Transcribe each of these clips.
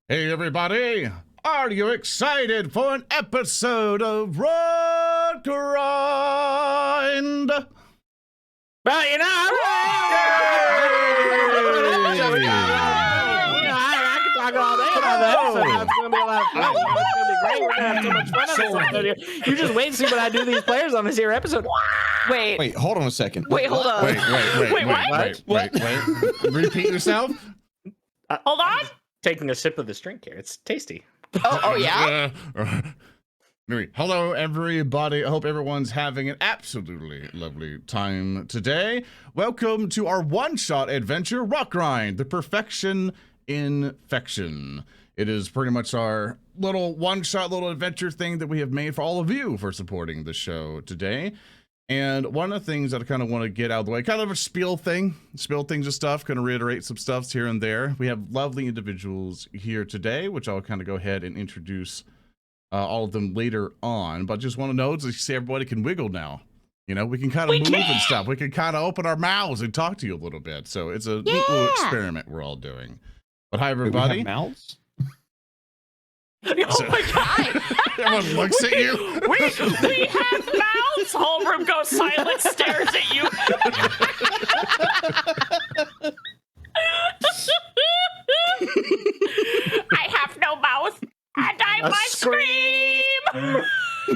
Hey everybody, are you excited for an episode of Rotgrind? Well, you know, I can talk all day about that. So it's going to be a lot of fun. It's going to be great. We're going to have so much fun on this episode. You just wait and see what I do to these players on this here episode. Wait, hold on a second. Wait, hold on. Wait. Repeat yourself. Hold on. Taking a sip of this drink here. It's tasty. Oh yeah? Hello, everybody. I hope everyone's having an absolutely lovely time today. Welcome to our one-shot adventure, Rotgrind, the perfection infection. It is pretty much our little one-shot little adventure thing that we have made for all of you for supporting the show today. And one of the things that I kind of want to get out of the way, kind of a spiel things and stuff, kind of reiterate some stuffs here and there. We have lovely individuals here today, which I'll kind of go ahead and introduce all of them later on. But I just want to know, to see everybody can wiggle now. You know, we can kind of move and stuff. We can kind of open our mouths and talk to you a little bit. So it's a neat little experiment we're all doing. But hi, everybody. We have mouths? Oh my god! Everyone looks at you. We have mouths! Whole room goes silent, stares at you. I have no mouth, and I must scream!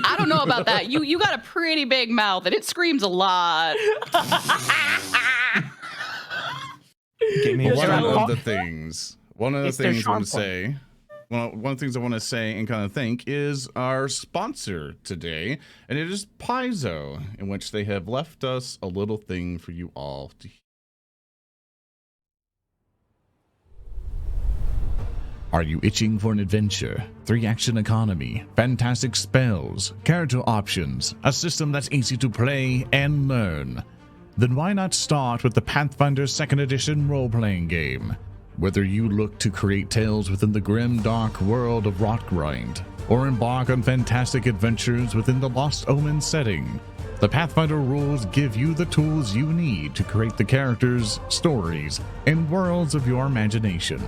I don't know about that. You got a pretty big mouth, and it screams a lot. One of the things I want to say. Well, one of the things I want to say and kind of thank is our sponsor today, and it is Paizo, in which they have left us a little thing for you all to hear. Are you itching for an adventure? 3-action economy, fantastic spells, character options, a system that's easy to play and learn? Then why not start with the Pathfinder 2nd Edition role-playing game? Whether you look to create tales within the grim, dark world of Rotgrind, or embark on fantastic adventures within the Lost Omen setting, the Pathfinder rules give you the tools you need to create the characters, stories, and worlds of your imagination.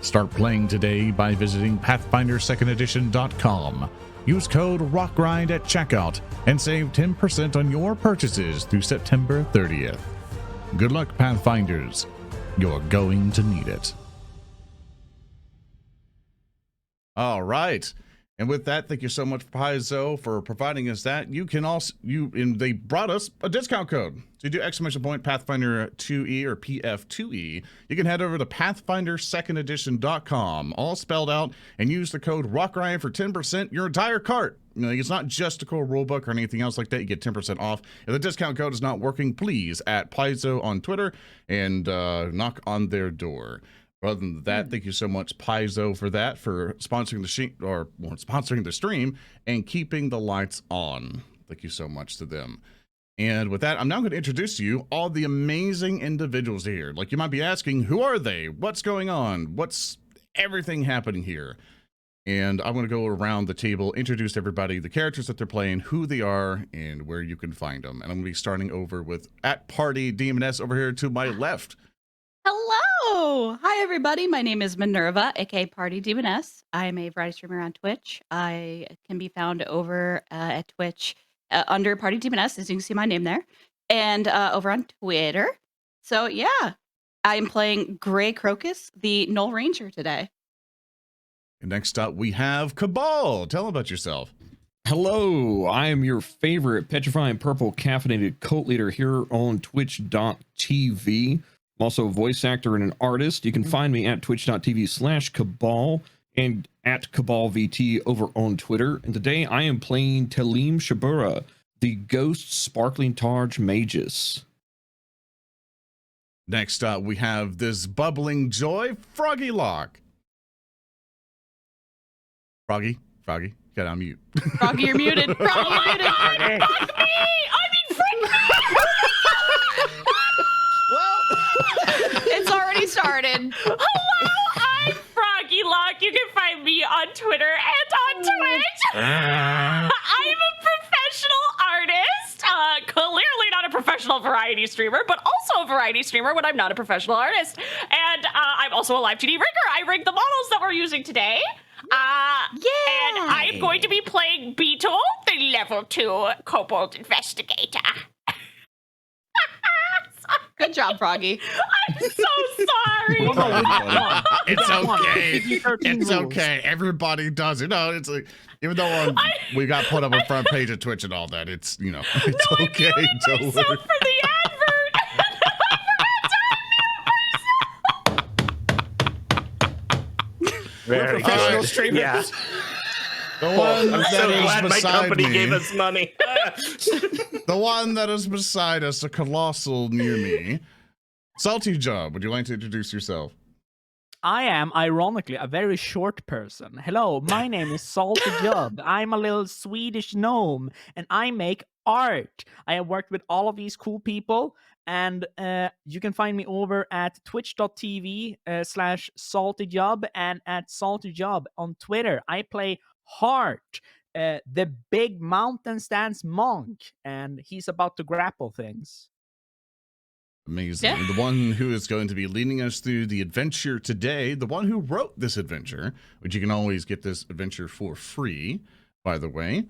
Start playing today by visiting Pathfinder2ndEdition.com. Use code ROTGRIND at checkout and save 10% on your purchases through September 30th. Good luck, Pathfinders. You're going to need it. All right. And with that, thank you so much, Paizo, for providing us that. You can also, they brought us a discount code. So you do ! Pathfinder 2E or PF2E. You can head over to Pathfinder2ndEdition.com, all spelled out, and use the code ROTGRIND for 10% your entire cart. You know, it's not just a cool rulebook or anything else like that. You get 10% off. If the discount code is not working, please at Paizo on Twitter and knock on their door. Other than that, thank you so much, Paizo, for that, for sponsoring sponsoring the stream and keeping the lights on. Thank you so much to them. And with that, I'm now going to introduce to you all the amazing individuals here. Like, you might be asking, who are they? What's going on? What's everything happening here? And I'm going to go around the table, introduce everybody, the characters that they're playing, who they are, and where you can find them. And I'm going to be starting over with @PartyDemoness over here to my left. Hello! Hi, everybody. My name is Minerva, aka Party Demoness. I'm a variety streamer on Twitch. I can be found over at Twitch under Party Demoness, as you can see my name there, and over on Twitter. So, yeah, I'm playing Gray Crocus, the Null Ranger today. And next up, we have Kabhaal. Tell them about yourself. Hello, I am your favorite petrifying purple caffeinated cult leader here on twitch.tv. I'm also a voice actor and an artist. You can find me at twitch.tv/Kabhaal and at KabhaalVT over on Twitter. And today I am playing Tellem Shabura, the Ghost Sparkling Targe Magus. Next up, we have this bubbling joy, Froggyloch. Froggy, you gotta unmute. Froggy, you're muted. Froggy, you're muted. Fuck me! Frick me! It's already started. Hello, I'm Froggyloch. You can find me on Twitter and on Twitch. I'm a professional artist. Clearly not a professional variety streamer, but also a variety streamer when I'm not a professional artist. And I'm also a live 2D rigger. I rigged the models that we're using today. And I am going to be playing Beetle, the level 2 kobold investigator. Good job, Froggy. I'm so sorry. It's okay. PG-13 It's rules. okay. Everybody does it. No, it's like, even though we got put up on front page of Twitch and all that, it's, it's okay. Don't Myself worry. for the advert. Very professional good. streamers. Yeah. The one I'm that so is glad my beside company me, gave us money. the one that is beside us, a colossal near me. SaltyJub, would you like to introduce yourself? I am, ironically, a very short person. Hello, my name is SaltyJub. I'm a little Swedish gnome, and I make art. I have worked with all of these cool people, and you can find me over at twitch.tv/SaltyJub and at SaltyJub on Twitter. I play Heart, the big mountain stance monk, and he's about to grapple things. Amazing. Yeah. The one who is going to be leading us through the adventure today, the one who wrote this adventure, which you can always get this adventure for free, by the way,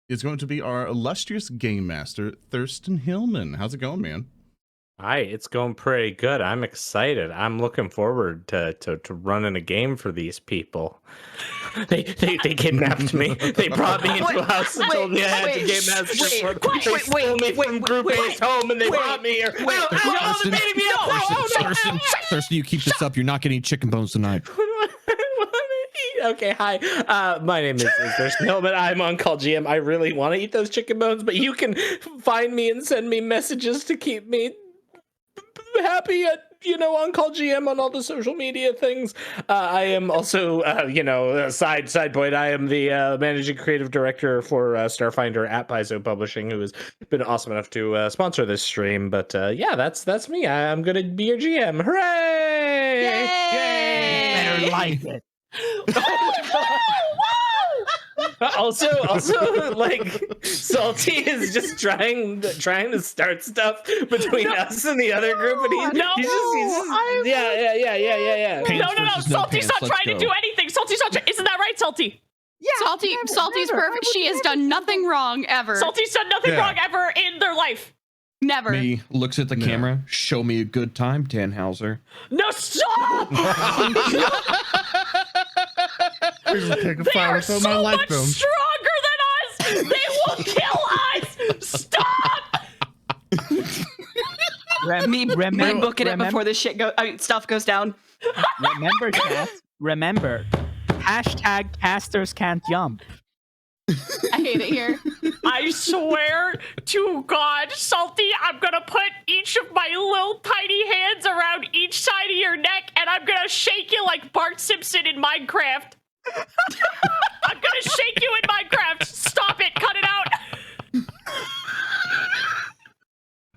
is going to be our illustrious game master, Thurston Hillman. How's it going, man? Hi, it's going pretty good. I'm excited. I'm looking forward to running a game for these people. They kidnapped me. They brought me into a house and told me I had to game master for them. They stole me from Group-A's home and they brought me here. Thurston, you keep this up. You're not getting chicken bones tonight. Okay, hi. My name is Thurston Hillman. I'm on Call GM. I really want to eat those chicken bones, but you can find me and send me messages to keep me happy at on Call GM on all the social media things. I am also side point. I am the managing creative director for Starfinder at Paizo Publishing, who has been awesome enough to sponsor this stream. But that's me. I'm gonna be your GM. Hooray! Yay! Better like it. Also, like Salty is just trying to start stuff between us and the other group, and he's just yeah. Pants No. versus no Salty's pants. not Let's trying to go. do anything. Salty's not. Isn't that right, Salty? Salty's perfect. She has done nothing wrong ever. Salty's done nothing Yeah. wrong ever in their life. Never. Me looks at the No. camera. Show me a good time, Tannhauser. No, stop! Please pick a They fire are with them. so I like much them. stronger than us. They will kill us. Stop! Me booking it before this stuff goes down. Remember, chat. Remember. #casters can't jump. I hate it here. I swear to God, Salty, I'm gonna put each of my little tiny hands around each side of your neck, and I'm gonna shake you like Bart Simpson in Minecraft. I'm gonna shake you in Minecraft. Stop it. Cut it out.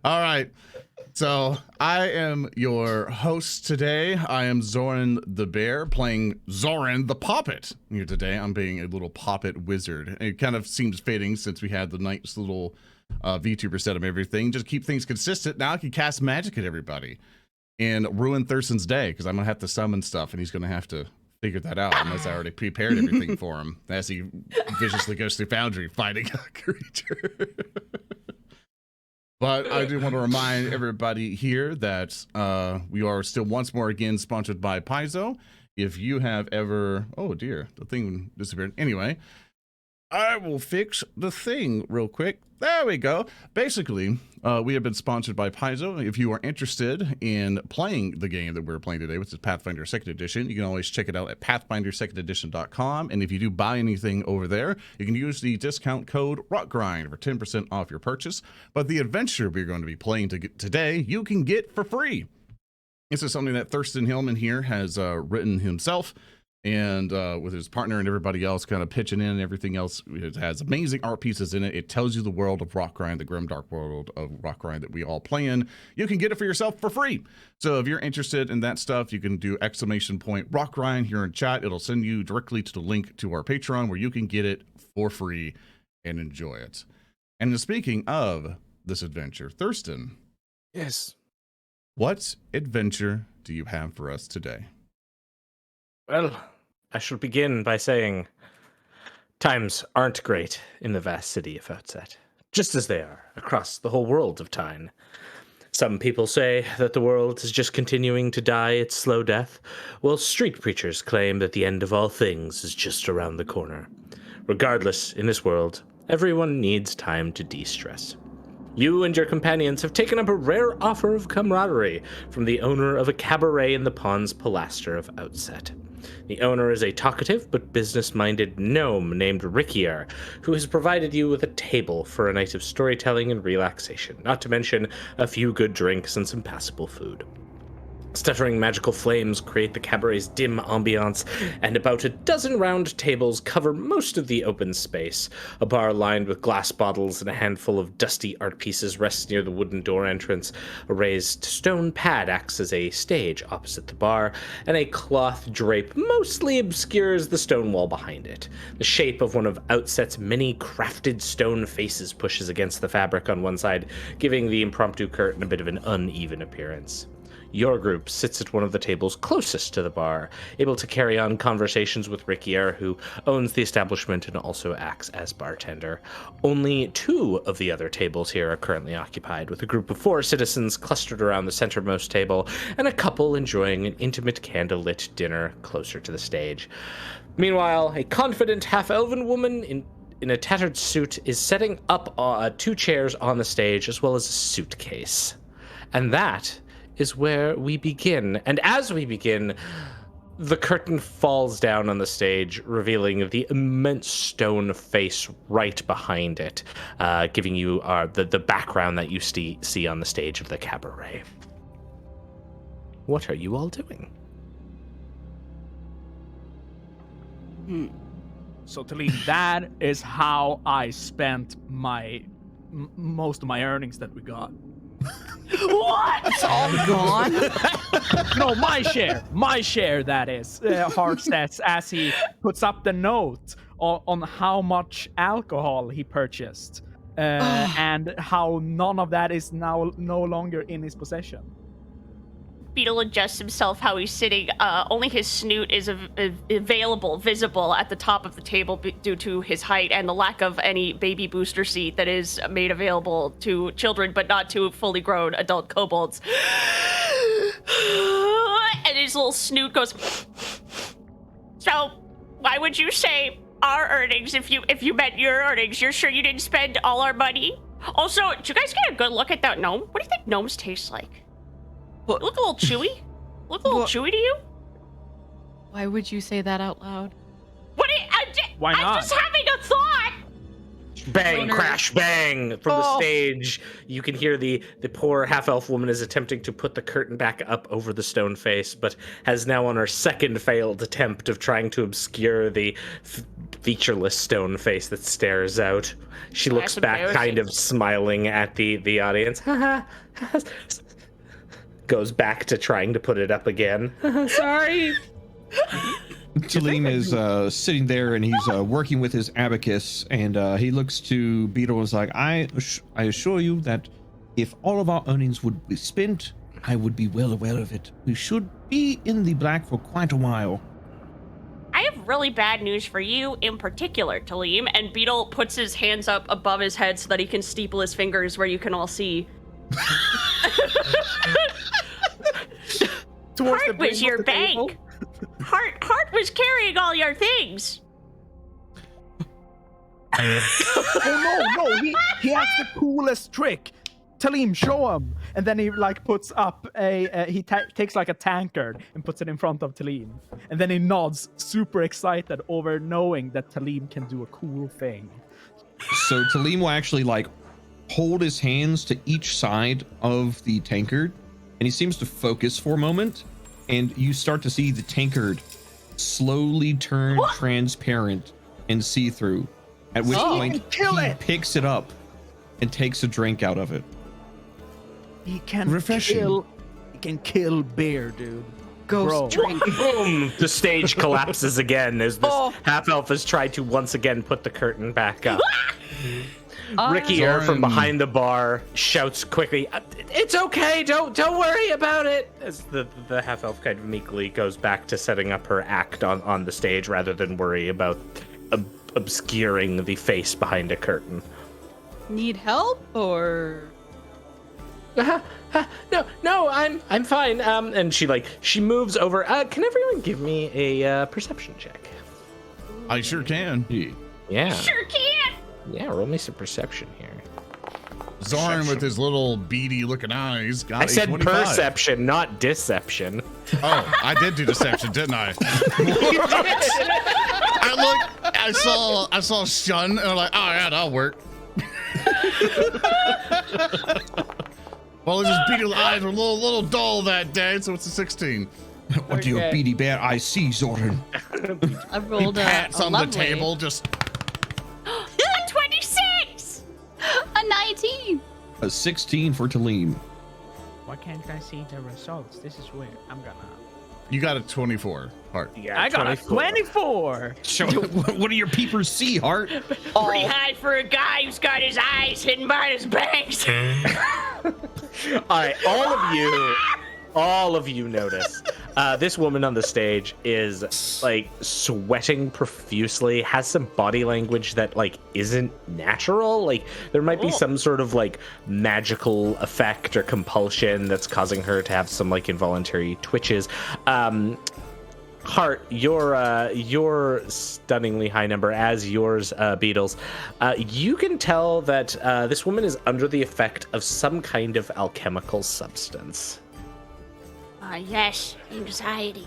All right. So I am your host today. I am ZoranTheBear, playing Zoran the Poppet. Here today, I'm being a little Poppet wizard. It kind of seems fitting since we had the nice little VTuber set of everything. Just keep things consistent. Now I can cast magic at everybody and ruin Thurston's day because I'm gonna have to summon stuff, and he's gonna have to figure that out unless I already prepared everything for him as he viciously goes through Foundry fighting a creature. But I do want to remind everybody here that we are still once more again sponsored by Paizo. If you have ever, oh dear, the thing disappeared. Anyway, I will fix the thing real quick. There we go. Basically, we have been sponsored by Paizo. If you are interested in playing the game that we're playing today, which is Pathfinder 2nd Edition, you can always check it out at pathfinder2ndedition.com. And if you do buy anything over there, you can use the discount code Rotgrind for 10% off your purchase. But the adventure we're going to be playing today, you can get for free. This is something that Thurston Hillman here has written himself. And with his partner and everybody else kind of pitching in and everything else. It has amazing art pieces in it. It tells you the world of Rotgrind, the grimdark world of Rotgrind that we all play in. You can get it for yourself for free. So if you're interested in that stuff, you can do !Rotgrind here in chat. It'll send you directly to the link to our Patreon where you can get it for free and enjoy it. And speaking of this adventure, Thurston. Yes. what adventure do you have for us today? Well, I shall begin by saying times aren't great in the vast city of Outset, just as they are across the whole world of Tyne. Some people say that the world is just continuing to die its slow death, while street preachers claim that the end of all things is just around the corner. Regardless, in this world, everyone needs time to de-stress. You and your companions have taken up a rare offer of camaraderie from the owner of a cabaret in the Pond's Pilaster of Outset. The owner is a talkative but business-minded gnome named Rickier, who has provided you with a table for a night of storytelling and relaxation, not to mention a few good drinks and some passable food. Stuttering magical flames create the cabaret's dim ambiance, and about a dozen round tables cover most of the open space. A bar lined with glass bottles and a handful of dusty art pieces rests near the wooden door entrance. A raised stone pad acts as a stage opposite the bar, and a cloth drape mostly obscures the stone wall behind it. The shape of one of Outset's many crafted stone faces pushes against the fabric on one side, giving the impromptu curtain a bit of an uneven appearance. Your group sits at one of the tables closest to the bar, able to carry on conversations with Rickier, who owns the establishment and also acts as bartender. Only 2 of the other tables here are currently occupied, with a group of 4 citizens clustered around the centermost table, and a couple enjoying an intimate candlelit dinner closer to the stage. Meanwhile, a confident half-elven woman in a tattered suit is setting up 2 chairs on the stage, as well as a suitcase. And that is where we begin. And as we begin, the curtain falls down on the stage, revealing the immense stone face right behind it, giving you the background that you see on the stage of the cabaret. What are you all doing? So, Tellem, that is how I spent my most of my earnings that we got. What? It's all gone? No, my share, that is. Hart says as he puts up the note on how much alcohol he purchased, and how none of that is now no longer in his possession. Beetle adjusts himself how he's sitting. Only his snoot is visible at the top of the table due to his height and the lack of any baby booster seat that is made available to children, but not to fully grown adult kobolds. And his little snoot goes. So, why would you say our earnings if you meant your earnings? You're sure you didn't spend all our money? Also, did you guys get a good look at that gnome? What do you think gnomes taste like? What? Look a little chewy. Look a little chewy to you. Why would you say that out loud? Why not? I'm just having a thought. Bang, crash, bang! From the stage, you can hear the poor half-elf woman is attempting to put the curtain back up over the stone face, but has now on her second failed attempt of trying to obscure the featureless stone face that stares out. She looks back, kind of smiling at the audience. Goes back to trying to put it up again. Sorry. Tellem is sitting there and he's working with his abacus, and he looks to Beetle and is like, I assure you that if all of our earnings would be spent, I would be well aware of it. We should be in the black for quite a while. I have really bad news for you in particular, Tellem. And Beetle puts his hands up above his head so that he can steeple his fingers where you can all see. Hart was your bank. Hart was carrying all your things. Oh no, he has the coolest trick. Tellem, show him. And then he puts up he takes a tankard and puts it in front of Tellem. And then he nods, super excited over knowing that Tellem can do a cool thing. So Tellem will actually hold his hands to each side of the tankard, and he seems to focus for a moment, and you start to see the tankard slowly turn transparent and see-through, at which point he picks it up and takes a drink out of it. He can Refreshing. kill beer, dude. Ghost drink. Boom! The stage collapses again as this half-elf has tried to once again put the curtain back up. Rickier from Zoran- behind the bar shouts quickly, "It's okay, don't worry about it," as the half-elf kind of meekly goes back to setting up her act on the stage rather than worry about obscuring the face behind a curtain. Need help or? No, I'm fine. And she moves over. Can everyone give me a perception check? I sure can. Yeah. Sure can. Yeah, roll me some perception here. Zoran with his little beady looking eyes got I a said 25. perception, not deception. Oh, I did do deception, didn't I? I saw shun, and I'm like, oh yeah, that'll work. Well, his beady eyes were a little dull that day, so it's a 16. What do your beady bear eyes see, Zoran? I He rolled pats a on the lovely- table, just A 26. a 19. A 16 for Tellem. Why can't I see the results? This is weird. I'm gonna. you got a 24 heart. Yeah, I got a 24. 24. Show, what do your peepers see, Hart? Pretty high for a guy who's got his eyes hidden by his bangs. All right, all of you notice this woman on the stage is like sweating profusely, has some body language that like isn't natural. Like there might be some sort of like magical effect or compulsion that's causing her to have some like involuntary twitches. Hart, your stunningly high number, as yours, Beetles. You can tell that this woman is under the effect of some kind of alchemical substance. Yes, anxiety.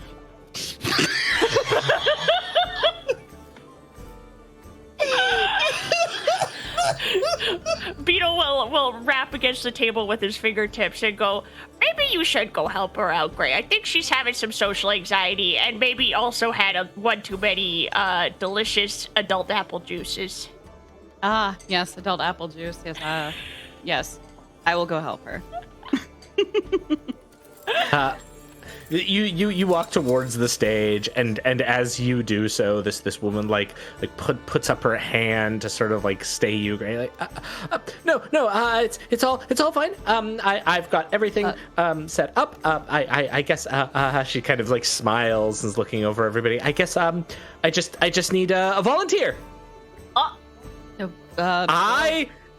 Beetle will rap against the table with his fingertips and go, maybe you should go help her out, Gray. I think she's having some social anxiety and maybe also had one too many delicious adult apple juices. Ah, yes, adult apple juice. Yes, yes. I will go help her. You walk towards the stage, and as you do so, this woman like puts up her hand to sort of like stay you, Gray. Like, no, it's all fine. I've got everything set up. I guess she kind of like smiles and is looking over everybody. I guess I just need a volunteer.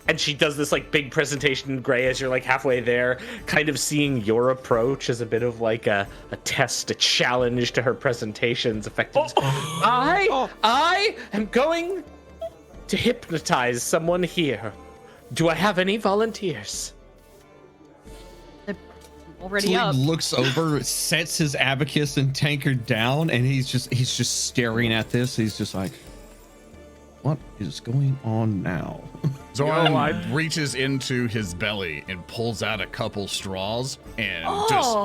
And she does this like big presentation, Gray, as you're like halfway there, kind of seeing your approach as a bit of like a test, a challenge to her presentation's effectiveness. I am going to hypnotize someone here. Do I have any volunteers? Already up. Tellem looks over, sets his abacus and tankard down, and he's just staring at this. He's just like, what is going on now? Zoran reaches into his belly and pulls out a couple straws and just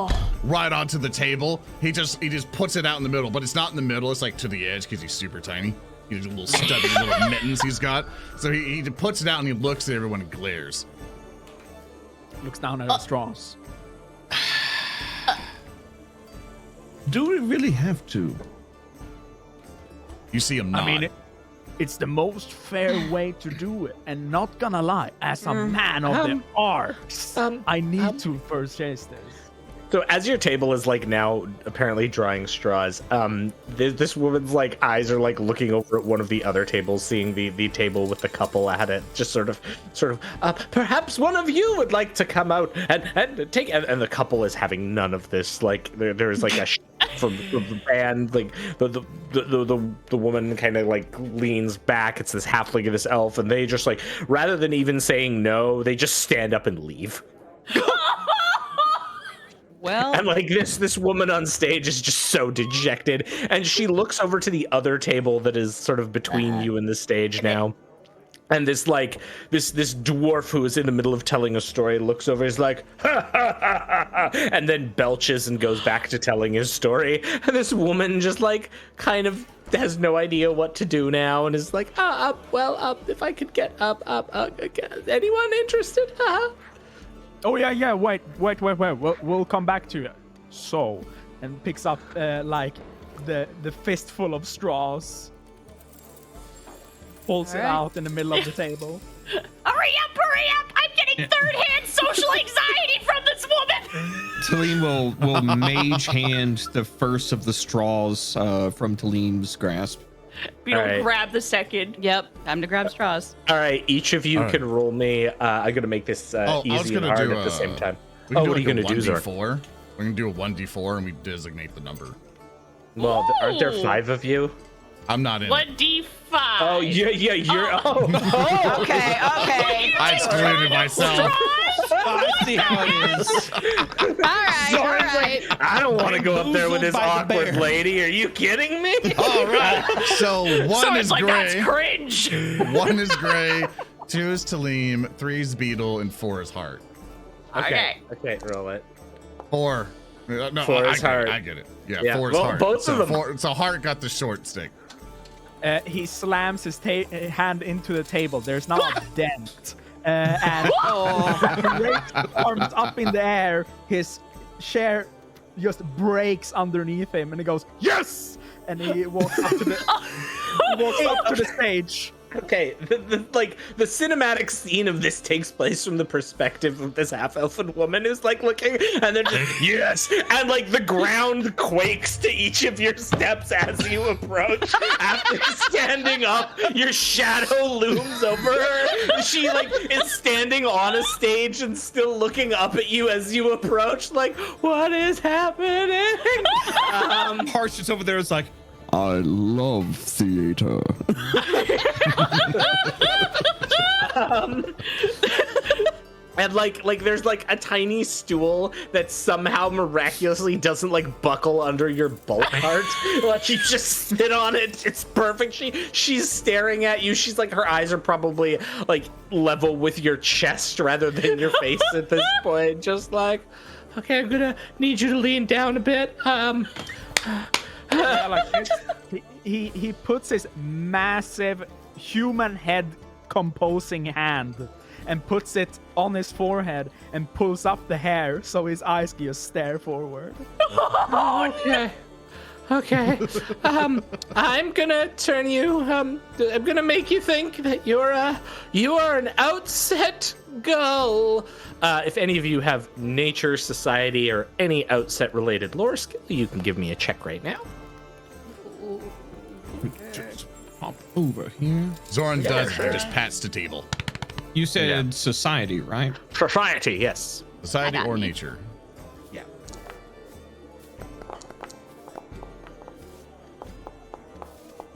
right onto the table. He just puts it out in the middle, but it's not in the middle. It's like to the edge because he's super tiny. He's a little stubby little mittens he's got. So he puts it out and he looks at everyone and glares. Looks down at the straws. Do we really have to? You see him nod. I mean, it's the most fair way to do it. And not gonna lie, as a man of the arts, I need to purchase this. So as your table is like now apparently drawing straws, this woman's like eyes are like looking over at one of the other tables, seeing the table with the couple at it, just sort of, perhaps one of you would like to come out and take, and the couple is having none of this. Like there's like a from the band, like the woman kind of like leans back. It's this halfling and this elf, and they just like, rather than even saying no, they just stand up and leave. Well, And like this woman on stage is just so dejected, and she looks over to the other table that is sort of between you and the stage now. And this dwarf who is in the middle of telling a story looks over, is like, ha, ha, ha, ha, and then belches and goes back to telling his story. And this woman just like kind of has no idea what to do now, and is like, if I could get anyone interested? Oh yeah. Wait. We'll come back to it. So, and picks up like the fistful of straws, pulls it Alright. out in the middle of the table. All hurry up! I'm getting third-hand social anxiety from this woman! Tellem will mage hand the first of the straws from Tellem's grasp. Beetle, Alright. grab the second. Yep, time to grab straws. All right, each of you All right. can roll me. I'm gonna make this I was easy and gonna hard do at the same time. We can Oh, do what are you like gonna do, Zoran? 1d4. We can do a 1d4 and we designate the number. Well, aren't there Ooh. 5 of you? I'm not in. 1d5. Oh, yeah, you're. Oh. Okay. I excluded myself. I see how it is. All right. I don't want to go up there with this Boozled by the awkward bear. lady. Are you kidding me? All right. So one So is it's like, that's gray. cringe. 1 is gray. 2 is Tellem. 3 is Beetle, and 4 is Heart. Okay. Okay, roll it. 4. No, 4 I is get Heart. it. I get it. Yeah, Yeah, 4 is well, Heart. both so of them. So Heart got the short stick. He slams his hand into the table. There's now a dent. And he rakes his arms up in the air. His chair just breaks underneath him, and he goes, "Yes!" And he walks up to the stage. Okay, the cinematic scene of this takes place from the perspective of this half-elfin woman who's like looking, and then just, yes, and like the ground quakes to each of your steps as you approach. After standing up, your shadow looms over her. She like is standing on a stage and still looking up at you as you approach. Like, what is happening? Harsh just over there is like, I love theater. And like there's like a tiny stool that somehow miraculously doesn't like buckle under your bulk heart. Like you just sit on it. It's perfect. She's staring at you. She's like, her eyes are probably like level with your chest rather than your face at this point. Just like, okay, I'm gonna need you to lean down a bit. He puts his massive human head composing hand and puts it on his forehead and pulls up the hair so his eyes can just stare forward. Okay. I'm gonna turn you. I'm gonna make you think that you are an outset gull. If any of you have nature, society, or any outset related lore skill, you can give me a check right now. Just hop over here. Zoran does it. He just pats the table. You said society, right? Society, yes. Society I got or you. nature. Yeah.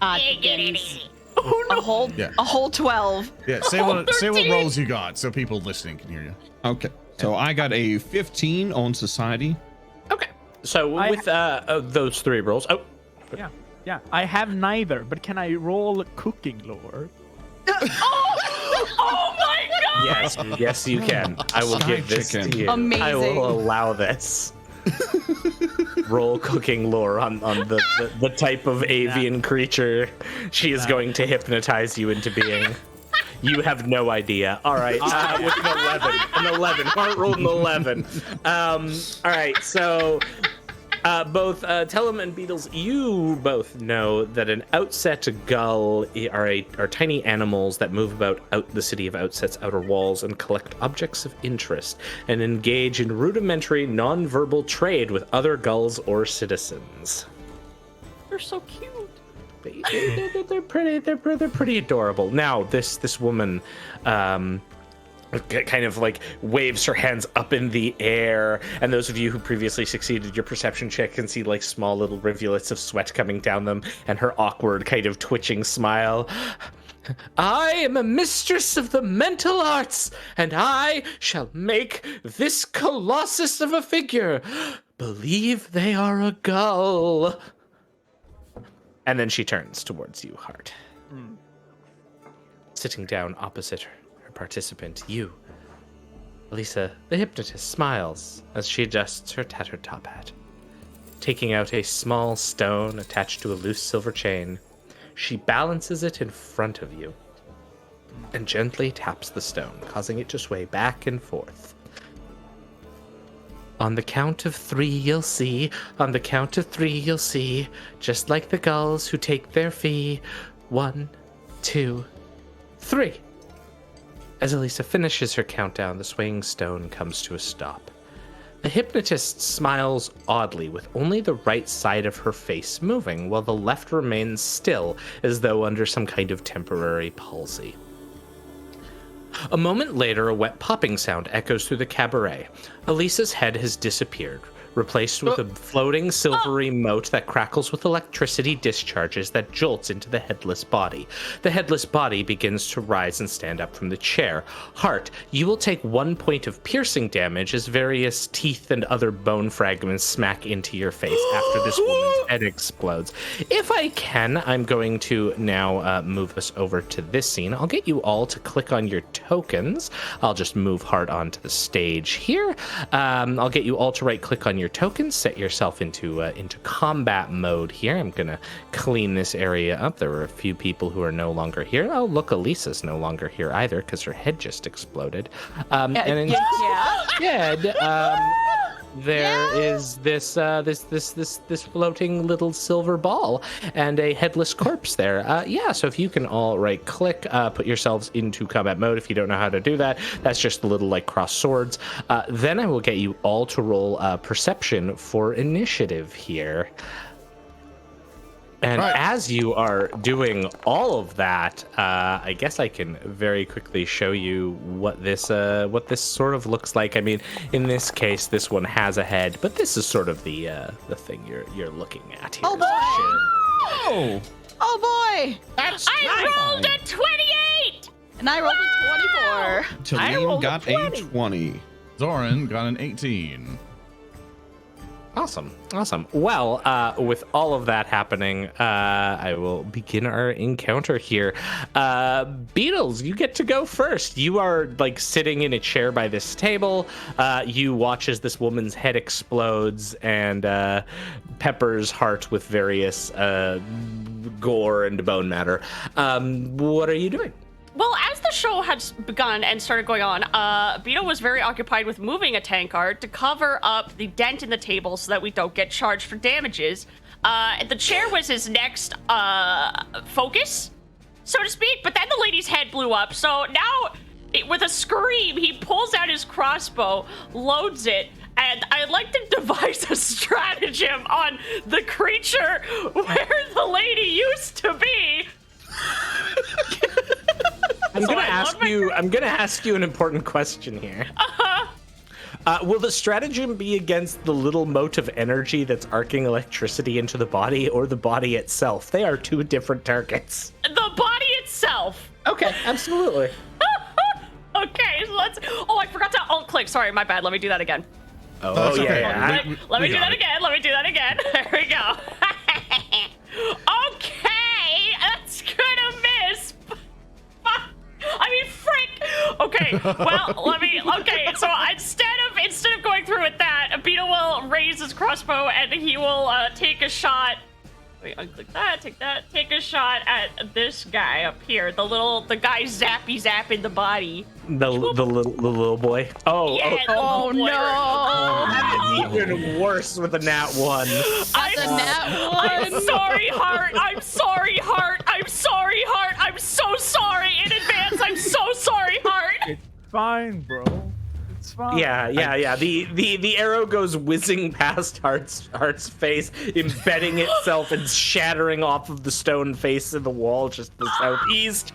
Begins. A whole 12. Yeah, say what rolls you got so people listening can hear you. Okay. So I got a 15 on society. Okay. So with those 3 rolls. Oh. Yeah. I have neither, but can I roll cooking lore? Oh my god! Yes, you can. I will give this chicken. to you. Amazing. I will allow this. Roll cooking lore on the type of avian creature she is going to hypnotize you into being. You have no idea. All right, with an 11. Heart rolled an 11. All right, so both Tellem and Beetles, you both know that an outset gull are tiny animals that move about the city of Outset's outer walls and collect objects of interest and engage in rudimentary non-verbal trade with other gulls or citizens. They're so cute. They're pretty adorable. Now, this woman kind of like waves her hands up in the air, and those of you who previously succeeded your perception check can see like small little rivulets of sweat coming down them, and her awkward kind of twitching smile. I am a mistress of the mental arts, and I shall make this colossus of a figure believe they are a gull. And then she turns towards you, Hart. Sitting down opposite her participant, you, Elisa, the hypnotist, smiles as she adjusts her tattered top hat. Taking out a small stone attached to a loose silver chain, she balances it in front of you and gently taps the stone, causing it to sway back and forth. On the count of 3, you'll see. On the count of 3, you'll see. Just like the gulls who take their fee. 1, 2, 3. As Elisa finishes her countdown, the swaying stone comes to a stop. The hypnotist smiles oddly, with only the right side of her face moving, while the left remains still, as though under some kind of temporary palsy. A moment later, a wet popping sound echoes through the cabaret. Elisa's head has disappeared, replaced with a floating silvery mote that crackles with electricity discharges that jolts into the headless body. The headless body begins to rise and stand up from the chair. Heart, you will take 1 point of piercing damage as various teeth and other bone fragments smack into your face after this woman's head explodes. If I can, I'm going to now move us over to this scene. I'll get you all to click on your tokens. I'll just move Heart onto the stage here. I'll get you all to right-click on your tokens, set yourself into combat mode here. I'm gonna clean this area up. There were a few people who are no longer here. Oh, look, Elisa's no longer here either and her head just exploded. And instead, there is this floating little silver ball and a headless corpse there. So if you can all right click, put yourselves into combat mode. If you don't know how to do that, that's just the little like cross swords. Then I will get you all to roll perception for initiative here. And as you are doing all of that, I guess I can very quickly show you what this sort of looks like. I mean, in this case, this one has a head, but this is sort of the thing you're looking at here. Oh boy! Oh boy! I rolled a 28! And I rolled a 24. Tellem got a 20. Zoran got an 18. Awesome. Well, with all of that happening, I will begin our encounter here. Beetles, you get to go first. You are like sitting in a chair by this table. You watch as this woman's head explodes and peppers Heart with various gore and bone matter. What are you doing? Well, as the show had begun and started going on, Beetle was very occupied with moving a tankard to cover up the dent in the table so that we don't get charged for damages. The chair was his next focus, so to speak, but then the lady's head blew up, so now, with a scream, he pulls out his crossbow, loads it, and I'd like to devise a stratagem on the creature where the lady used to be. I'm gonna ask you an important question here. Will the stratagem be against the little mote of energy that's arcing electricity into the body, or the body itself? They are two different targets. The body itself. Okay, absolutely. Okay, so let's. Oh, I forgot to alt click. Sorry, my bad. Let me do that again. Oh yeah. Let me do that again. Let me do that again. There we go. Okay, that's gonna miss. I mean, frick. Okay, well, okay, so instead of going through with that, Beetle will raise his crossbow and he will take a shot. Wait, unclick that, take a shot at this guy up here. The guy zapping the body. The little boy. Oh no! That's even worse with a nat 1. I'm sorry, Heart. I'm sorry, Heart. I'm sorry, Heart. I'm so sorry in advance. I'm so sorry, Heart. It's fine, bro. It's fine. Yeah. The arrow goes whizzing past Heart's face, embedding itself and shattering off of the stone face of the wall just to the southeast.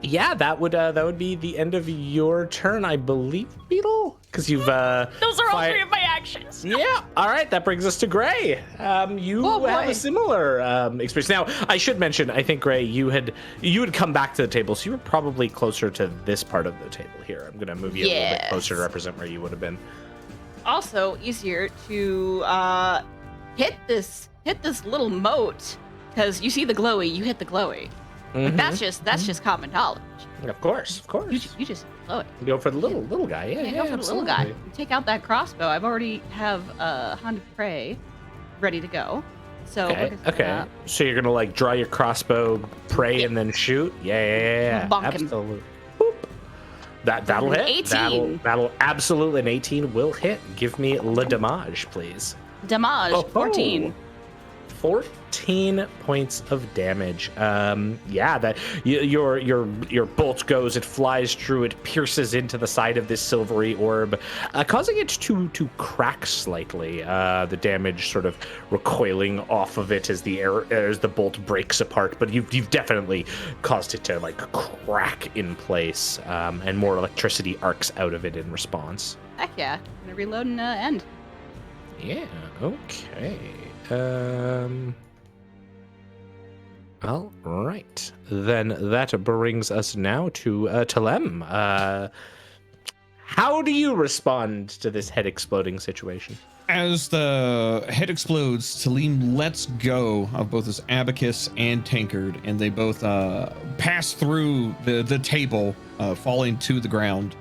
Yeah, that would be the end of your turn, I believe, Beetle, because you've those are all 3 of my actions. Yeah. All right, that brings us to Gray. You have a similar experience. Now, I should mention, I think Gray, you had come back to the table, so you were probably closer to this part of the table here. I'm gonna move you a little bit closer to represent where you would have been. Also, easier to hit this little moat because you see the glowy, you hit the glowy. Like, that's just common knowledge. Of course. You just blow it. Go for the little guy. Yeah, go for the little guy. Take out that crossbow. I've already have a hound of prey ready to go. So okay. So you're gonna like draw your crossbow, pray, and then shoot. Yeah. Absolutely. Boop. That'll hit. 18. That'll absolutely. An 18 will hit. Give me le damage, please. Damage 14. 14 points of damage. Yeah, that your bolt goes, it flies through, it pierces into the side of this silvery orb, causing it to crack slightly. The damage sort of recoiling off of it as the bolt breaks apart. But you've definitely caused it to like crack in place, and more electricity arcs out of it in response. Heck yeah. I'm gonna reload and end. Yeah. Okay. All right. Then that brings us now to Tellem. How do you respond to this head exploding situation? As the head explodes, Tellem lets go of both his abacus and tankard, and they both pass through the table, falling to the ground.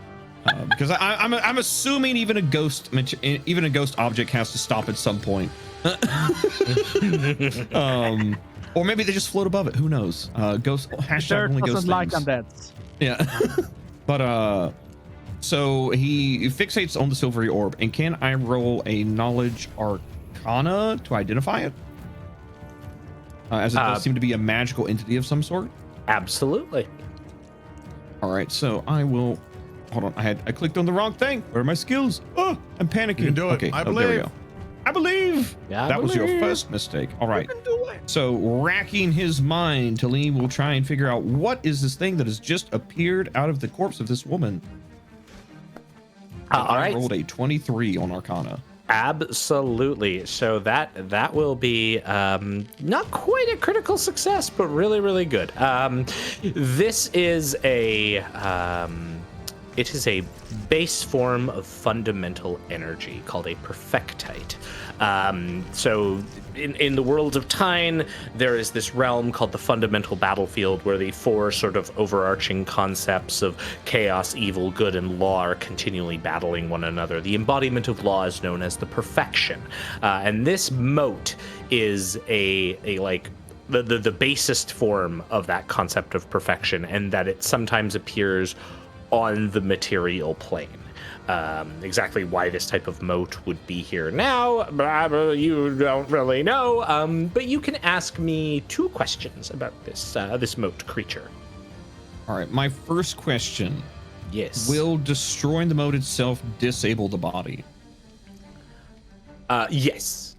Because I'm assuming even a ghost object has to stop at some point. Or maybe they just float above it. Who knows? Ghost hashtag Dirt only ghost doesn't like things. undeads. Yeah. But so he fixates on the silvery orb, and can I roll a knowledge arcana to identify it? As it does seem to be a magical entity of some sort. Absolutely. All right, so I will. Hold on, I clicked on the wrong thing. Where are my skills? Oh, I'm panicking. You can do it. Okay, I there we believe. go. I believe. Yeah, That was your first mistake. All right. So racking his mind, Tellem will try and figure out what is this thing that has just appeared out of the corpse of this woman. All right. I rolled a 23 on Arcana. Absolutely. So that will be not quite a critical success, but really, really good. This is a it is a base form of fundamental energy called a perfectite. So in the world of Tyne, there is this realm called the fundamental battlefield, where the four sort of overarching concepts of chaos, evil, good, and law are continually battling one another. The embodiment of law is known as the perfection. And this mote is a like the basest form of that concept of perfection, and that it sometimes appears on the material plane. Exactly why this type of moat would be here now, you don't really know, but you can ask me 2 questions about this moat creature. All right, my first question. Yes. Will destroying the moat itself disable the body? Yes.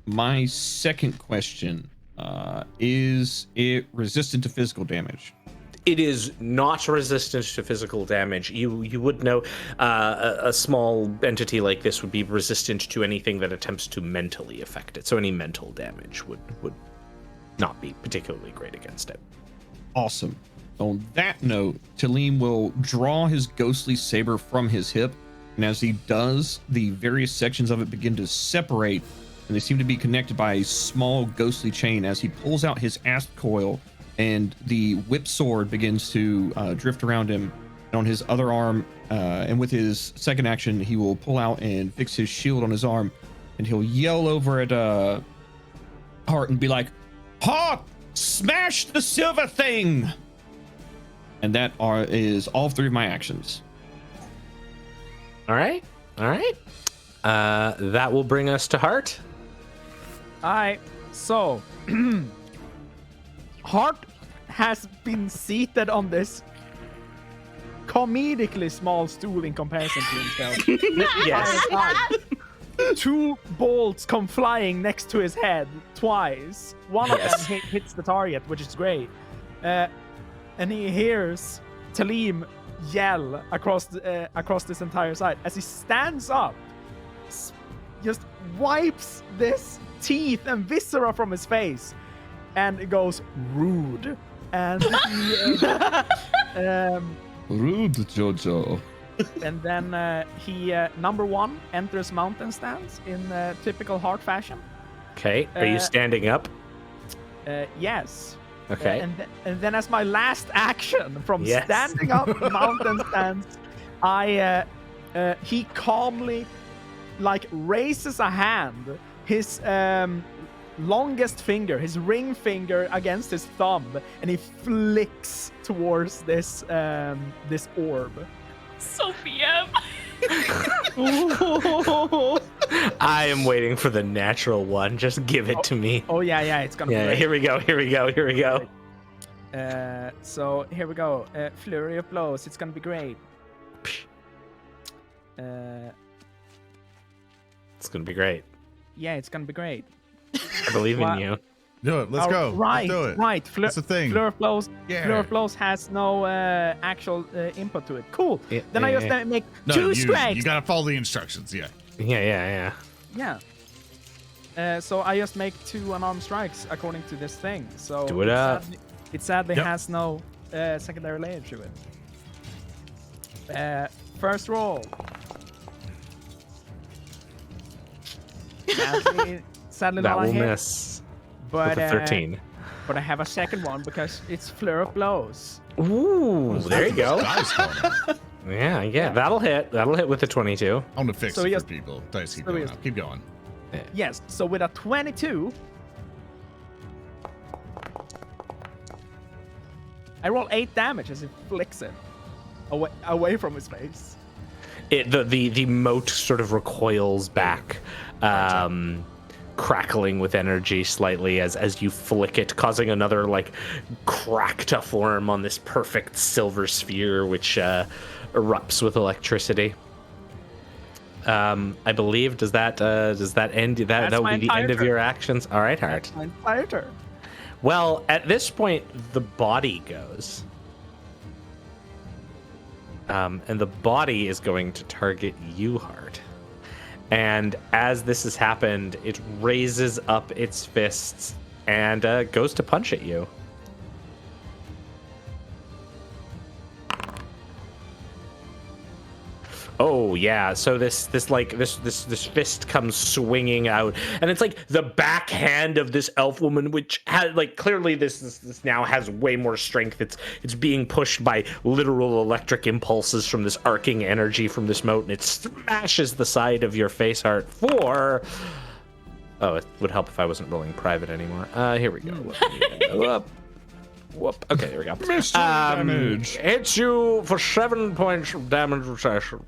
My second question, is it resistant to physical damage? It is not resistant to physical damage. You would know a small entity like this would be resistant to anything that attempts to mentally affect it. So any mental damage would not be particularly great against it. Awesome. On that note, Tellem will draw his ghostly saber from his hip, and as he does, the various sections of it begin to separate, and they seem to be connected by a small ghostly chain. As he pulls out his asp coil, and the whip sword begins to drift around him. And on his other arm, and with his second action, he will pull out and fix his shield on his arm, and he'll yell over at Hart and be like, "Hart, smash the silver thing!" And that is all 3 of my actions. All right. That will bring us to Hart. Alright, so Hart has been seated on this comedically small stool in comparison to himself. Yes. 2 bolts come flying next to his head twice. One of them hits the target, which is great. And he hears Tellem yell across this entire side as he stands up, just wipes this teeth and viscera from his face, and it goes rude. And Rude, Jojo. and then he number 1 enters mountain stance in typical Hart fashion. Okay. Are you standing up? Yes. Okay. And then as my last action from standing up mountain stance, he calmly raises a hand, his longest finger, his ring finger against his thumb, and he flicks towards this orb. So BM. I am waiting for the natural one. Just give it to me. Oh yeah, it's gonna be Yeah, great. here we go. So here we go. Flurry of blows. It's gonna be great. It's gonna be great. Yeah, it's gonna be great. I believe in you. Do it. Let's go. Right, Let's do it. right. That's the thing. Fleur of blows. Yeah. Fleur of blows has no actual input to it. Cool. Yeah, Then I yeah, just make No, 2 you strikes. gotta follow the instructions. Yeah. Yeah. Yeah. So I just make 2 unarmed strikes according to this thing. So Do it up. It sadly Yep. has no secondary layer to it. First roll. Sadly That not a will hit, miss. but With a 13. But I have a second one because it's Fleur of blows. Ooh, there you go. Dice going on. Yeah. That'll hit. That'll hit with a 22. I'm gonna fix So it yes- for people. Dice keep so going yes- up. Keep going. Yes. So with a 22, I roll 8 damage as it flicks it away from his face. The moat sort of recoils back, crackling with energy slightly as you flick it, causing another like crack to form on this perfect silver sphere, which erupts with electricity. I believe does that end that That's that will my be the end entire of your actions? All right, Hart. My entire turn. Well, at this point, the body goes. And the body is going to target you, Hart. And as this has happened, it raises up its fists and goes to punch at you. Oh yeah, so this fist comes swinging out, and it's like the backhand of this elf woman, which has like clearly this now has way more strength. It's being pushed by literal electric impulses from this arcing energy from this moat, and it smashes the side of your face, Heart. For it would help if I wasn't rolling private anymore. Here we go. Whoop. Okay, there we go. Damage. Hits you for 7 points of damage.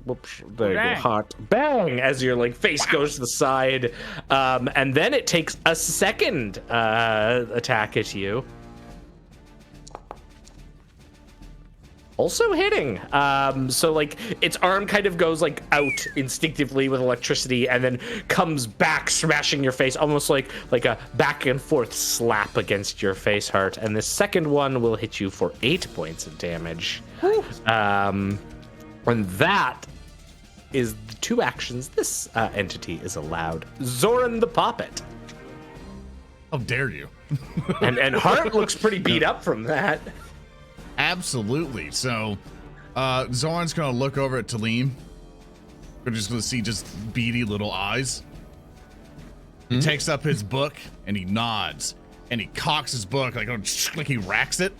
Whoops. There you go. Bang. Heart. Bang! As your like face goes to the side, and then it takes a second attack at you. Also hitting. So like its arm kind of goes like out instinctively with electricity and then comes back smashing your face, almost like a back and forth slap against your face, Heart. And this second one will hit you for 8 points of damage. And that is the 2 actions this entity is allowed. Zoran the Poppet. How dare you? And Heart looks pretty beat up from that. Absolutely. So, Zoran's gonna look over at Tellem. We're just gonna see just beady little eyes. He takes up his book and he nods and he cocks his book like he racks it,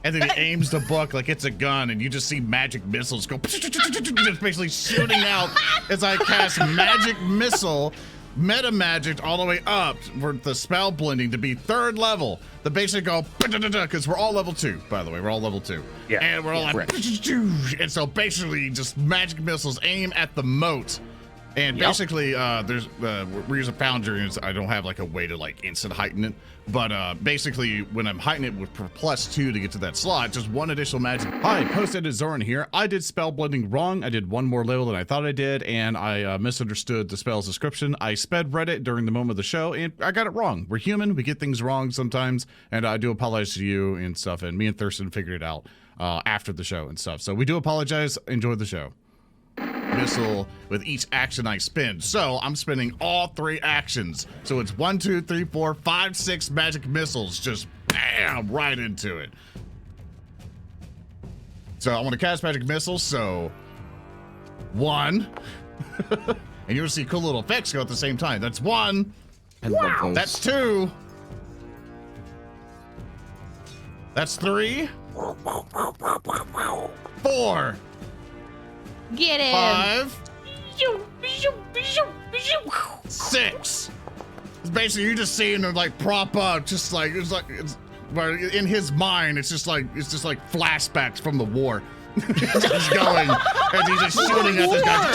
and then he aims the book like it's a gun, and you just see magic missiles go just basically shooting out as I cast magic missile. Meta magic all the way up for the spell blending to be 3rd level. The basic go because we're all level 2, by the way. We're all level 2. Yeah. And we're all like, and so basically just magic missiles aim at the moat. And basically, we're using Foundry, and I don't have like a way to like instant heighten it. But basically, when I'm heightening it with +2 to get to that slot, just 1 additional magic. Hi, post-edit Zoran here. I did spell blending wrong. I did 1 more level than I thought I did, and I misunderstood the spell's description. I sped read it during the moment of the show, and I got it wrong. We're human. We get things wrong sometimes, and I do apologize to you and stuff. And me and Thurston figured it out after the show and stuff. So we do apologize. Enjoy the show. Missile with each action I spend. So I'm spending all 3 actions. So it's 1, 2, 3, 4, 5, 6 magic missiles. Just bam, right into it. So I want to cast magic missiles. So 1. And you'll see cool little effects go at the same time. That's 1. Wow. That's 2. That's 3. 4. Get him. 5. 6. It's basically you just seeing him like prop up, just like but in his mind, it's just like flashbacks from the war. Just going as he's just shooting at this guy.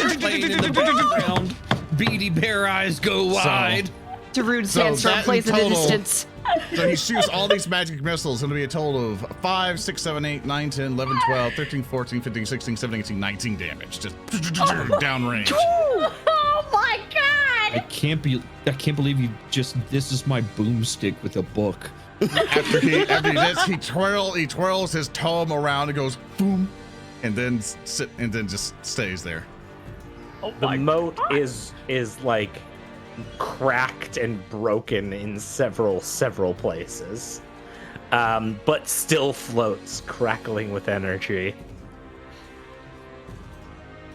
beady bear eyes go wide. Darude So Sandstorm that plays in in the total- distance. So he shoots all these magic missiles. It'll be a total of 5, 6, 7, 8, 9, 10, 11, 12, 13, 14, 15, 16, 17, 18, 19 damage. Just downrange. Oh my god! I can't believe you just. This is my boomstick with a book. After he does, he twirls his tome around and goes boom, and then just stays there. Oh The my moat god. is like cracked and broken in several places, but still floats, crackling with energy.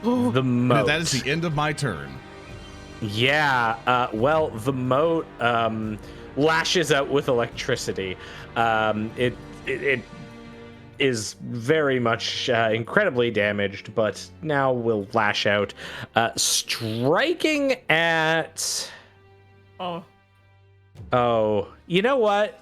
The moat. That is the end of my turn. Yeah, well, the moat lashes out with electricity. It is very much incredibly damaged, but now will lash out, striking at. Oh, you know what?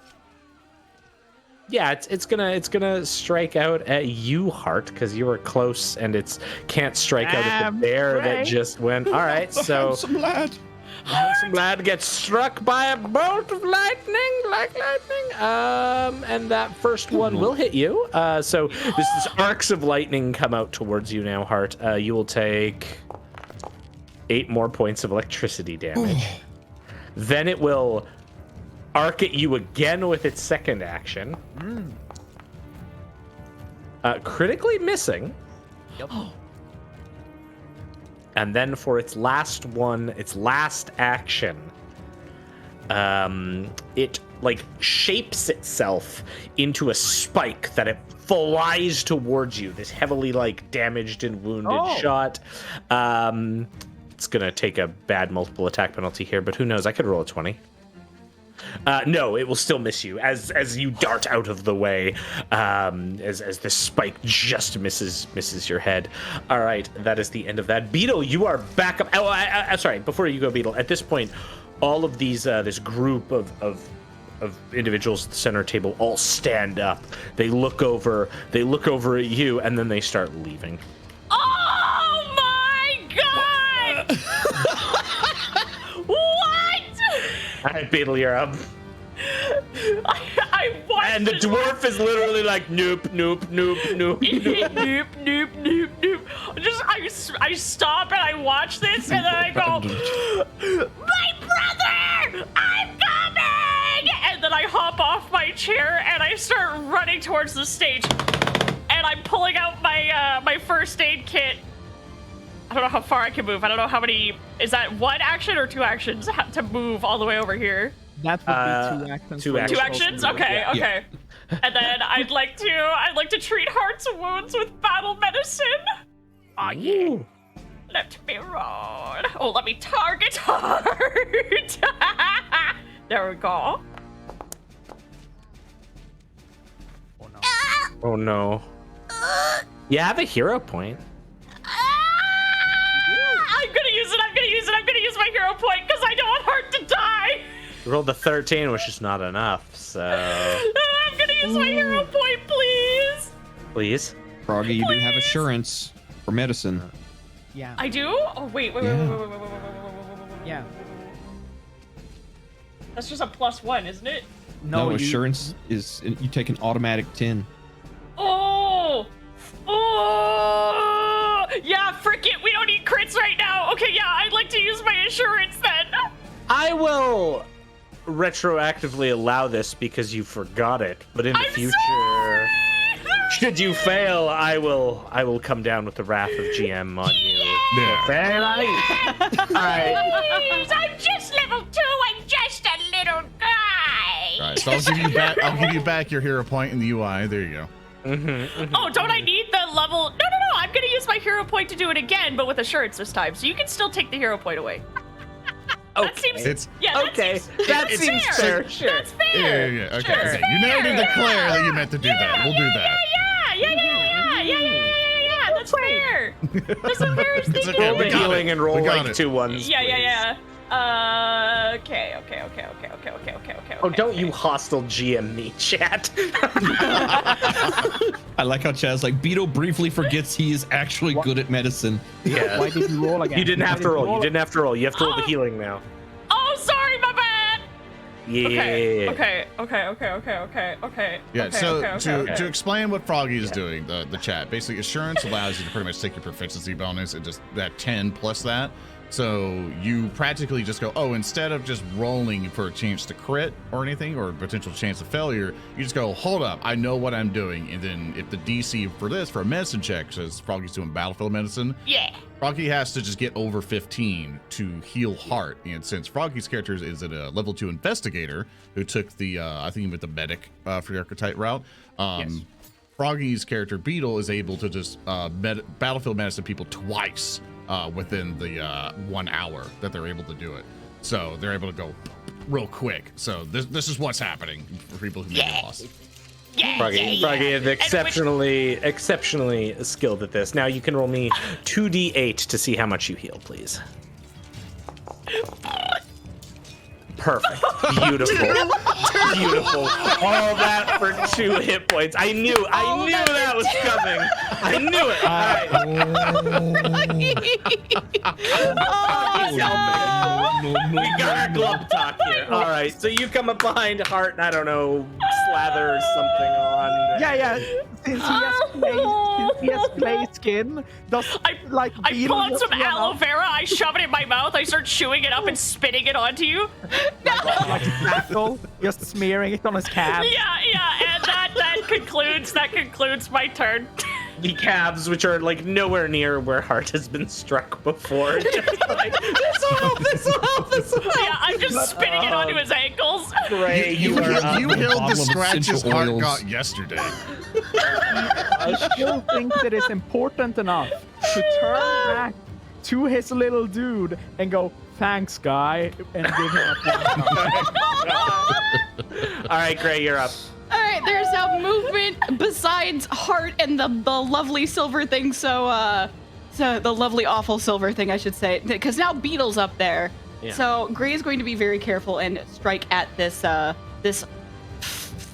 Yeah, it's gonna strike out at you, Hart, because you were close, and it's can't strike out at the bear that just went. All right, so Handsome lad. handsome lad gets struck by a bolt of lightning, and that first one will hit you. So this arcs of lightning come out towards you now, Hart. You will take 8 more points of electricity damage. Then it will arc at you again with its second action. Critically missing. Yep. And then for its last action, it like shapes itself into a spike that it flies towards you. This heavily like damaged and wounded shot. It's gonna take a bad multiple attack penalty here, but who knows? I could roll a 20. No, it will still miss you as you dart out of the way, as the spike just misses your head. All right, that is the end of that. Beetle, you are back up. Oh, sorry. Before you go, Beetle. At this point, all of these this group of individuals at the center table all stand up. They look over at you, and then they start leaving. Oh my god! What? All right, Beetle, you're up. I watched And the this dwarf is literally like, nope, nope, nope, nope, nope. nope, nope, nope, nope. I stop and I watch this and then I go, my brother, I'm coming! And then I hop off my chair and I start running towards the stage. And I'm pulling out my my first aid kit. I don't know how far I can move. I don't know how many. Is that 1 action or 2 actions to move all the way over here? That would be 2 actions. two for actions. 2 yourself. actions? Okay, Yeah. okay. And then I'd like to treat Heart's wounds with battle medicine. Oh yeah. Ooh. Let me roll. Oh, let me target Heart. There we go. Oh no. You have a hero point. I'm gonna use it. I'm gonna use my hero point because I don't want Heart to die. You rolled a 13, which is not enough, so I'm gonna use my hero point, please. please. Froggy, you do have assurance for medicine. Yeah. I do? Oh wait. Yeah. That's just a +1, isn't it? No, you- assurance is you take an automatic 10. Oh! Yeah, frick it. We don't need crits right now. Okay, yeah, I'd like to use my assurance then. I will retroactively allow this because you forgot it, but in the I'm future, sorry. should you fail, I will come down with the wrath of GM on you. Yeah. Very nice. All right. Please, I'm just level 2. I'm just a little guy. All right, so I'll give you back your hero point in the UI. There you go. Oh, don't I need the level? No. I'm gonna use my hero point to do it again, but with assurance this time. So you can still take the hero point away. That seems. It's Okay, that that seems seems fair. fair. Sure. That's fair. yeah. Okay, Sure. okay. You never did declare that you meant to do that. We'll do that. Yeah. That's fair. That's the fairest thing. okay. Roll We the got healing it. and roll We got like it. 2 ones. Yeah. Okay. Oh, don't you hostile GM me, chat. I like how Chad's like, Beetle briefly forgets he is actually good at medicine. Yeah. Why did you roll again? You didn't have to roll. You You didn't have to roll. You have to roll the healing now. Oh, sorry, my bad. Yeah. Okay. Yeah, okay, so okay. to explain what Froggy is doing, the chat, basically assurance allows you to pretty much take your proficiency bonus and just that 10 plus that. So you practically just go, oh, instead of just rolling for a chance to crit or anything or a potential chance of failure, you just go, hold up, I know what I'm doing. And then if the DC for this, for a medicine check, says Froggy's doing battlefield medicine, Yeah. Froggy has to just get over 15 to heal heart. And since Froggy's character is at a level 2 investigator who took the, I think he went the medic for the archetype route, Yes. Froggy's character Beetle is able to just battlefield medicine people twice within the 1 hour that they're able to do it. So they're able to go real quick. So this is what's happening for people who may be lost. Froggy is exceptionally skilled at this. Now you can roll me 2d8 to see how much you heal, please. Perfect. Beautiful. Beautiful. All that for 2 hit points. I knew that was coming. I knew it. We got our glove talk here. All right. So you come up behind Heart and I don't know, slather something on. Yeah. Since he has clay skin, I pull out some aloe vera, I shove it in my mouth, I start chewing it up and spitting it onto you. like a crackle, just smearing it on his calf. Yeah, and that concludes my turn. The calves, which are like nowhere near where Heart has been struck before. Just like, this will help. Yeah, I'm just spitting it onto his ankles. Great. You healed the bottle of scratches essential Heart oils. got yesterday. I still think that it's important enough to turn back to his little dude and go, thanks, guy, and give him a thumbs up. All right, Gray, you're up. All right, there's now movement besides Heart and the lovely silver thing. So the lovely awful silver thing, I should say, because now Beetle's up there. Yeah. So Gray is going to be very careful and strike at this this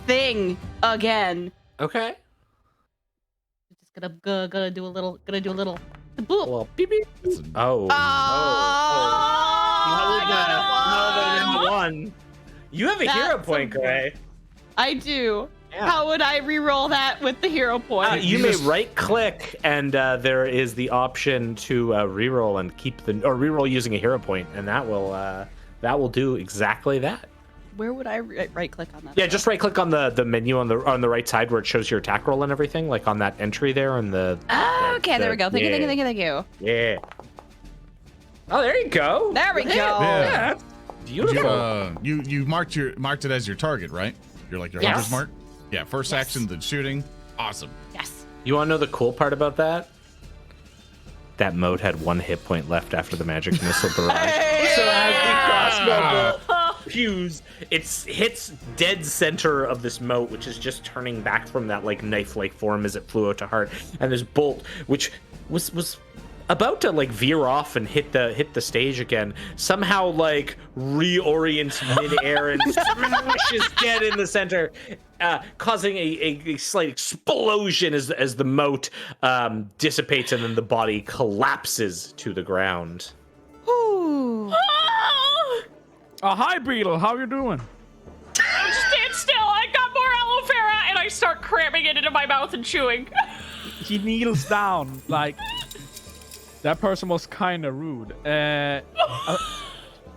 thing again. Okay. Just gonna do a little. Well, beep beep. Oh. One. You have a hero That's point, Gray. I do. Yeah. How would I re-roll that with the hero point? You may right-click, and there is the option to reroll and keep or reroll using a hero point, and that will do exactly that. Where would I right-click on that? Yeah, just right-click on the menu on the right side where it shows your attack roll and everything, like on that entry there, and the. Okay, there we go. Thank you. Yeah. Oh, there you go. There we go. Yeah. That's beautiful. You marked it as your target, right? You're like your Yes. hunter's mark. Yeah, first action, then shooting. Awesome. Yes. You want to know the cool part about that? That mode had 1 hit point left after the magic missile barrage. So as the crossbow bolt fuse, it hits dead center of this moat, which is just turning back from that like knife-like form as it flew out to Heart, and this bolt, which was about to like veer off and hit the stage again, somehow like reorients midair and smashes dead in the center, causing a slight explosion as the moat dissipates and then the body collapses to the ground. Ooh. Hi, Beetle. How you doing? Stand still, I got more aloe vera, and I start cramming it into my mouth and chewing. He kneels down like that person was kind of rude. Yeah?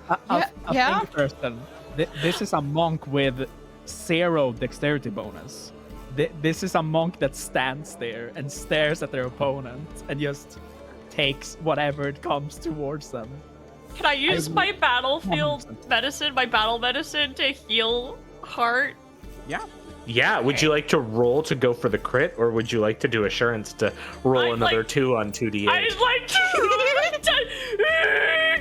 Think person. This is a monk with 0 dexterity bonus. This is a monk that stands there and stares at their opponent and just takes whatever it comes towards them. Can I use my battlefield medicine, my battle medicine, to heal Heart? Yeah. Yeah, would you like to roll to go for the crit, or would you like to do assurance to roll another 2 on 2d8? I'd like to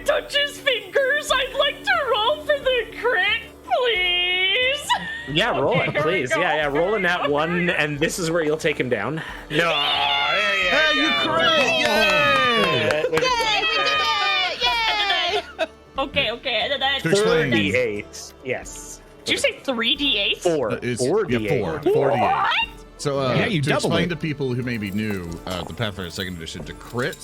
touch his fingers. I'd like to roll for the crit, please. Yeah, roll Okay, it, here we please. go. Yeah, roll in that one, and this is where you'll take him down. No, there you Hey, go. you crit! Yay! Yay, we did it! Yay! Okay, and then I To explain. 4d8. Yes. Did you say 3d8? 4. It's 4d8. 4d8. What? So Yeah, you to doubled explain it. to people who may be new, the Pathfinder 2nd Edition, to crit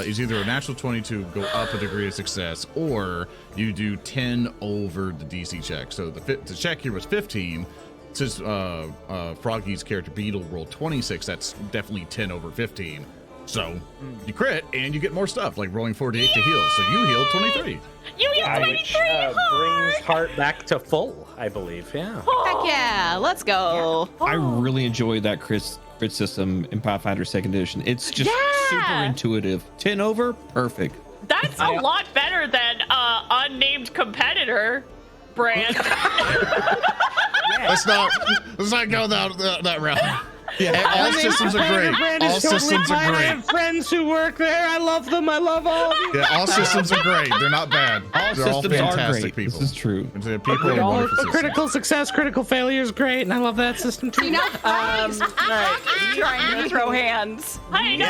is either a natural 20 to go up a degree of success, or you do 10 over the DC check. So the check here was 15. Since Froggy's character Beetle rolled 26, that's definitely 10 over 15. So you crit and you get more stuff, like rolling 48 to heal. So you healed 23. You healed 23 Which hard. brings heart back to full, I believe. Yeah. Heck yeah, let's go. I really enjoy that crit system in Pathfinder 2nd Edition. It's just super intuitive. 10 over, perfect. That's a lot better than unnamed competitor brand. Let's not go that route. Yeah, all systems are great. All systems are I great. have friends who work there. I love them. I love all of you. Yeah, all systems are great. They're not bad. All They're all systems are fantastic great. people. This is true. They're people in All wonderful systems. critical success, critical failure is great, and I love that system too. You know, all right. trying to throw hands. I know.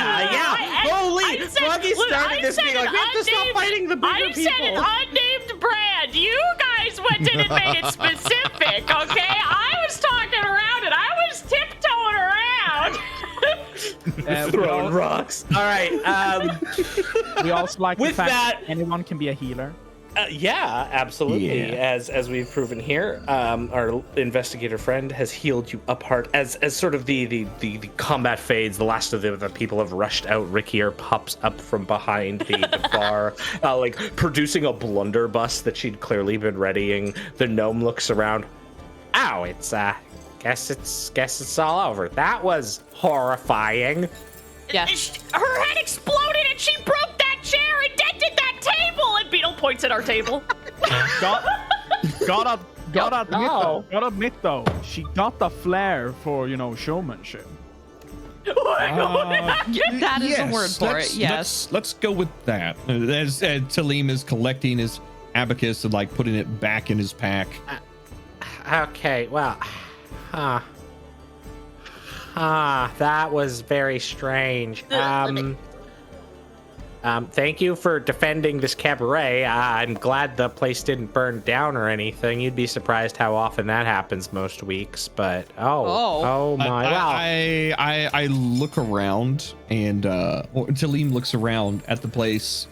Holy, Froggy started this being like, we have to stop fighting the bigger I said an people. unnamed brand. You guys went in and made it specific, okay? I was talking around it. I was tiptoeing around. Throwing rocks. All right. We also like With the fact that- anyone can be a healer. Yeah, absolutely. Yeah. As we've proven here, our investigator friend has healed you up heart. As sort of the combat fades, the last of the people have rushed out. Rickier pops up from behind the bar, like producing a blunderbuss that she'd clearly been readying. The gnome looks around. Ow! It's guess it's all over. That was horrifying. Yeah. Her head exploded and she broke that chair and dented that table. And Beetle points at our table. Gotta admit though, she got the flair for showmanship. That is a word for it. Yes. Let's go with that. As Tellem is collecting his abacus and like putting it back in his pack. Okay, well, that was very strange. Thank you for defending this cabaret. I'm glad the place didn't burn down or anything. You'd be surprised how often that happens most weeks. But oh my! Wow. I look around and Tellem looks around at the place.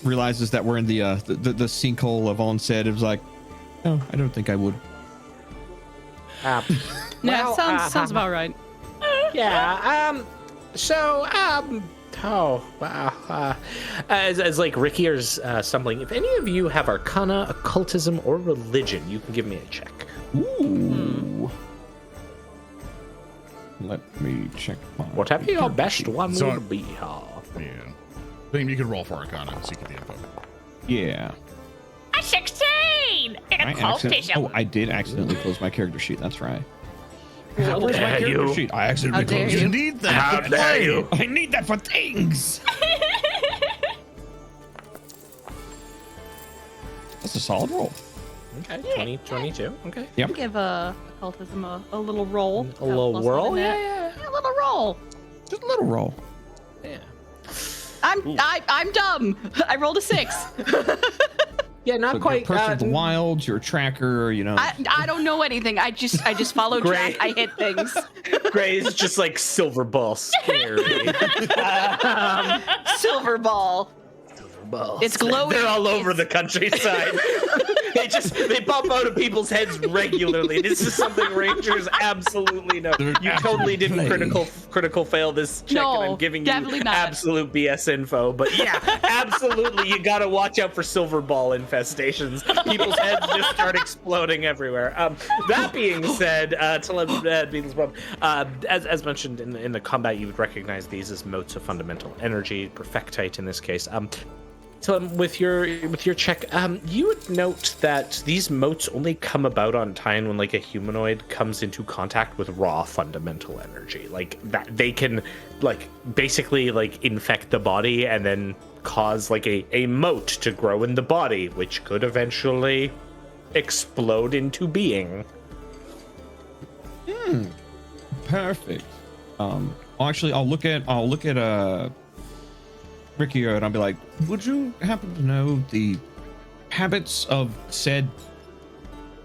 Realizes that we're in the sinkhole of onset. It was like, no, I don't think I would. No, sounds about right. Yeah. Oh wow! As like Rickier's stumbling, if any of you have Arcana, Occultism, or Religion, you can give me a check. Ooh. Let me check my. Whatever your best one So- would be. Yeah. Liam, you can roll for Arcana so you get the info. Yeah. A 16 and occultism. I did accidentally close my character sheet. That's right. How Where's my dare character you. sheet? I accidentally How dare closed you. it. need that. How to dare play. you. I need that for things. That's a solid roll. Okay, 20, 22. Okay. Yep. Give occultism a little roll. A little Plus whirl? one in Yeah, it. yeah. A little roll. Just a little roll. Yeah. I'm dumb. I rolled a 6. Yeah, not So quite. You're a person of the wilds, you're a tracker, I don't know anything. I just follow track. Great. I hit things. Gray's just like silver ball scary. Silver ball. It's glowing. They're all over the countryside. they pop out of people's heads regularly. This is something Rangers absolutely know. They're You totally didn't absolutely- critical fail this check, No, and I'm giving you definitely not. absolute BS info. But yeah, absolutely, you gotta watch out for silver ball infestations. People's heads just start exploding everywhere. That being said, Beetle's problem. As mentioned in the combat, you would recognize these as motes of fundamental energy, perfectite in this case. So with your check, you would note that these motes only come about on time when like a humanoid comes into contact with raw fundamental energy. Like that they can like basically like infect the body and then cause like a mote to grow in the body, which could eventually explode into being. Perfect. Actually, I'll look at Ricky and I'll be like, would you happen to know the habits of said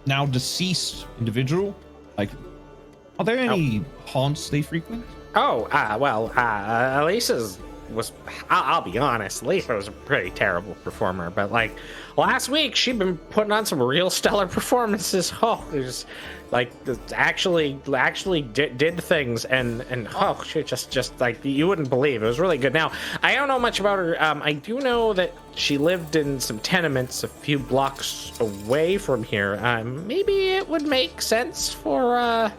now deceased individual? Like, Are there any haunts they frequent? Oh, Lisa's was, I'll be honest, Lisa was a pretty terrible performer, but like last week she'd been putting on some real stellar performances. Oh, it was like actually did things and oh, she just like you wouldn't believe. It was really good. Now, I don't know much about her. I do know that she lived in some tenements a few blocks away from here. Maybe it would make sense for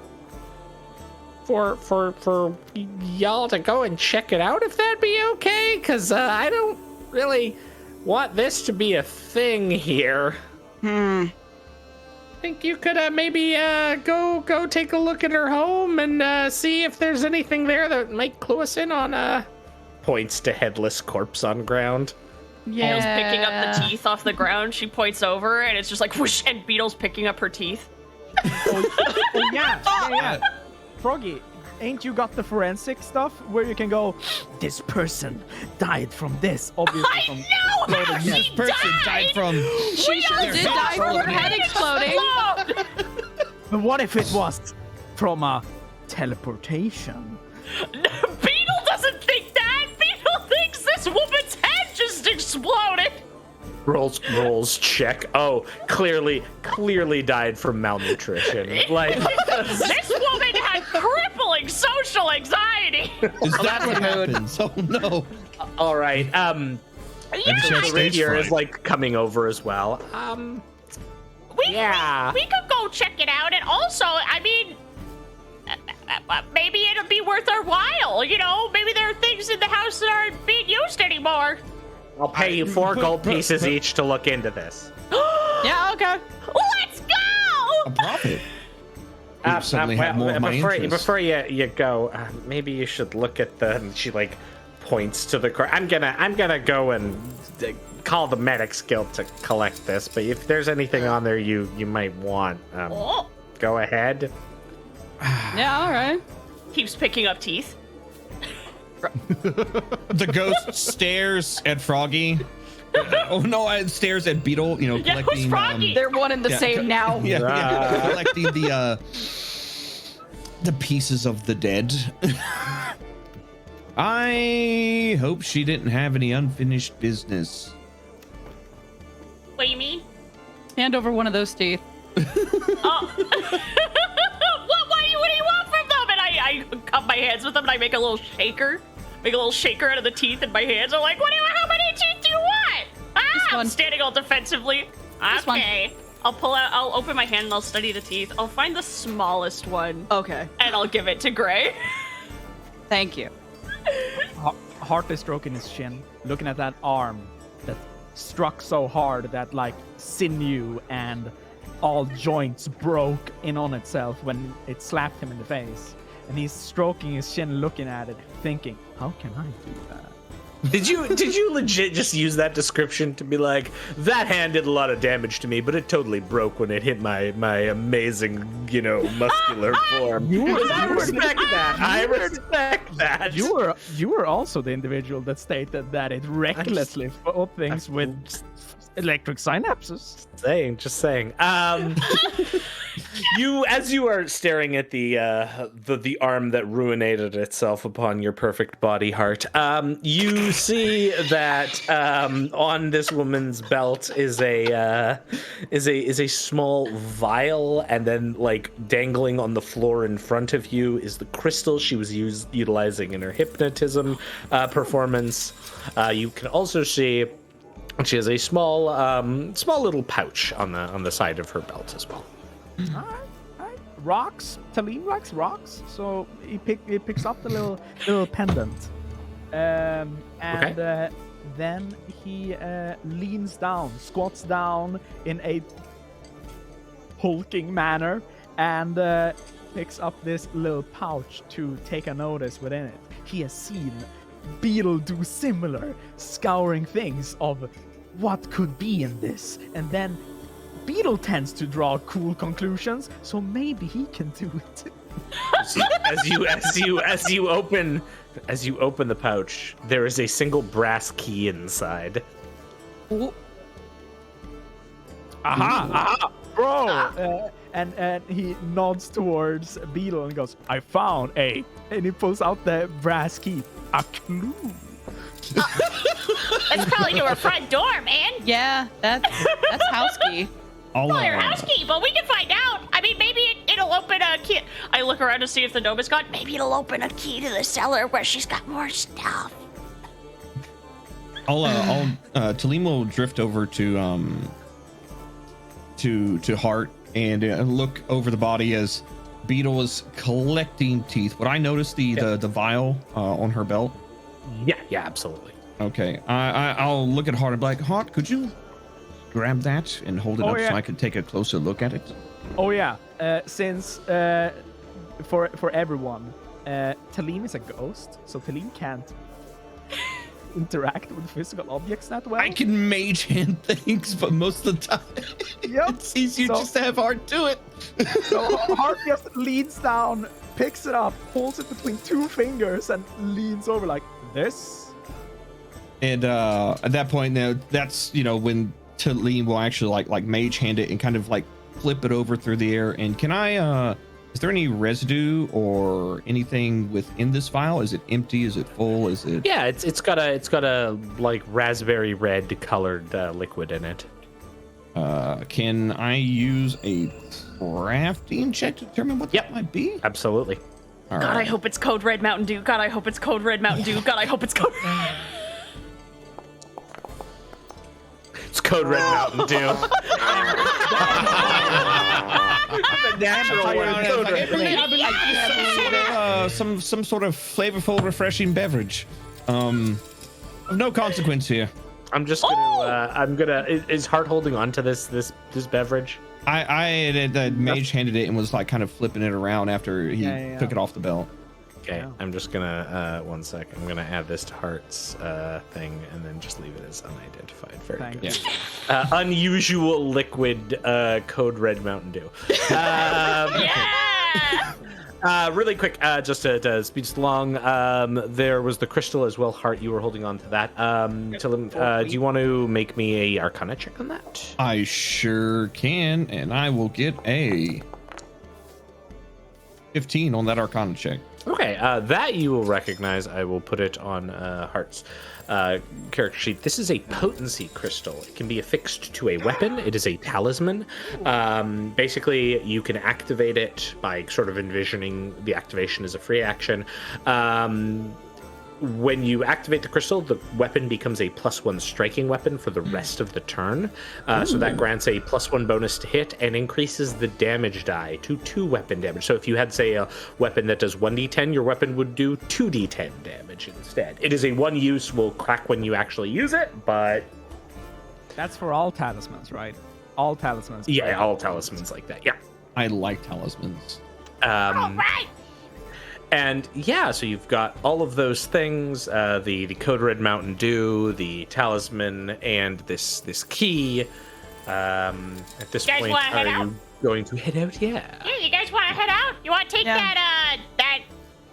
y'all to go and check it out, if that'd be okay, because I don't really want this to be a thing here. Think you could maybe go take a look at her home and see if there's anything there that might clue us in on points to headless corpse on ground. Beetle's picking up the teeth off the ground. She points over and it's just like whoosh, and Beetle's picking up her teeth. Yeah. Froggy, ain't you got the forensic stuff where you can go, this person died from this, obviously from How This she person died from. She sure did die from her head exploding. But what if it was from a teleportation? Beetle doesn't think that. Beetle thinks this woman's head just exploded. Rolls check. Oh, clearly died from malnutrition. Like This woman had crippling social anxiety. Is that what happens? Oh no. all right. Stage Rapier is fright. like coming over as well. We could go check it out, and also, I mean, maybe it'll be worth our while. You know, maybe there are things in the house that aren't being used anymore. I'll pay you 4 gold pieces each to look into this. Yeah, okay. Let's go! A profit. You suddenly have more of my interest. Before you go, maybe you should look at the. And she like points to the car. I'm gonna go and call the medics guild to collect this. But if there's anything on there you might want, go ahead. Yeah, all right. Keeps picking up teeth. The ghost stares at Froggy. Oh no! It stares at Beetle. You know, Yeah, who's collecting. Froggy? They're one and the same now. Yeah, collecting the pieces of the dead. I hope she didn't have any unfinished business. What do you mean? Hand over one of those teeth. Oh. What do you want from them? And I cup my hands with them and I make a little shaker. Make a little shaker out of the teeth in my hands. I'm like, how many teeth do you want? I'm one. standing all defensively. This one. Okay. I'll open my hand and I'll study the teeth. I'll find the smallest one Okay. and I'll give it to Gray. Thank you. Heartly stroking his chin, looking at that arm that struck so hard that like sinew and all joints broke in on itself when it slapped him in the face. And he's stroking his chin, looking at it, thinking, how can I do that? Did you legit just use that description to be like, that hand did a lot of damage to me, but it totally broke when it hit my amazing, muscular form? I respect that. You were also the individual that stated that it recklessly fought things with electric synapses. Just saying. As you are staring at the arm that ruinated itself upon your perfect body heart, you see that on this woman's belt is a small vial, and then like dangling on the floor in front of you is the crystal she was utilizing in her hypnotism performance. You can also see she has a small little pouch on the side of her belt as well. All right. Rocks. Tellem likes rocks, so he picks up the little pendant, and then he leans down, squats down in a hulking manner, and picks up this little pouch to take a notice within it. He has seen Beetle do similar, scouring things of what could be in this, and then Beetle tends to draw cool conclusions, so maybe he can do it too. As you open the pouch, there is a single brass key inside. Aha, bro! and he nods towards Beetle and goes, "I found a," and he pulls out the brass key. A clue. That's probably to her front door, man. Yeah, that's house key. I'll, Well, your house key, but we can find out. I mean, maybe it'll open a key. I look around to see if the gnome is gone. Maybe it'll open a key to the cellar where she's got more stuff. Tellem will drift over to Hart and look over the body as Beetle is collecting teeth. Would I notice the vial on her belt? Yeah, absolutely. Okay, I'll look at Hart and be like, Hart, could you grab that and hold it up so I can take a closer look at it? Oh yeah, since for everyone, Tellem is a ghost, so Tellem can't interact with physical objects that well. I can mage hand things, but most of the time, it's easier just to have Hart do it. So Hart just leans down, picks it up, holds it between two fingers, and leans over like this. And at that point, now that's when Tellem will actually like mage hand it and kind of like flip it over through the air. And can I? Is there any residue or anything within this vial? Is it empty? Is it full? Is it? Yeah, it's got a like raspberry red colored liquid in it. Can I use a crafting check to determine what that might be? Absolutely. All God, right. I hope it's Code Red Mountain Dew. God, I hope it's Code Red Mountain Dew. God, I hope it's Code. It's Code Red Mountain Dew. Some sort of flavorful, refreshing beverage. Of no consequence here. I'm just gonna. Is Hart holding on to this beverage? I had mage handed it and was like kind of flipping it around after he took it off the belt. Okay, I'm just gonna 1 sec. I'm gonna add this to Hart's thing and then just leave it as unidentified. Very good. Yeah. Unusual liquid Code Red Mountain Dew. Really quick, just to speed this along, there was the crystal as well. Hart, you were holding on to that. Tellem, do you want to make me a Arcana check on that? I sure can, and I will get a 15 on that Arcana check. Okay, that you will recognize. I will put it on Hart's character sheet. This is a potency crystal. It can be affixed to a weapon. It is a talisman. Basically, you can activate it by sort of envisioning the activation as a free action. When you activate the crystal, the weapon becomes a +1 striking weapon for the rest of the turn. So that grants a +1 bonus to hit and increases the damage die to 2 weapon damage. So if you had, say, a weapon that does 1d10, your weapon would do 2d10 damage instead. It is a one use, will crack when you actually use it, but... That's for all talismans, right? All talismans. Yeah, all talismans like that, yeah. I like talismans. All right. And yeah, so you've got all of those things, the Code Red Mountain Dew, the talisman, and this key. At this point, are you going to head out? Yeah, You guys want to head out? You want to take that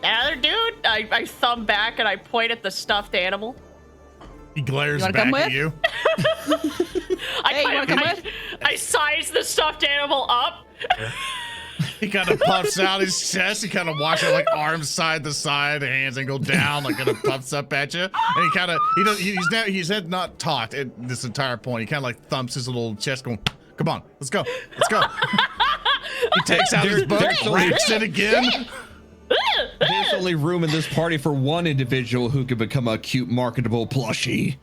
other dude? I thumb back and I point at the stuffed animal. He glares wanna back come at with? you. Hey, you wanna come with? I size the stuffed animal up. He kind of puffs out his chest. He kind of walks it like arms side to side, hands angle down, like kind of puffs up at you. And he kind of he's had not talked at this entire point. He kind of like thumps his little chest, going, "Come on, let's go, let's go." He takes out his book, breaks it again. There's only room in this party for one individual who can become a cute, marketable plushie.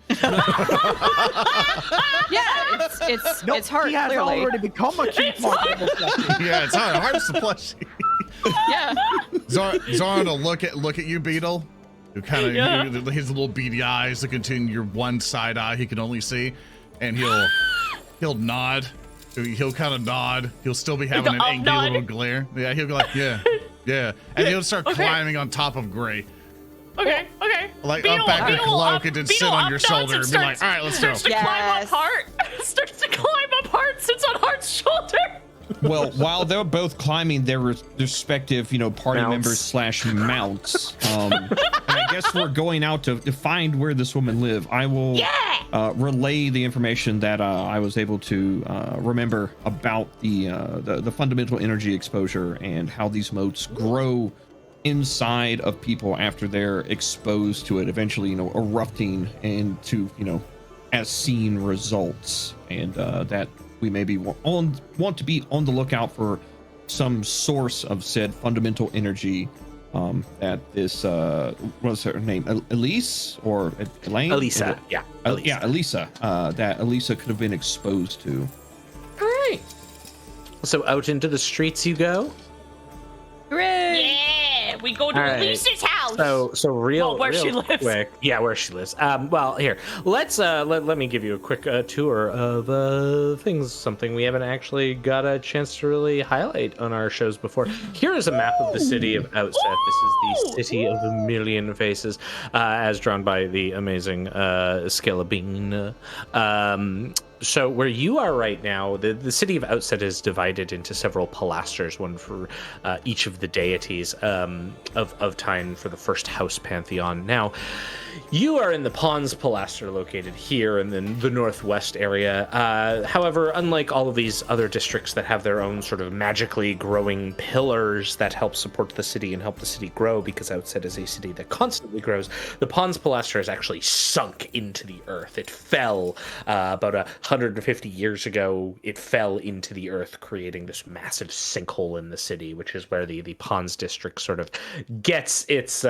Yeah, it's hard. He has Clearly. already become a cute marketable plushie. Yeah, it's hard. Hard's the plushie. Yeah. Zoran will look at you, Beetle, who kind of his little beady eyes look into your one side eye he can only see, and he'll nod. He'll kind of nod. He'll still be having an angry little glare. Yeah, he'll be like, yeah, and he'll start climbing on top of Gray. Okay. Like Beetle, up back Beetle the cloak up, and then Beetle sit on up your nods shoulder and be like, all right, let's go. Starts to climb up Hart. Starts to climb up Hart. Sits on Hart's shoulder. Well, while they're both climbing their respective, party Mounts. members / mounts, and I guess we're going out to find where this woman live. I will relay the information that I was able to remember about the fundamental energy exposure and how these motes grow inside of people after they're exposed to it, eventually, erupting into, as seen results, and that we maybe want to be on the lookout for some source of said fundamental energy that this what's her name, Elise or Elaine? Elisa, yeah, Elisa. Yeah, Elisa. That Elisa could have been exposed to. All right. So out into the streets you go. Hooray! Yeah, we go to All right. Elise's house. So real, Well, where real she lives. quick. Yeah, where she lives. Well, here, let's let me give you a quick tour of things. Something we haven't actually got a chance to really highlight on our shows before. Here is a map of the city of Outset. This is the city of a million faces, as drawn by the amazing Scalabine. So where you are right now, the city of Outset is divided into several pilasters, one for each of the deities of time for the first house pantheon. Now, you are in the Pons Pilaster, located here in the northwest area. However, unlike all of these other districts that have their own sort of magically growing pillars that help support the city and help the city grow, because Outset is a city that constantly grows, the Pons Pilaster has actually sunk into the earth. It fell about 150 years ago. It fell into the earth, creating this massive sinkhole in the city, which is where the Pons district sort of gets its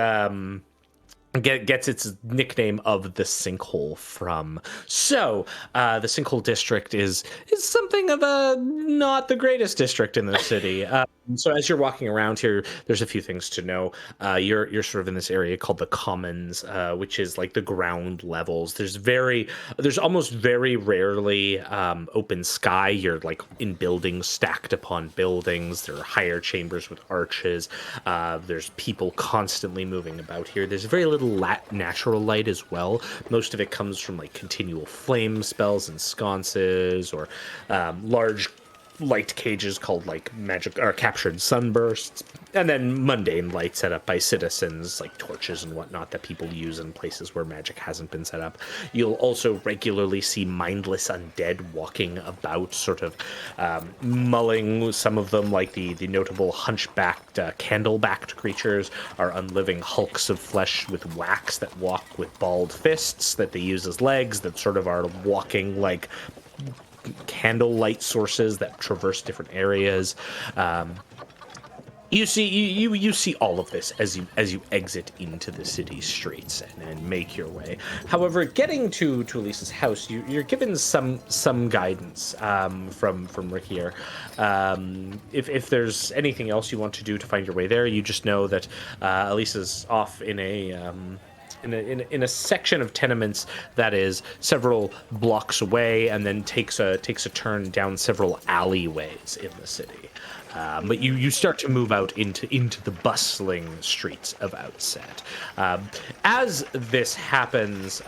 nickname of the sinkhole from. So the sinkhole district is something of a not the greatest district in the city. So as you're walking around here, there's a few things to know. You're sort of in this area called the Commons, which is like the ground levels. There's almost very rarely open sky. You're like in buildings stacked upon buildings. There are higher chambers with arches. There's people constantly moving about here. There's very little natural light as well. Most of it comes from like continual flame spells and sconces, or large light cages called like magic or captured sunbursts, and then mundane light set up by citizens like torches and whatnot that people use in places where magic hasn't been set up. You'll also regularly see mindless undead walking about, sort of mulling. Some of them, like the notable hunchbacked candle-backed creatures, are unliving hulks of flesh with wax that walk with balled fists that they use as legs, that sort of are walking like candlelight sources that traverse different areas. You see all of this as you exit into the city streets and make your way. However, getting to Elisa's house, you're given some guidance from Rick here. If there's anything else you want to do to find your way there, you just know that Elisa's off in a section of tenements that is several blocks away, and then takes a turn down several alleyways in the city. But you start to move out into the bustling streets of Outset. As this happens,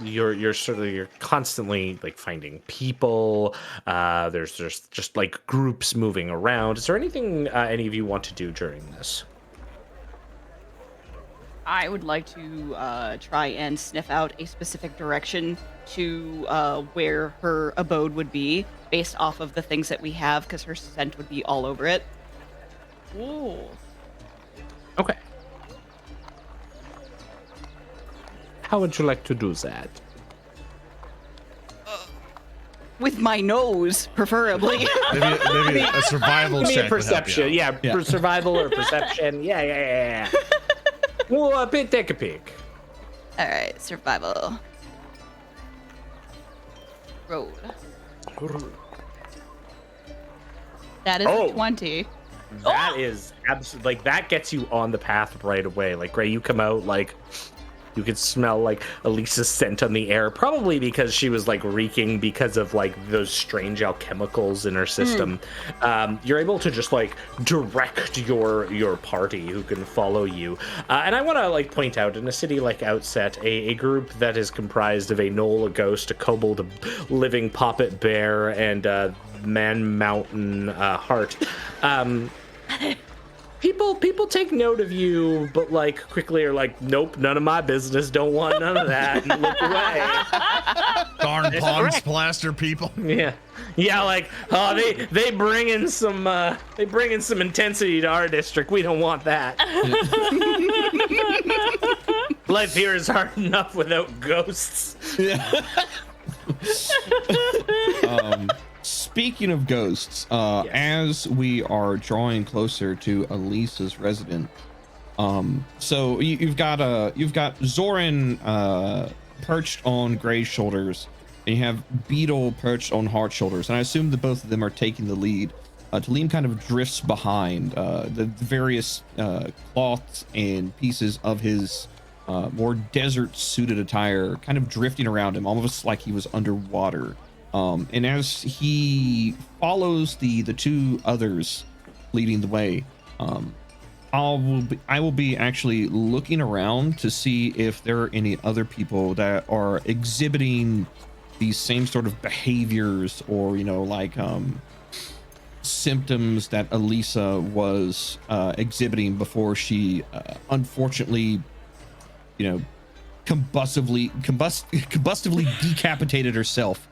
you're constantly like finding people. There's just like groups moving around. Is there anything any of you want to do during this? I would like to try and sniff out a specific direction to where her abode would be, based off of the things that we have, because her scent would be all over it. Ooh. Okay. How would you like to do that? With my nose, preferably. maybe a survival Give me check a perception. would help you out. For survival or perception. Yeah. Well, take a peek. All right, survival. Road. That is a 20. That is absolutely, like, that gets you on the path right away. Like, Gray, you come out, like, you could smell, like, Elisa's scent on the air, probably because she was, like, reeking because of, like, those strange alchemicals in her system. You're able to just, like, direct your party who can follow you. And I want to, like, point out, in a city like Outset, a group that is comprised of a gnoll, a ghost, a kobold, a living Poppet bear, and a man mountain heart. People take note of you, but like quickly are like, nope, none of my business. Don't want none of that. And look away. Darn pond plaster people. Yeah, like, oh, they bring in some intensity to our district. We don't want that. Life here is hard enough without ghosts. Speaking of ghosts, as we are drawing closer to Elisa's residence, so you've got Zoran perched on Gray's shoulders, and you have Beetle perched on Hart's shoulders, and I assume that both of them are taking the lead. Tellem kind of drifts behind the various cloths and pieces of his more desert-suited attire, kind of drifting around him, almost like he was underwater. And as he follows the two others leading the way, I will be actually looking around to see if there are any other people that are exhibiting these same sort of behaviors, or like symptoms that Elisa was exhibiting before she unfortunately combustively decapitated herself.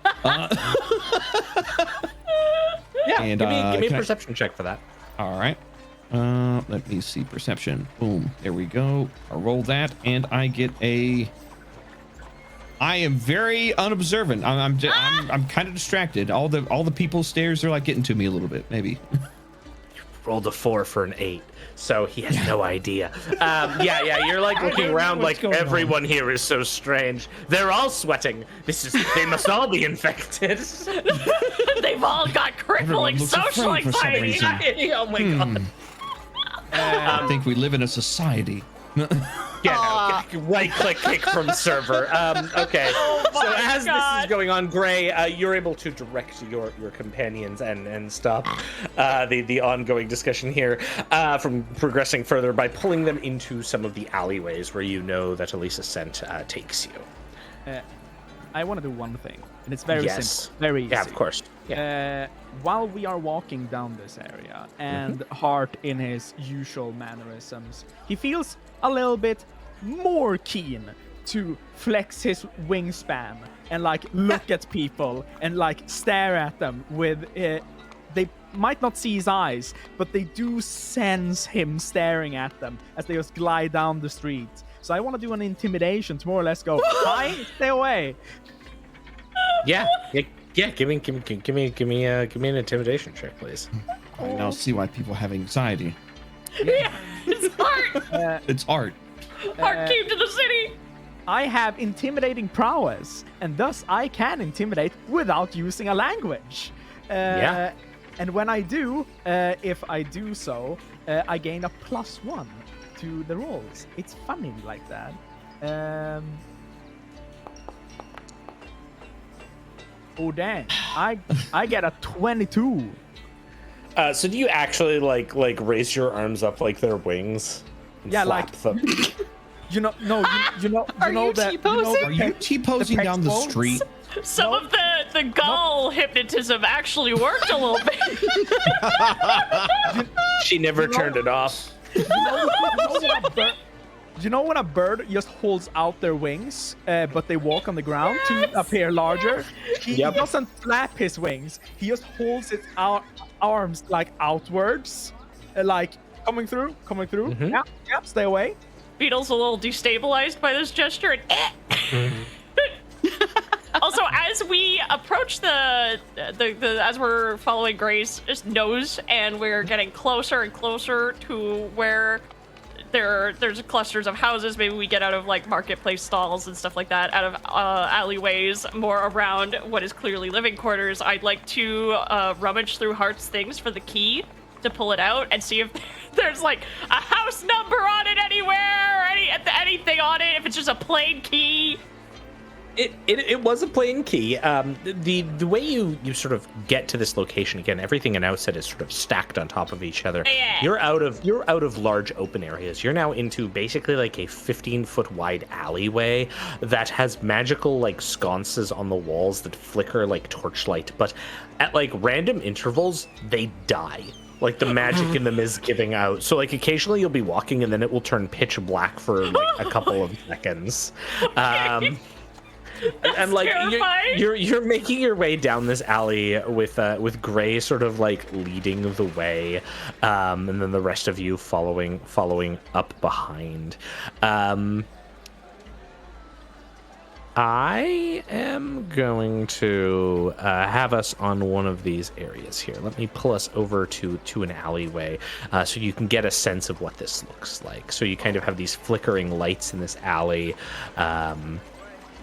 And give me a perception check for that. All right. Let me see perception. Boom. There we go. I roll that, and I get a. I am very unobservant. I'm kind of distracted. All the people's stares are like getting to me a little bit. Maybe. Rolled a 4 for an 8, so he has no idea. You're like looking around like everyone here is so strange. They're all sweating. They must all be infected. They've all got crippling social anxiety. Oh my god. I think we live in a society. Right click kick from server. Okay. So as this is going on, Gray, you're able to direct your companions and stop the ongoing discussion here from progressing further by pulling them into some of the alleyways where you know that Elisa's scent takes you. I want to do one thing, and it's very simple, very easy. Yeah, of course. While we are walking down this area, and Hart in his usual mannerisms, he feels a little bit more keen to flex his wingspan and like look at people and like stare at them with they might not see his eyes, but they do sense him staring at them as they just glide down the street. So I want to do an intimidation to more or less go, hi, stay away. Yeah. Give me an intimidation check, please. I now see why people have anxiety. Yeah, it's art. It's art. Art came to the city. I have intimidating prowess, and thus I can intimidate without using a language. And when I do, if I do so, I gain a +1 to the rolls. It's funny like that. Oh dang! I get a 22. So do you actually like raise your arms up like they're wings? Yeah, like them? you know that. T-posing? Are you T-posing down the street? Some of the gull hypnotism actually worked a little bit. She never turned it off. You know when a bird just holds out their wings, but they walk on the ground to appear larger? He doesn't flap his wings. He just holds his arms like outwards, like coming through. Mm-hmm. Yeah, stay away. Beetle's a little destabilized by this gesture. And also, as we approach as we're following Gray's nose, and we're getting closer and closer to where there's clusters of houses. Maybe we get out of like marketplace stalls and stuff like that, out of alleyways, more around what is clearly living quarters. I'd like to rummage through Hart's things for the key to pull it out and see if there's like a house number on it anywhere, or anything on it. If it's just a plain key. It was a plain key. The way you sort of get to this location again, everything in Outset is sort of stacked on top of each other. Yeah. You're out of large open areas. You're now into basically like a 15-foot wide alleyway that has magical like sconces on the walls that flicker like torchlight, but at like random intervals they die. Like the magic in them is giving out. So like occasionally you'll be walking and then it will turn pitch black for like a couple of seconds. And like you're making your way down this alley with Gray sort of like leading the way, and then the rest of you following up behind. I am going to have us on one of these areas here. Let me pull us over to an alleyway so you can get a sense of what this looks like. So you kind of have these flickering lights in this alley.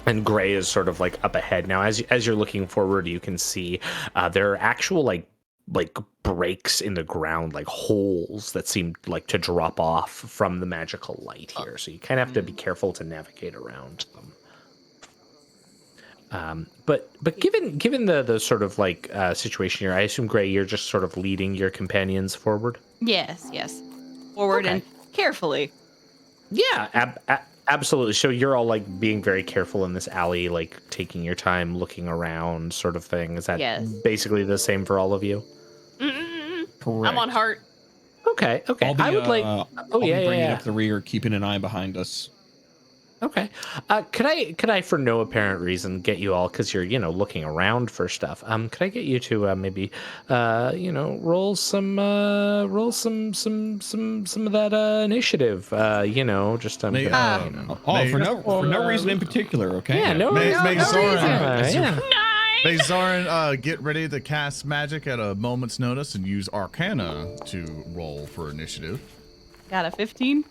And Gray is sort of like up ahead. Now, as you're looking forward, you can see there are actual like breaks in the ground, like holes that seem like to drop off from the magical light here. So you kind of have to be careful to navigate around them. But given the sort of like situation here, I assume Gray, you're just sort of leading your companions forward. Yes. Forward and carefully. Yeah, absolutely. So you're all like being very careful in this alley, like taking your time, looking around, sort of thing. Is that basically the same for all of you? I'm on heart. Okay. I would like. I'll be bringing up the rear, keeping an eye behind us. Okay. Could I, for no apparent reason, get you all, because you're, looking around for stuff. Could I get you to maybe, roll some of that initiative? Just for no reason in particular. Okay. Yeah. No reason. Zoran. May Zoran get ready to cast magic at a moment's notice and use Arcana to roll for initiative. Got a 15.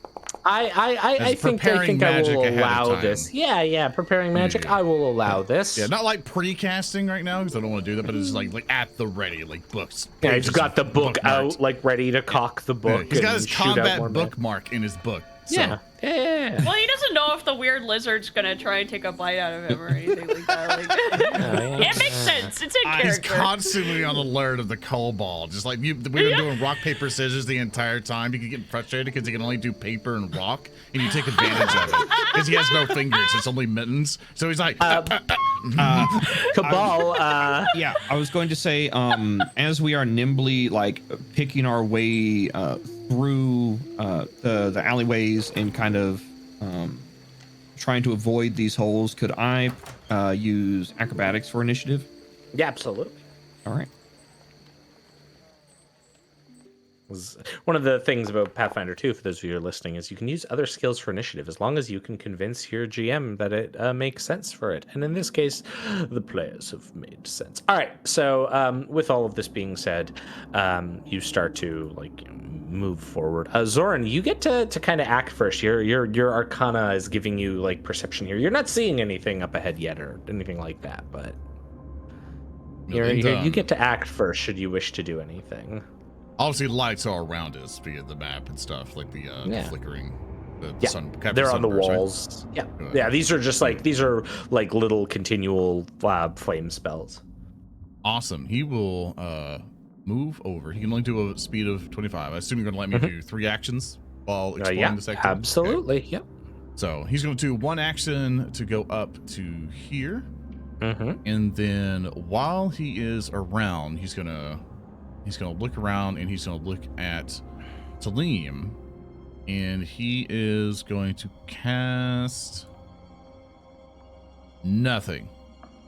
I think I will allow this. Yeah, preparing magic. Yeah. I will allow this. Yeah, not like pre-casting right now because I don't want to do that, but it's like at the ready, like books. Yeah, he's got the book out, like ready to cock the book. Yeah, he's got his combat bookmark in his book. So. Yeah. Well, he doesn't know if the weird lizard's gonna try and take a bite out of him or anything like that. It makes sense. It's in character. He's constantly on alert of the kobold. Just like we've been doing rock, paper, scissors the entire time. You can get frustrated because he can only do paper and rock, and you take advantage of it because he has no fingers. It's only mittens. So he's like, Kabhaal. Yeah, I was going to say, as we are nimbly like picking our way through the alleyways and kind of trying to avoid these holes, could I use acrobatics for initiative? Yeah, absolutely. All right. One of the things about Pathfinder 2, for those of you who are listening, is you can use other skills for initiative as long as you can convince your GM that it makes sense for it. And in this case, the players have made sense. All right. So with all of this being said, you start to move forward. Zoran, you get to kind of act first. Your Arcana is giving you like perception here. You're not seeing anything up ahead yet or anything like that, but you get to act first should you wish to do anything. Obviously, lights are around us via the map and stuff, like the flickering. Sun, they're on the walls. Right? Yeah. These are like little continual flame spells. Awesome. He will move over. He can only do a speed of 25. I assume you're going to let me do 3 actions while exploring this activity. Absolutely. Okay. Yep. So he's going to do 1 action to go up to here, and then while he is around, he's gonna look around and he's gonna look at Tellem, and he is going to cast nothing.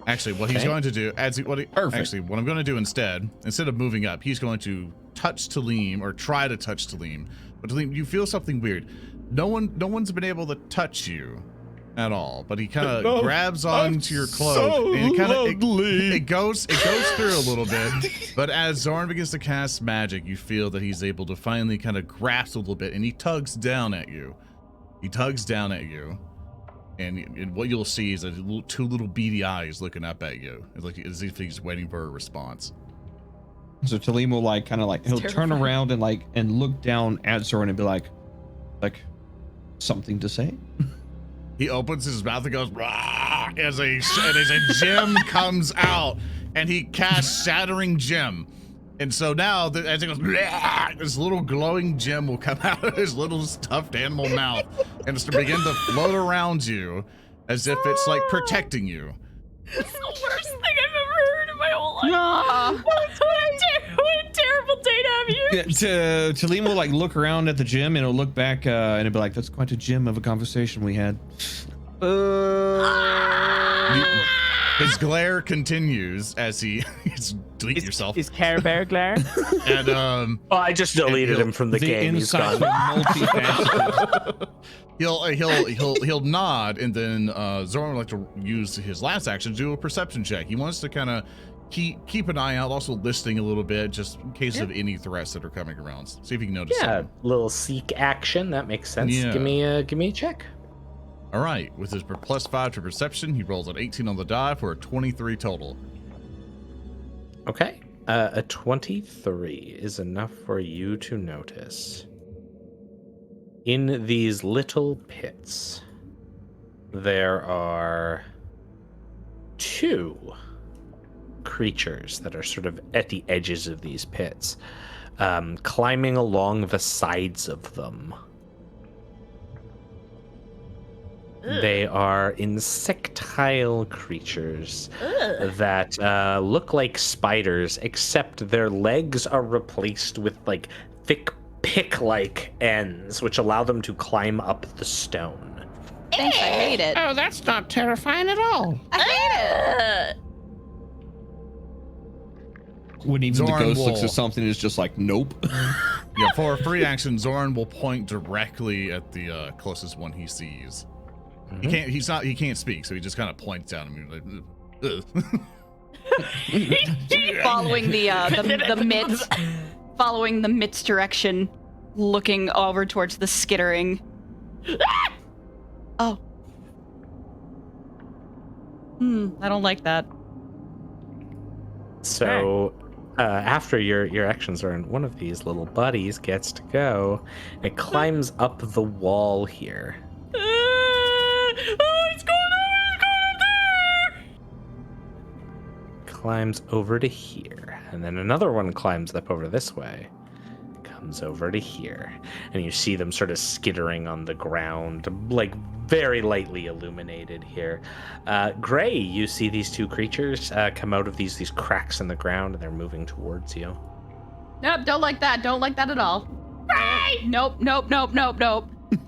Actually, what he's going to do, what I'm going to do instead of moving up, he's going to touch Tellem or try to touch Tellem. But Tellem, you feel something weird. No one's been able to touch you at all, but he kind of grabs onto your cloak, and it goes through a little bit. But as Zoran begins to cast magic, you feel that he's able to finally kind of grasp a little bit, and he tugs down at you. And what you'll see is 2 little beady eyes looking up at you, as if he's waiting for a response. So Tellem will he'll turn around and look down at Zoran and be like something to say. He opens his mouth and goes, "Rah!" as a gem comes out, and he casts Shattering Gem. And so now, as he goes, "Rah!" this little glowing gem will come out of his little stuffed animal mouth, and it's to begin to float around you as if it's like protecting you. It's the worst thing I've ever heard in my whole life. What a terrible wonderful day to have you. Yeah, Tellem will like look around at the gym and it'll look back and it'll be like, "That's quite a gym of a conversation we had." His glare continues as he delete yourself. Is Care Bear glare? And Oh, I just deleted him from the game. He's insights gone. are multifaceted. he'll nod, and then Zoran would like to use his last action to do a perception check. He wants to kind of keep an eye out, also listening a little bit, just in case of any threats that are coming around. See if you can notice. Yeah, something. little seek action. That makes sense. Yeah. Give me a check. All right, with his +5 to perception, he rolls an 18 on the die for a 23 total. Okay. A 23 is enough for you to notice. In these little pits, there are 2 creatures that are sort of at the edges of these pits, climbing along the sides of them. They are insectile creatures that look like spiders, except their legs are replaced with like thick pick-like ends, which allow them to climb up the stone. Thanks, I hate it. Oh, that's not terrifying at all. I hate it. When even Zoran the ghost looks will- at something, it's just like, nope. Yeah, for a free action, Zoran will point directly at the closest one he sees. He can't speak, so he just kind of points down at me like, ugh. Following the mitts, following the mitts direction, looking over towards the skittering. Oh. I don't like that. So after your actions are in, one of these little buddies gets to go. It climbs up the wall here. It's going up there. Climbs over to here, and then another one climbs up over this way, comes over to here, and you see them sort of skittering on the ground, like very lightly illuminated here. Gray, you see these 2 creatures come out of these cracks in the ground, and they're moving towards you. Nope, don't like that. Don't like that at all. Nope.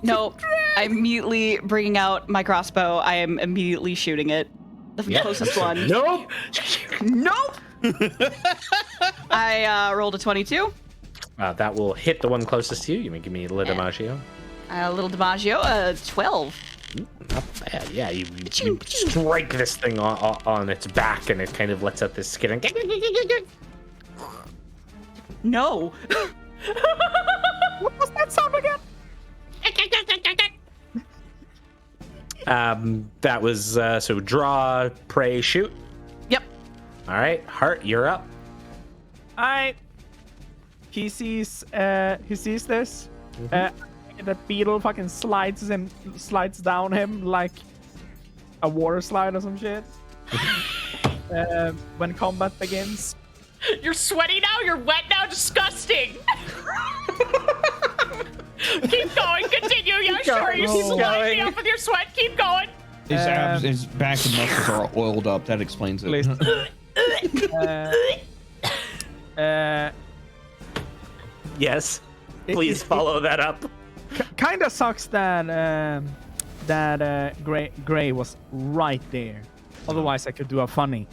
Nope. I'm immediately bringing out my crossbow. I am immediately shooting it. The closest one. Nope. Nope. I rolled a 22. That will hit the one closest to you. You may give me a little DiMaggio. A little DiMaggio, 12. Not bad. Yeah, you strike this thing on its back, and it kind of lets out this skittering. No. What was that sound again? That was so draw, pray, shoot. Yep. All right, Heart, you're up. He sees this. The beetle fucking slides down him like a water slide or some shit. When combat begins. You're sweaty now. You're wet now. Disgusting. Keep going. Continue. Yeah, sure. You Keep slide me going. up with your sweat. Keep going. His abs, his back and muscles are oiled up. That explains it. Please. Yes. Please follow that up. Kind of sucks that Gray was right there. Otherwise, I could do a funny.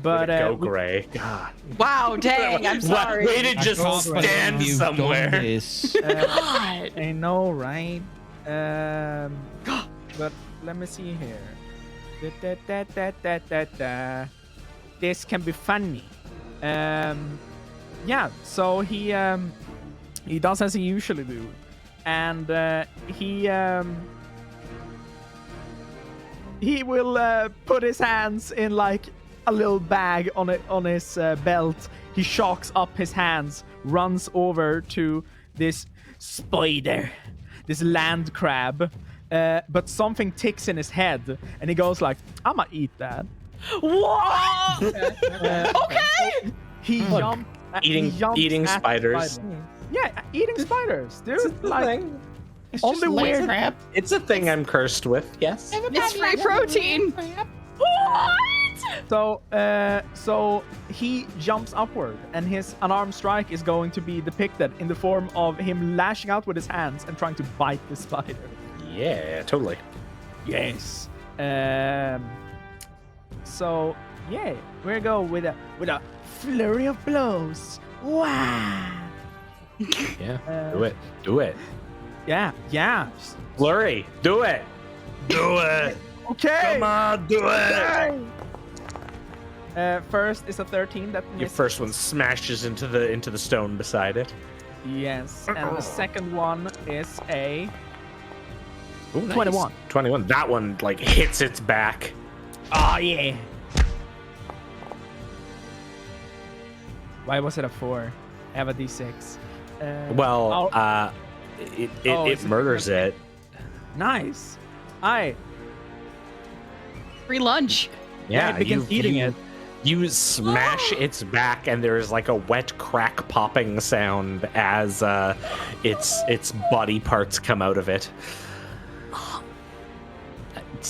But Go, Gray. God. Wow, dang, I'm sorry. Way to just stand You've done somewhere. this. God. I know, right? But let me see here. This can be funny. Yeah. So he does as he usually do, and he will put his hands in like a little bag on his belt. He shocks up his hands, runs over to this spider, this land crab, but something ticks in his head, and he goes like, "I'ma eat that." What? Okay. He jumps. Eating at spiders. spider. Yeah, eating spiders, dude. It's a Like thing. only weird. Crap. It's a thing I'm cursed with. Yes. It's free protein. What? So he jumps upward, and his unarmed strike is going to be depicted in the form of him lashing out with his hands and trying to bite the spider. Yeah, totally. Yes. So yeah, we're gonna go with a flurry of blows. Wow. Yeah, do it. Yeah. Flurry, do it. Do it. Okay. Come on, do it. First is a 13 that Your misses. first one smashes into the stone beside it. Yes, and the second one is a Ooh, nice. 21. 21. That one like hits its back. Oh yeah. Why was it a 4? I have a D6. Well, oh, it murders it. Nice. Aye. Free lunch. Yeah, it begins eating it. You smash its back, and there's like a wet crack popping sound as its body parts come out of it.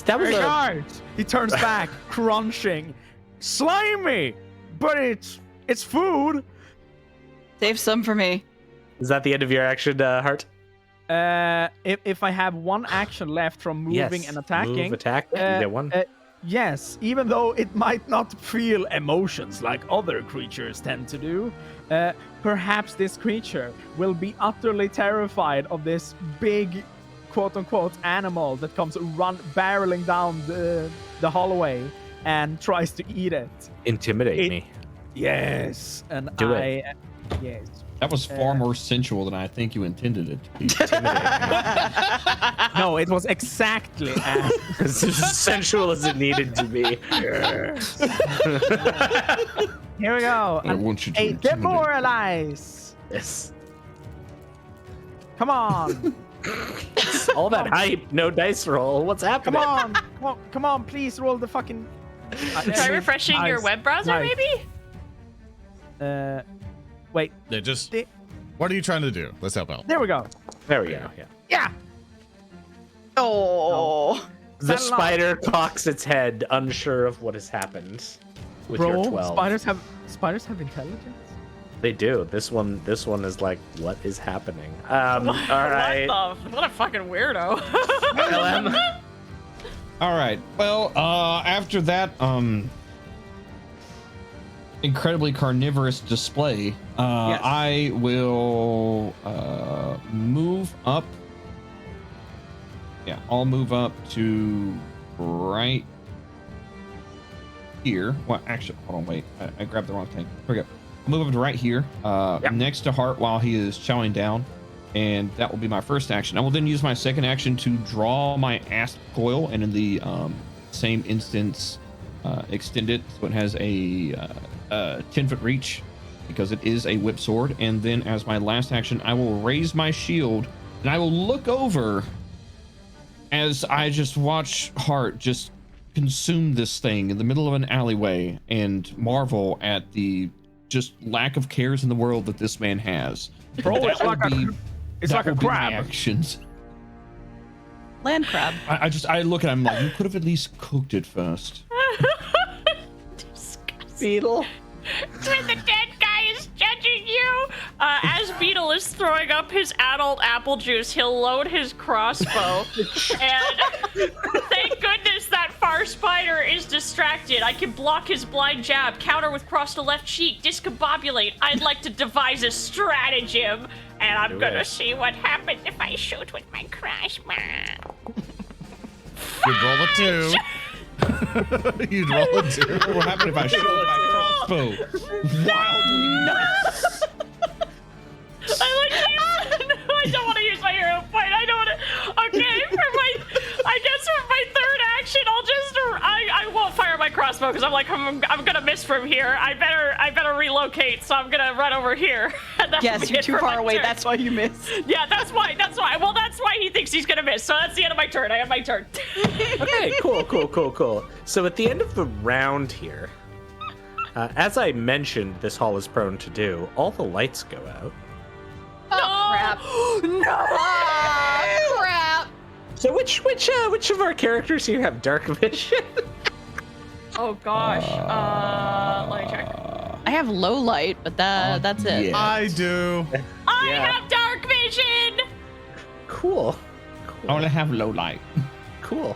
That was He turns back, crunching, slimy, but it's food. Save some for me. Is that the end of your action, Hart? If I have one action left from moving and attacking, Move, attack. You get one. Yes, even though it might not feel emotions like other creatures tend to do, perhaps this creature will be utterly terrified of this big, quote-unquote, animal that comes barreling down the hallway and tries to eat it. Intimidate me. Yes, and Do it. Yes. That was far more sensual than I think you intended it to be. No, it was exactly As sensual as it needed to be. Here we go. I want you to A intimidate. demoralize. Yes. Come on. All that hype, no dice roll. What's happening? Come on, please roll the fucking. Try refreshing your web browser, Nice. maybe? Wait. Yeah, what are you trying to do? Let's help out. There we go. There we go. Yeah. Yeah. Oh. The spider cocks its head, unsure of what has happened. With your Bro, 12. spiders have intelligence. They do. This one is like, what is happening? All right. What a fucking weirdo. Tellem. All right. Well, after that incredibly carnivorous display, Yes. I will move up. Yeah, I'll move up to right here. Well, actually, hold on, wait. I grabbed the wrong thing. Here we go. I'll move up to right here, next to Hart while he is chowing down, and that will be my first action. I will then use my second action to draw my asp coil, and in the same instance, extend it so it has a 10-foot reach because it is a whip sword. And then as my last action, I will raise my shield and I will look over as I just watch Hart just consume this thing in the middle of an alleyway and marvel at the just lack of cares in the world that this man has. Bro, That it's will like a be my crab. actions. Land crab. I look at him like, you could have at least cooked it first. Beetle. When the dead guy is judging you, as Beetle is throwing up his adult apple juice, he'll load his crossbow. And thank goodness that far spider is distracted. I can block his blind jab, counter with cross to left cheek, discombobulate. I'd like to devise a stratagem, and I'm gonna see what happens if I shoot with my crossbow. You'd roll a 2. You'd roll a 2. What would happen if I shot my crossbow? Wildly miss. I don't want to use my hero point. I don't want to. Okay, I guess for my third action, I won't fire my crossbow because I'm gonna miss from here. I better relocate, so I'm gonna run over here. Yes, you're too far away. That's why you missed. Yeah, that's why. Well, that's why he thinks he's gonna miss. So that's the end of my turn. I have my turn. Okay, cool. So at the end of the round here, as I mentioned, this hall is prone to do, all the lights go out. Crap. No. Crap. So which of our characters here have dark vision? Oh gosh. Let me check. I have low light, but that's it. yeah. I do. I Yeah. have dark vision. Cool. I only have low light. Cool.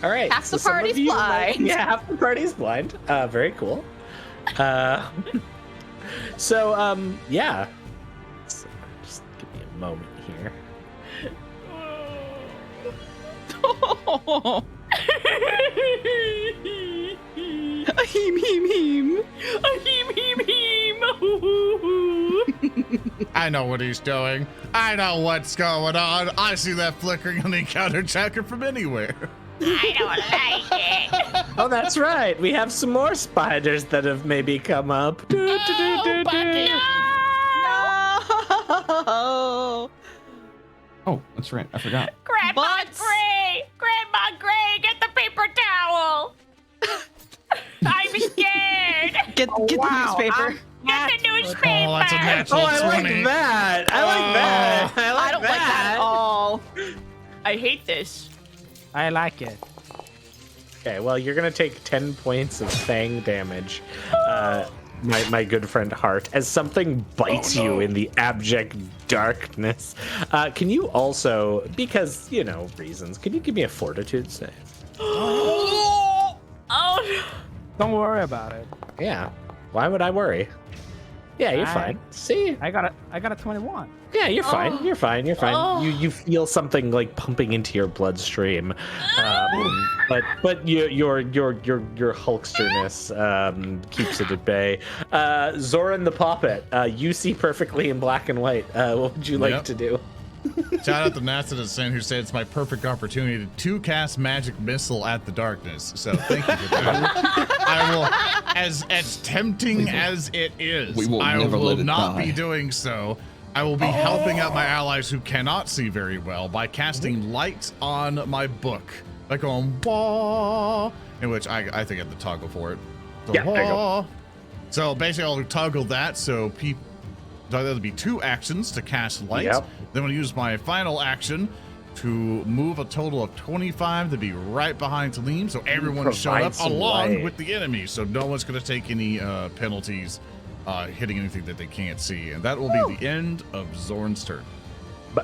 All right. Half the some of party's you blind. Yeah, half the party's blind. Very cool. So, yeah. So, just give me a moment here. Heem, heem, heem. I know what he's doing. I know what's going on. I see that flickering on the encounter tracker from anywhere. I don't like it. Oh, that's right. We have some more spiders that have maybe come up. No. Oh, that's right. I forgot. Grandma Gray! Grandma Gray, get the paper towel! I'm scared! Get the newspaper. Get the newspaper! Oh, that's a natural Oh, I 20. like that. I like that. I don't like that at all. I hate this. I like it. Okay, well, you're gonna take 10 points of fang damage, my good friend Hart, as something bites you in the abject darkness. Can you also, because reasons, can you give me a fortitude save? Oh, Don't worry about it. Yeah. Why would I worry? Yeah, you're I- fine. See? I got a 21. Yeah, you're fine. You're fine. You're fine. Oh. You feel something like pumping into your bloodstream, but your hulksterness keeps it at bay. Zoran the Poppet, you see perfectly in black and white. What would you like Yep. to do? Shout out to Nasa Sin, who said it's my perfect opportunity to cast magic missile at the darkness. So thank you for that. I will, as tempting as it is, We will I never will let it not die. be doing so. I will be helping out my allies who cannot see very well by casting light on my book, like going wah, in which I think I have to toggle for it. So, Yeah, there you go. wah. So basically, I'll toggle that. So that'll be 2 actions to cast light. Yep. Then I'll use my final action to move a total of 25 to be right behind Tellem, so everyone is showing Provide up some along light. with the enemy, so no one's going to take any penalties hitting anything that they can't see, and that will be the end of Zoran's turn.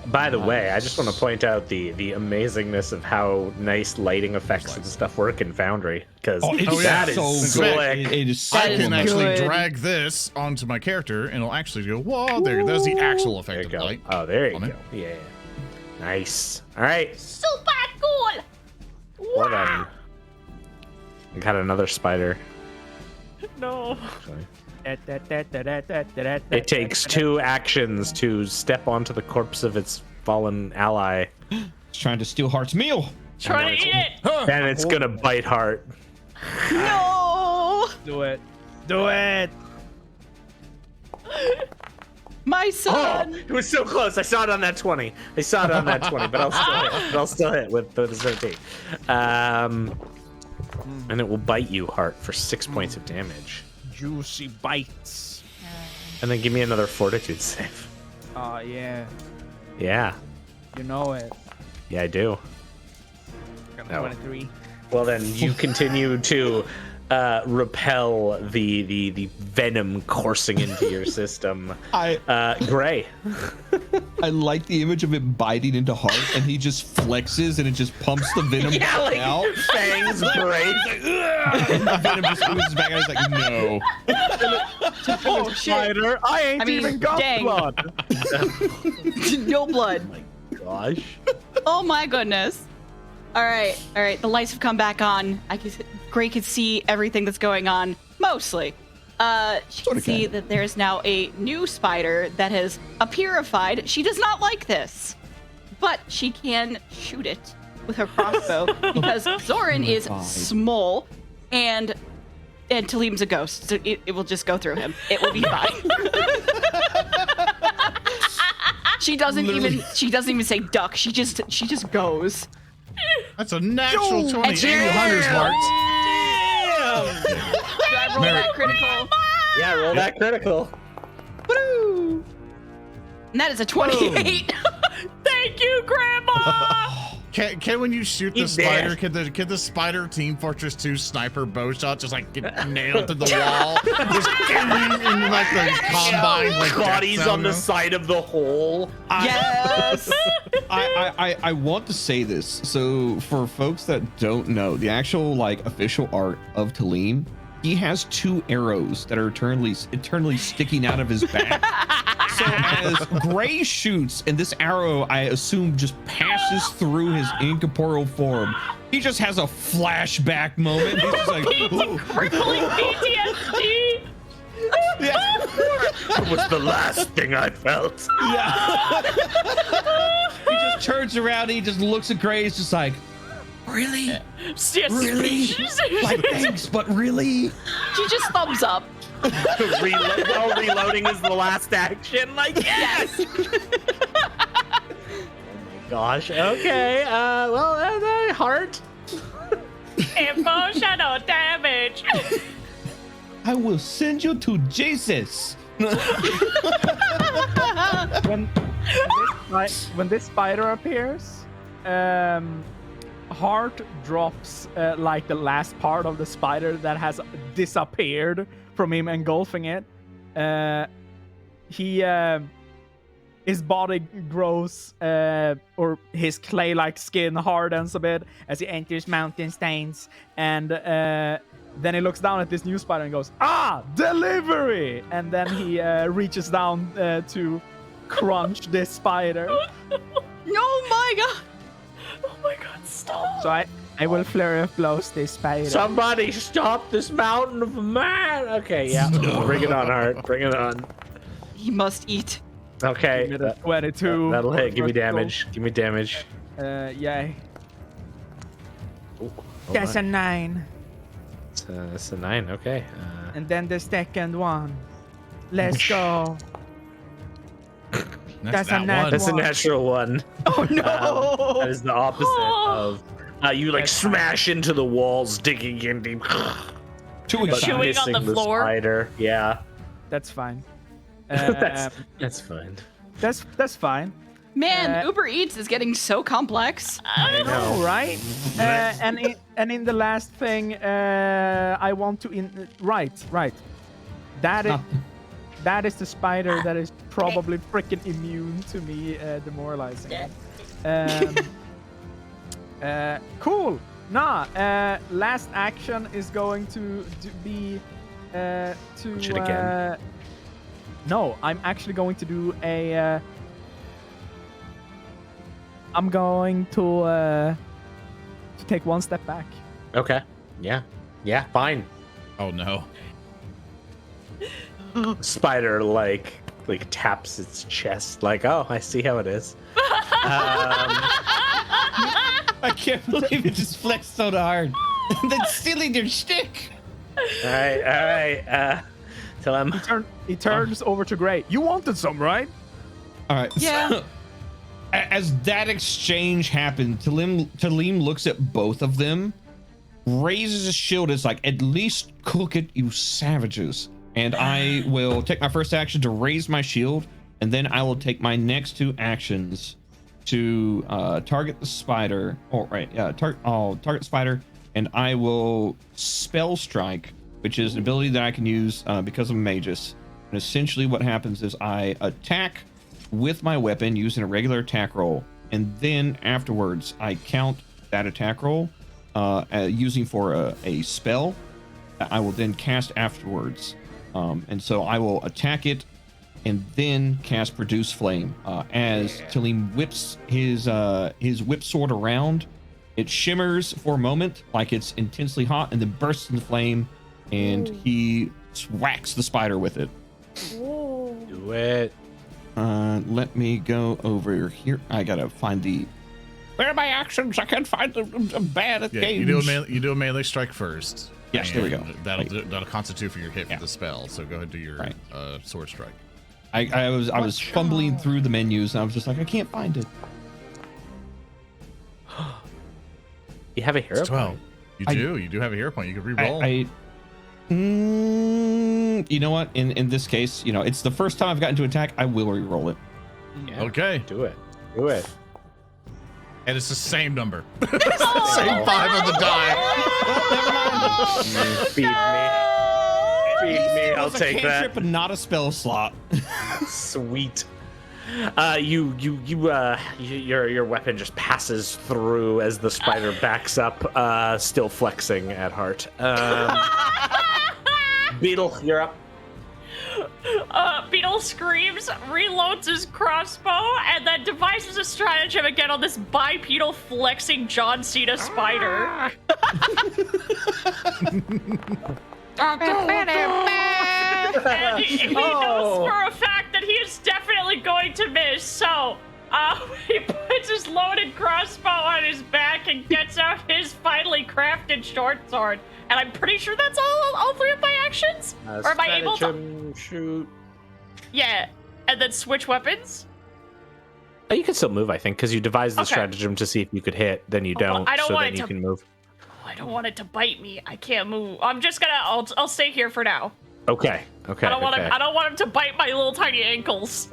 By the way, I just want to point out the amazingness of how nice lighting effects and stuff work in Foundry, because that is so slick. good. It is I so can nice. actually good. drag this onto my character, and it'll actually go, whoa, there's the actual There effect you of go. light. Oh, there you on go. it. Yeah. Nice. All right. super cool! Well then. I got another spider. No. Actually. It It takes 2 actions to step onto the corpse of its fallen ally. It's trying to steal Hart's meal. Try to eat it! Then it's gonna bite Heart. No, Do it. Do it. my Oh, son. it was so close. I saw it on that 20. I saw it on that 20, but I'll still hit. But I'll still hit with the 13. And it will bite you, Heart, for 6 points of damage. Juicy bites. And then give me another fortitude save. Oh yeah. Yeah. You know it. Yeah, I do. Got No. 23. Well, then you continue to repel the venom coursing into your system. Gray. I like the image of him biting into Hart, and he just flexes, and it just pumps the venom out. fangs break. And the venom just oozes back out. He's like, no. Oh shit! Spider, I ain't I mean, even got dang. blood. No blood. Gosh. Oh my goodness. All right. The lights have come back on. Gray can see everything that's going on, mostly. She can see that there's now a new spider that has purified. She does not like this, but she can shoot it with her crossbow because Zoran is small and Tellem's a ghost, so it will just go through him. It will be fine. She doesn't even say duck. She just goes. That's a natural 20. And she- And Hunter's marks. Do I roll that critical? Yeah, roll that critical. Woo! And that is a 28. Thank you, Grandma! Can when you shoot the spider, can the spider Team Fortress 2 sniper bow shot just like get nailed to the wall? Just in like the combine, like bodies on the side of the hole. Yes. I want to say this. So for folks that don't know, the actual like official art of Tellem, he has 2 arrows that are eternally sticking out of his back. So as Gray shoots, and this arrow, I assume, just passes through his incorporeal form, he just has a flashback moment. He's just like, ooh. Crippling PTSD. Yeah. It was the last thing I felt. Yeah. He just turns around, and he just looks at Gray, he's just like, really? Yes, Really? Like, thanks, but really? She just thumbs up. Reloading is the last action. Like, yes. Oh my gosh. Okay. Well, heart. Emotional damage. I will send you to Jesus. When this spider appears, Heart drops like the last part of the spider that has disappeared from him, engulfing it. His body grows, or his clay-like skin hardens a bit as he enters mountain stains, and then he looks down at this new spider and goes, delivery! And then he reaches down to crunch this spider. Oh my god. Oh my god, stop. So I will flurry of blows this spider. Somebody stop this mountain of man. Okay, yeah. Bring it on, Heart. Bring it on. He must eat. Okay. Give me the 22. That'll hit. Give me damage. Give me damage. Yay. Oh, That's a 9. It's a 9. Okay. And then the second one. Let's go. That's a nat That's a one. natural 1. Oh no. That is the opposite of. You like smash into the walls, digging in deep. Chewing on the floor. Spider. Yeah. That's fine. That's fine. That's fine. Man, Uber Eats is getting so complex. I know. Right? And in the last thing, I want to right. That is the spider that is probably freaking immune to me demoralizing. Cool. Last action is going to be to Push it again. No, I'm actually going to do a I'm going to take one step back. Okay. Yeah. Yeah. Fine. Oh no. Spider like taps its chest. Like, oh, I see how it is. I can't believe it just flexed so hard. That's stealing their stick. All right. Tellem. He turns over to Gray. You wanted some, right? All right. Yeah. So, as that exchange happened, Tellem looks at both of them, raises his shield. It's like, at least cook it, you savages. And I will take my first action to raise my shield, and then I will take my next 2 actions to target the spider. I'll target spider, and I will spell strike, which is an ability that I can use because I'm Magus. And essentially what happens is I attack with my weapon using a regular attack roll, and then afterwards I count that attack roll using for a spell that I will then cast afterwards. And so I will attack it and then cast Produce Flame. As Tellem whips his whip sword around, it shimmers for a moment like it's intensely hot, and then bursts into flame, and he whacks the spider with it. Do it. Let me go over here. I gotta find the. Where are my actions? I can't find them. I'm bad at games. You do a melee strike first. Yes, there we go. That'll constitute for your hit for the spell. So go ahead and do your sword strike. I was fumbling through the menus, and I was just like, I can't find it. You have a hero It's 12. point. You do have a hero point. You can re-roll. You know what? In this case, it's the first time I've gotten to attack. I will re-roll it. Yeah. Okay. Do it. Do it. And it's the same number. Same 5 on the die. Feed me. Feed me. I'll take that. Cantrip and not a spell slot. Sweet. Your weapon just passes through as the spider backs up, still flexing at heart. Beetle, you're up. Beetle screams, reloads his crossbow, and then devises a stratagem again on this bipedal flexing John Cena spider. And he knows for a fact that he is definitely going to miss, so he puts his loaded crossbow on his back and gets out his finely crafted short sword. And I'm pretty sure that's all 3 of my actions? Or am I able to shoot? Yeah, and then switch weapons? Oh, you can still move, I think, because you devised the stratagem to see if you could hit, then you don't, I don't so want then it you to... can move. I don't want it to bite me. I can't move. I'm just gonna. I'll stay here for now. Okay. I don't want him. I don't want him to bite my little tiny ankles.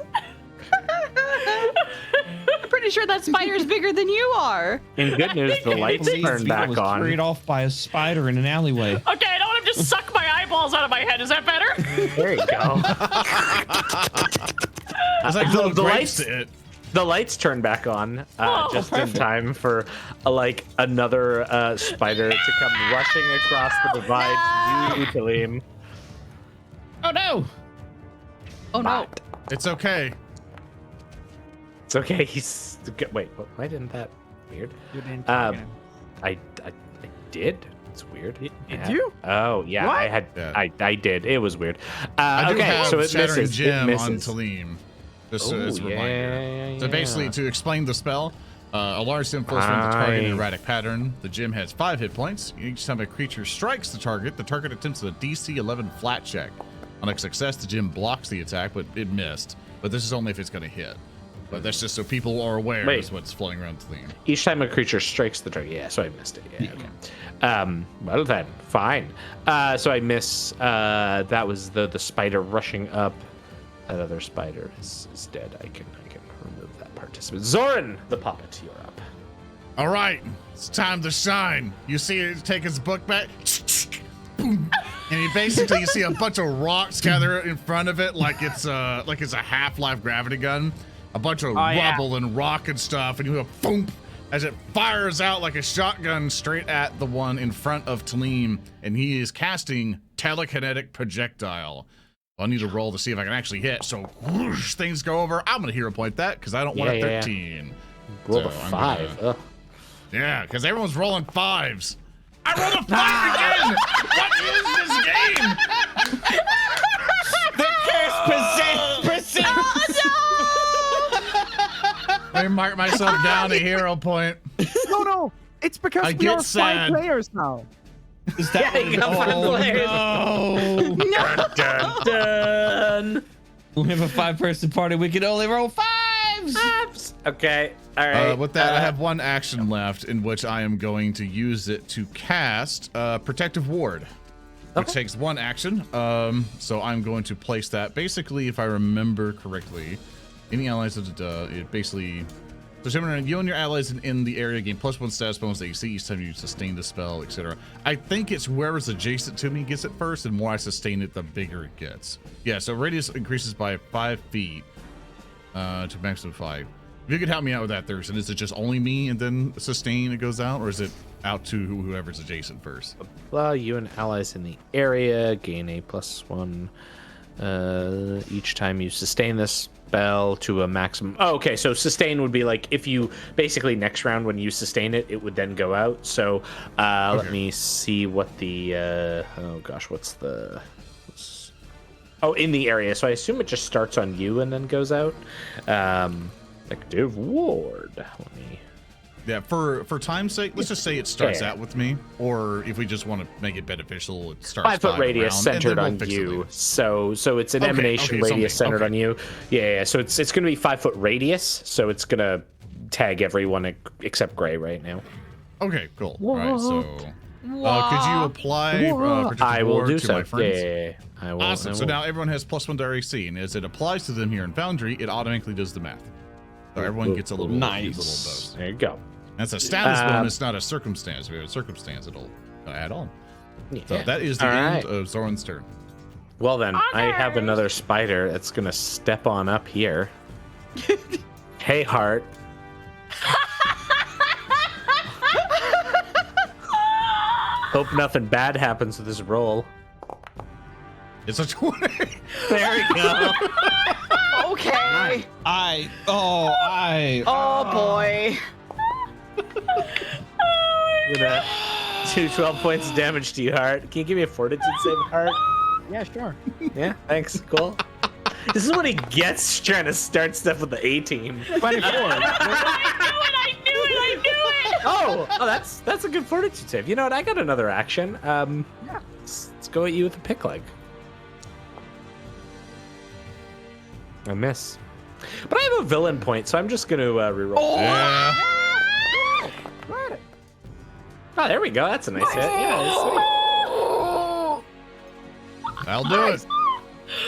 I'm pretty sure that spider's bigger than you are. In good news, the lights turned back was on. carried off by a spider in an alleyway. Okay, I don't want him to suck my eyeballs out of my head. Is that better? There you go. It's like little grapes to it. The lights turn back on just in time for another spider to come rushing across the divide to you, Tellem. Oh no! Oh no. It's okay. It's okay. He's wait. Why didn't that weird? You didn't target him. I did. It's weird. Did you? Oh yeah, What? I had. Yeah. I did. It was weird. I do okay, have so it Shattering misses. Gem It on misses. Tellem. Just Ooh, as a reminder. yeah. So basically, to explain the spell, a large gem flows from the target in an erratic pattern. The gem has 5 hit points. Each time a creature strikes the target attempts a DC 11 flat check. On a success, the gem blocks the attack, but it missed. But this is only if it's going to hit. But that's just so people are aware is what's flowing around Tellem. Each time a creature strikes the target. Yeah, so I missed it. Yeah, okay. Well then, fine. So I miss. That was the spider rushing up. That other spider is dead. I can remove that participant. Zoran, the Poppet, you're up. All right, it's time to shine. You see it take his book back? Boom. And you see a bunch of rocks gather in front of it like it's a Half-Life gravity gun. A bunch of rubble and rock and stuff, and you have boom as it fires out like a shotgun straight at the one in front of Tellem, and he is casting telekinetic projectile. I need to roll to see if I can actually hit. So whoosh, things go over. I'm gonna hero point that because I don't want a 13. Roll So a I'm 5. gonna- Yeah, because everyone's rolling 5s. I rolled a 5 again. What is this game? The curse percent. Let me mark myself down a hero point. No. It's because I we get are 5 sad. players now. Is that Yeah, you got 5 players. no. Dun, dun. We have a 5-person party. We can only roll 5s. Okay. All right. With that, I have one action left in which I am going to use it to cast Protective Ward, which takes 1 action. So I'm going to place that. Basically, if I remember correctly, any allies of it basically. So you and your allies in the area gain +1 status bonus that you see each time you sustain the spell, etc. I think it's whoever's adjacent to me gets it first, and the more I sustain it, the bigger it gets. Yeah, so radius increases by 5 feet to maximum 5. If you could help me out with that, Thurston, is it just only me and then sustain it goes out, or is it out to whoever's adjacent first? Well, you and allies in the area gain a +1 each time you sustain this spell to a maximum. Oh, okay. So sustain would be like if you basically next round when you sustain it, it would then go out. So let me see what the in the area. So I assume it just starts on you and then goes out. Protective Ward. Let me. Yeah, for time's sake, let's just say it starts out with me, or if we just want to make it beneficial, it starts 5 foot radius around, centered and on then we'll fix it you. later. So it's an emanation radius centered on you. Yeah. So it's going to be 5 foot radius. So it's going to tag everyone except Gray right now. Okay, cool. All right, so could you apply Protective I will Ward do to so. my friends? Yeah. I will. Awesome. I So will. now everyone has +1 to AC, and as it applies to them here in Foundry, it automatically does the math. So everyone gets a little Nice. bonus. There you go. That's a status bonus, not a circumstance. If we have a circumstance, it'll add on. So that is the end of Zoran's turn. Well then, I have another spider that's gonna step on up here. Hey, Heart. Hope nothing bad happens with this roll. It's a 20. There we go. Okay. Oh boy. Gonna do 12 points of damage to you, Heart. Can you give me a fortitude save, Heart? Yeah, sure. Yeah, thanks. Cool. This is what he gets trying to start stuff with the A team. 24. I knew it! Oh, that's a good fortitude save. You know what? I got another action. Let's go at you with a pick leg. I miss. But I have a villain point, so I'm just going to reroll. Yeah. Oh, there we go. That's a nice hit. Yeah, sweet. I'll do it.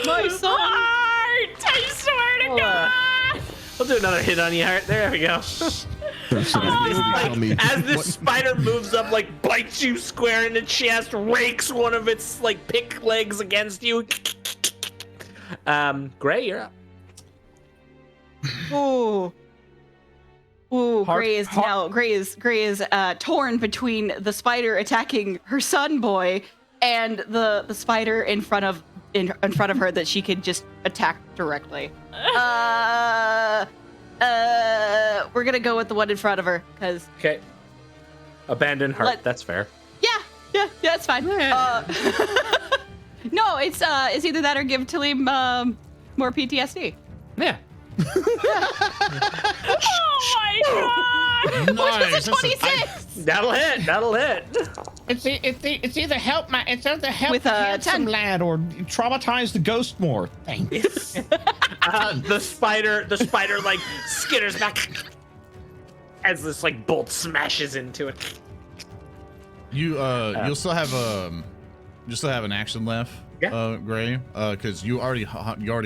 My son. Heart! I swear to God! I'll do another hit on you, Heart. There we go. As this spider moves up, like bites you square in the chest, rakes one of its like pick legs against you. Gray, you're up. Ooh. Gray is torn between the spider attacking her son boy and the spider in front of her that she could just attack directly. We're gonna go with the one in front of her because Okay. Abandon Heart. That's fair. yeah, it's fine. No, it's either that or give Tellem more PTSD. Yeah. Oh my God! Nice. It's a 26 That'll hit. It's either help With a handsome 10. lad or traumatize the ghost more. Thanks. The spider like skitters back as this like bolt smashes into it. You'll still have an action left. Yeah. Gray, because you already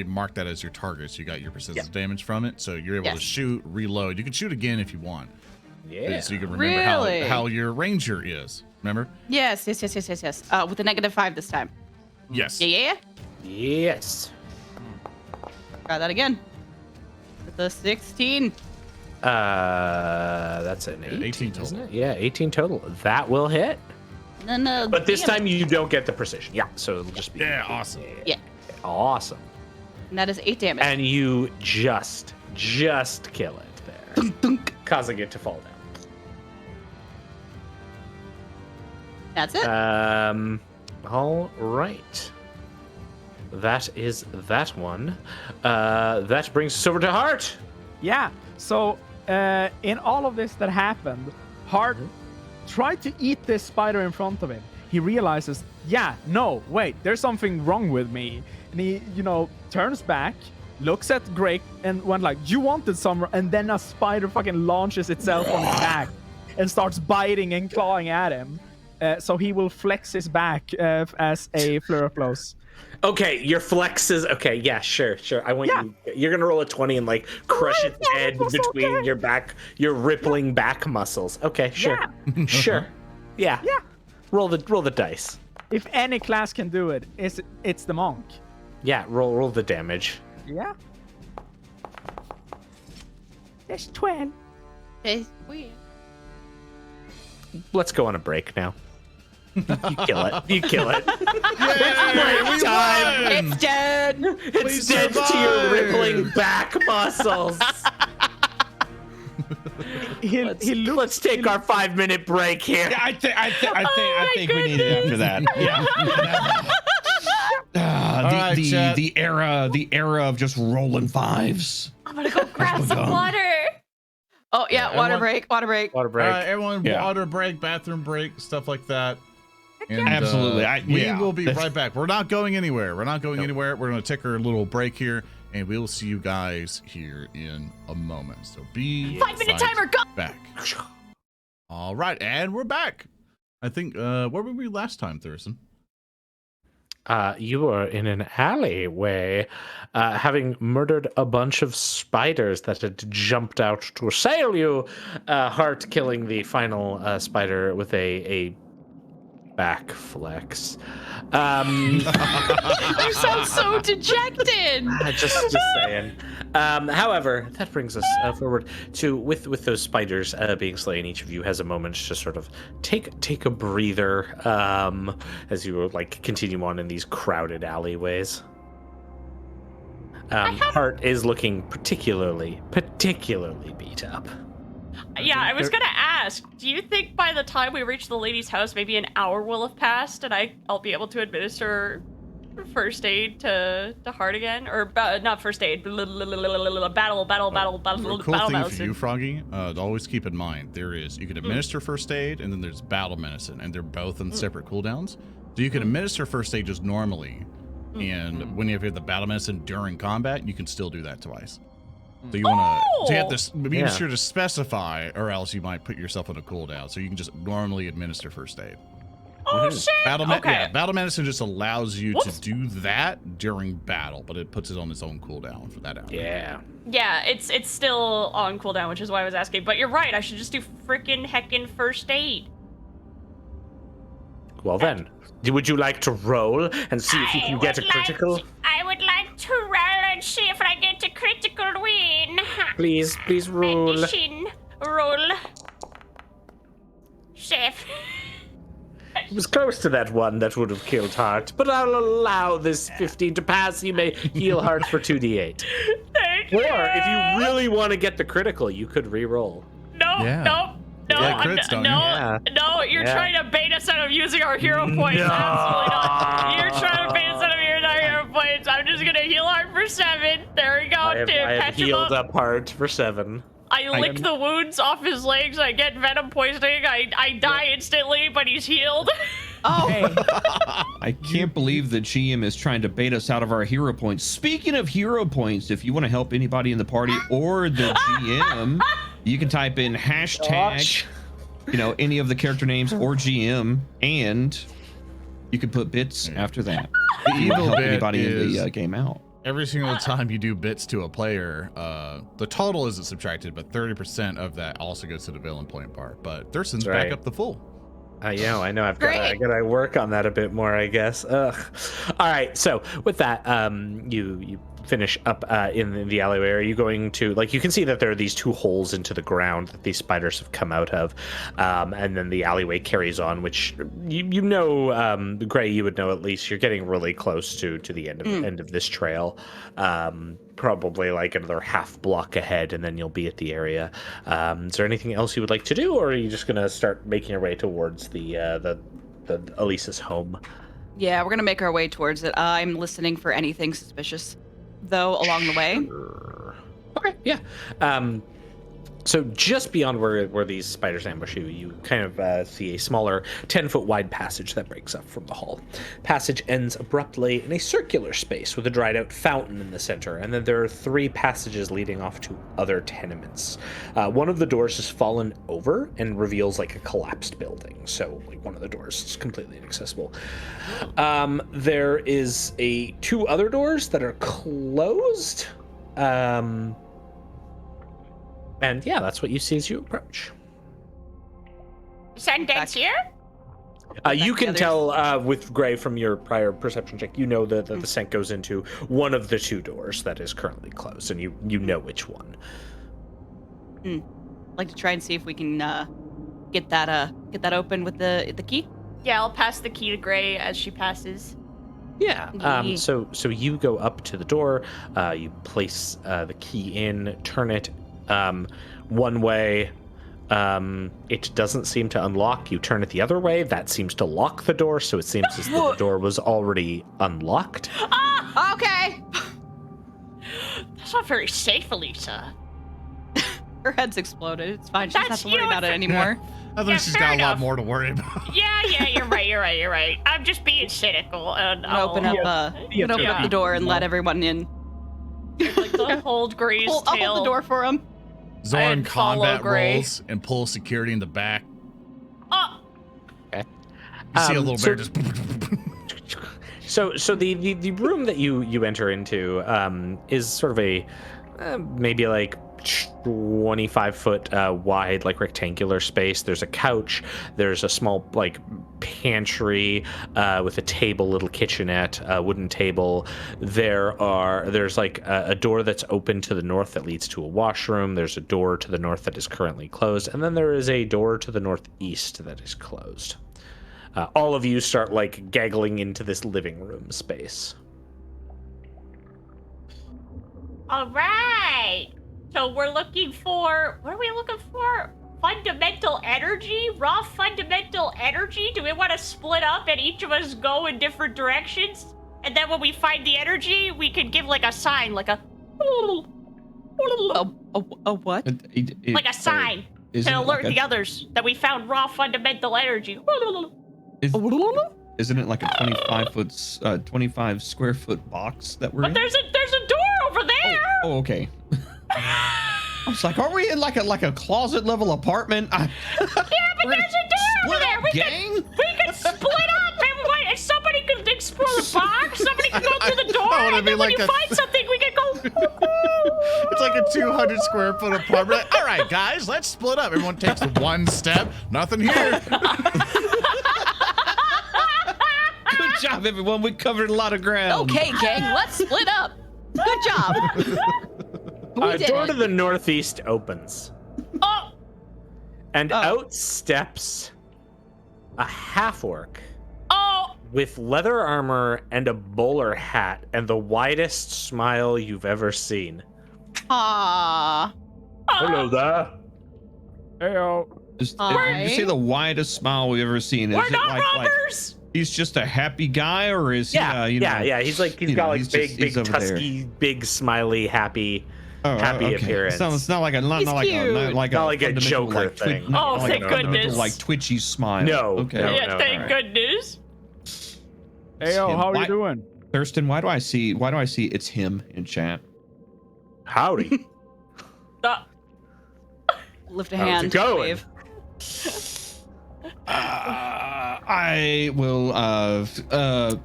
marked that as your target, so you got your persistent damage from it, so you're able to shoot, reload. You can shoot again if you want. Yeah. So you can remember Really? how your ranger is. Remember? Yes. With a -5 this time. Yes. Yeah. Yes. Try that again. With a 16. That's an 18 total. isn't it? Yeah, 18 total. That will hit. And then, But this time you don't get the precision. Yeah, so it'll just be. Yeah, awesome. Yeah. Awesome. And that is 8 damage. And you just kill it there, causing it to fall down. That's it. All right. That is that one. That brings us over to Heart. Yeah. So in all of this that happened, Hart tried to eat this spider in front of him. He realizes, wait, there's something wrong with me. And he, turns back, looks at Greg, and went like, you wanted some, and then a spider fucking launches itself on his back and starts biting and clawing at him. So he will flex his back as a fleur of blows. Okay, your flex is okay. Yeah, sure. I want you. You're gonna roll a 20 and like crush its head between your rippling back muscles. Okay, sure, sure. Yeah. Roll the dice. If any class can do it, it's the monk. Yeah, roll the damage. Yeah. There's 12. It's weird. Let's go on a break now. You kill it. Yay, we time. won! It's dead. It's dead to your rippling back muscles. Let's take our 5-minute break here. Yeah, I think we need it after that. Yeah. The era of just rolling 5s. I'm gonna go grab some water. Oh yeah, water break. Water break. Everyone, water break, bathroom break, stuff like that. And, Absolutely. We will be right back. We're not going anywhere. We're going to take our little break here, and we will see you guys here in a moment. So be 5-minute timer, go! back. All right, and we're back. I think, where were we last time, Thurston? You are in an alleyway, having murdered a bunch of spiders that had jumped out to assail you. Hart killing the final spider with a back flex. You sound so dejected. Just saying. However, that brings us forward to with those spiders being slain. Each of you has a moment to sort of take a breather as you like continue on in these crowded alleyways. Hart is looking particularly beat up. Yeah, I was gonna ask, do you think by the time we reach the lady's house, maybe an hour will have passed and I'll be able to administer first aid to Hart again? Or not first aid, battle The cool thing medicine. for you, Froggy, always keep in mind, you can administer first aid, and then there's battle medicine, and they're both on separate cooldowns. So you can administer first aid just normally, and when you have the battle medicine during combat, you can still do that twice. So you want to have this, be sure to specify, or else you might put yourself on a cooldown. So you can just normally administer first aid. Oh shit! Battle medicine just allows you to do that during battle, but it puts it on its own cooldown for that hour. Yeah. Yeah, it's still on cooldown, which is why I was asking. But you're right, I should just do frickin' heckin' first aid. Well then, would you like to roll and see if you can get a critical? I would like to roll and see if I get a critical win. Please roll. Addition. Roll. Chef. It was close to that one that would have killed Hart, but I'll allow this 15 to pass. You may heal Hart for 2d8. Thank you. Or if you really want to get the critical, you could re-roll. No, crits, don't you? no, you're trying to bait us out of using our hero points. No. Absolutely not. You're trying to bait us out of using our hero points. I'm just gonna heal Hart for 7. There we go. I have Patch him healed up. up Hart for 7. I lick the wounds off his legs. I get venom poisoning. I die instantly, but he's healed. I can't believe the GM is trying to bait us out of our hero points. Speaking of hero points, if you want to help anybody in the party or the GM, you can type in hashtag, any of the character names or GM, and you can put bits after that. The You want to evil help bit anybody in is the game out. every single time you do bits to a player, the total isn't subtracted, but 30% of that also goes to the villain point bar. But Thurston's back Right. up the full. I know. I gotta work on that a bit more, I guess. Ugh. All right. So with that, you finish up in the alleyway. Are you going to you can see that there are these 2 holes into the ground that these spiders have come out of, and then the alleyway carries on, which Gray, you would know at least. You're getting really close to the end of this trail. Probably like another half block ahead, and then you'll be at the area. Is there anything else you would like to do, or are you just gonna start making your way towards the Elisa's home? Yeah, we're gonna make our way towards it. I'm listening for anything suspicious, though, along the way. Okay, yeah. So just beyond where these spiders ambush you, you kind of see a smaller 10-foot wide passage that breaks up from the hall. Passage ends abruptly in a circular space with a dried out fountain in the center, and then there are 3 passages leading off to other tenements. One of the doors has fallen over and reveals like a collapsed building, so like one of the doors is completely inaccessible. There is 2 other doors that are closed. And yeah, that's what you see as you approach. Sundance here? You can tell with Gray from your prior perception check, you know that the scent goes into one of the 2 doors that is currently closed, and you know which one. Like to try and see if we can get that open with the key. Yeah, I'll pass the key to Gray as she passes. Yeah. So you go up to the door, you place the key in, turn it one way. It doesn't seem to unlock. You turn it the other way. That seems to lock the door, so it seems as though the door was already unlocked. Okay. That's not very safe, Elisa. Her head's exploded. It's fine. She doesn't have That's- to you worry know about it what- anymore. I think Yeah, she's fair got a lot enough. more to worry about. Yeah, you're right. I'm just being cynical. And I'm gonna open up the door and let everyone in. like to hold Gray's I'll tail. hold the door for him. Zoran And follow combat Gray. rolls and pulls security in the back. Oh, You see a little bear just. So the room that you enter into is sort of a maybe like 25-foot wide, like rectangular space. There's a couch. There's a small like pantry with a table, little kitchenette, wooden table. There's like a door that's open to the north that leads to a washroom. There's a door to the north that is currently closed, and then there is a door to the northeast that is closed. All of you start like gaggling into this living room space. All right. So we're looking for, what are we looking for? Fundamental energy? Raw fundamental energy? Do we want to split up and each of us go in different directions? And then when we find the energy, we can give like a sign, like a what? like a sign to alert the others that we found raw fundamental energy. Isn't it like a 25 square foot box that we're in? But there's a door over there. Oh, okay. I was like, are we in like a closet level apartment? Yeah, but there's a door over there. We can split up. And somebody can explore the box. Somebody can go through the door. And then when you find something, we can go. It's like a 200 square foot apartment. All right, guys, let's split up. Everyone takes one step. Nothing here. Good job, everyone. We covered a lot of ground. Okay, gang, let's split up. Good job. A door to the northeast opens. Oh. And out steps a half-orc with leather armor and a bowler hat and the widest smile you've ever seen. Aww. Hello there. Heyo. Did you say the widest smile we've ever seen? We're not robbers. He's just a happy guy, or is he? Yeah. He's got like big tusky, big smiley, happy appearance. It's not like a Joker thing. Oh, thank goodness! Like twitchy smile. No. Okay. Yeah, thank goodness. Heyo, how are you doing? Thurston, why do I see it's him in chat? Howdy. Lift a hand. How's it going? Wave. I will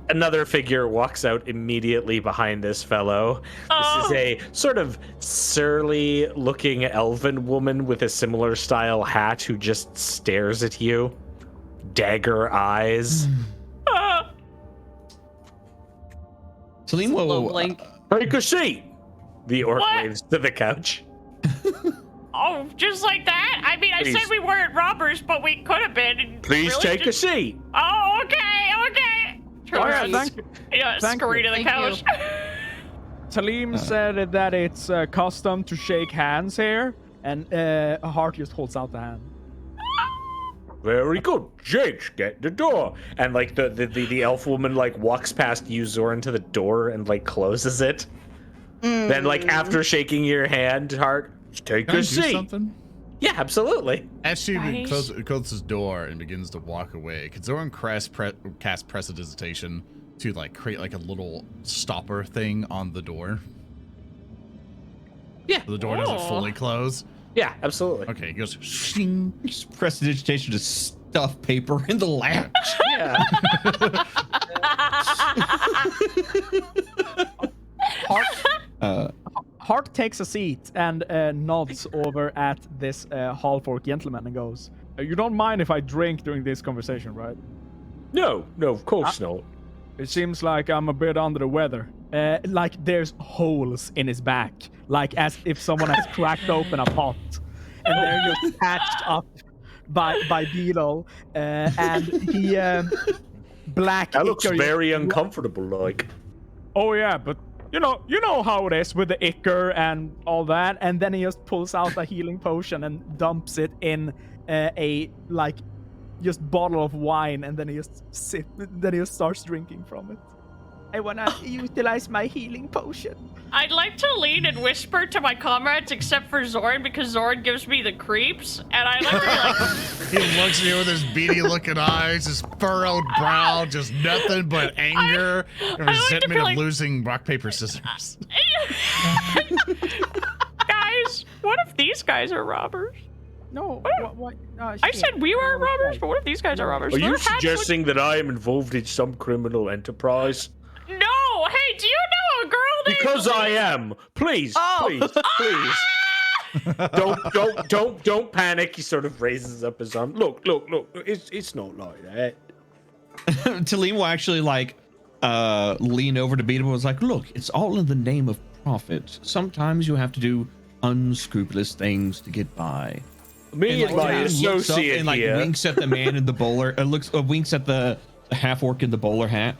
Another figure walks out immediately behind this fellow. This is a sort of surly looking elven woman with a similar style hat who just stares at you. Dagger eyes. Celine will take a seat. The orc waves to the couch. Oh, just like that? I mean, Please. I said we weren't robbers, but we could have been. Please really take a seat. Oh, okay. Oh, yeah, thank you. Yeah, Thank scurry you. to the couch. Talim said that it's custom to shake hands here, and Hart just holds out the hand. Very good. Jake, get the door. And like the elf woman like walks past you, Zoran, to the door and like closes it. Then like after shaking your hand, Hart, take a seat. Something? Yeah, absolutely. As she closes his door and begins to walk away, could Zoran cast prestidigitation to like create like a little stopper thing on the door? Yeah. So the door doesn't fully close. Yeah, absolutely. Okay, he goes shing. just prestidigitation to stuff paper in the latch. Yeah. Hart takes a seat and nods over at this half-orc gentleman and goes, "You don't mind if I drink during this conversation, right?" No, of course not. It seems like I'm a bit under the weather. Like there's holes in his back, like as if someone has cracked open a pot, and they're just patched up by Beetle, and he black. That looks very uncomfortable, like. Oh yeah, but you know how it is with the ichor and all that, and then he just pulls out a healing potion and dumps it in a just bottle of wine, and then he just starts drinking from it. I wanna utilize my healing potion. I'd like to lean and whisper to my comrades, except for Zoran, because Zoran gives me the creeps, and I like to He looks at you with his beady looking eyes, his furrowed brow, just nothing but anger and resentment of losing rock, paper, scissors. Guys, what if these guys are robbers? No, what? I said we weren't robbers, but what if these guys are robbers? Are you suggesting that I am involved in some criminal enterprise? Because I am. Please, please. Don't panic. He sort of raises up his arm. Look. It's not like that. Tellem will actually lean over to Beetle and was like, look, it's all in the name of profit. Sometimes you have to do unscrupulous things to get by. Me and my associate and here. winks at the man in the bowler. Winks at the half orc in the bowler hat.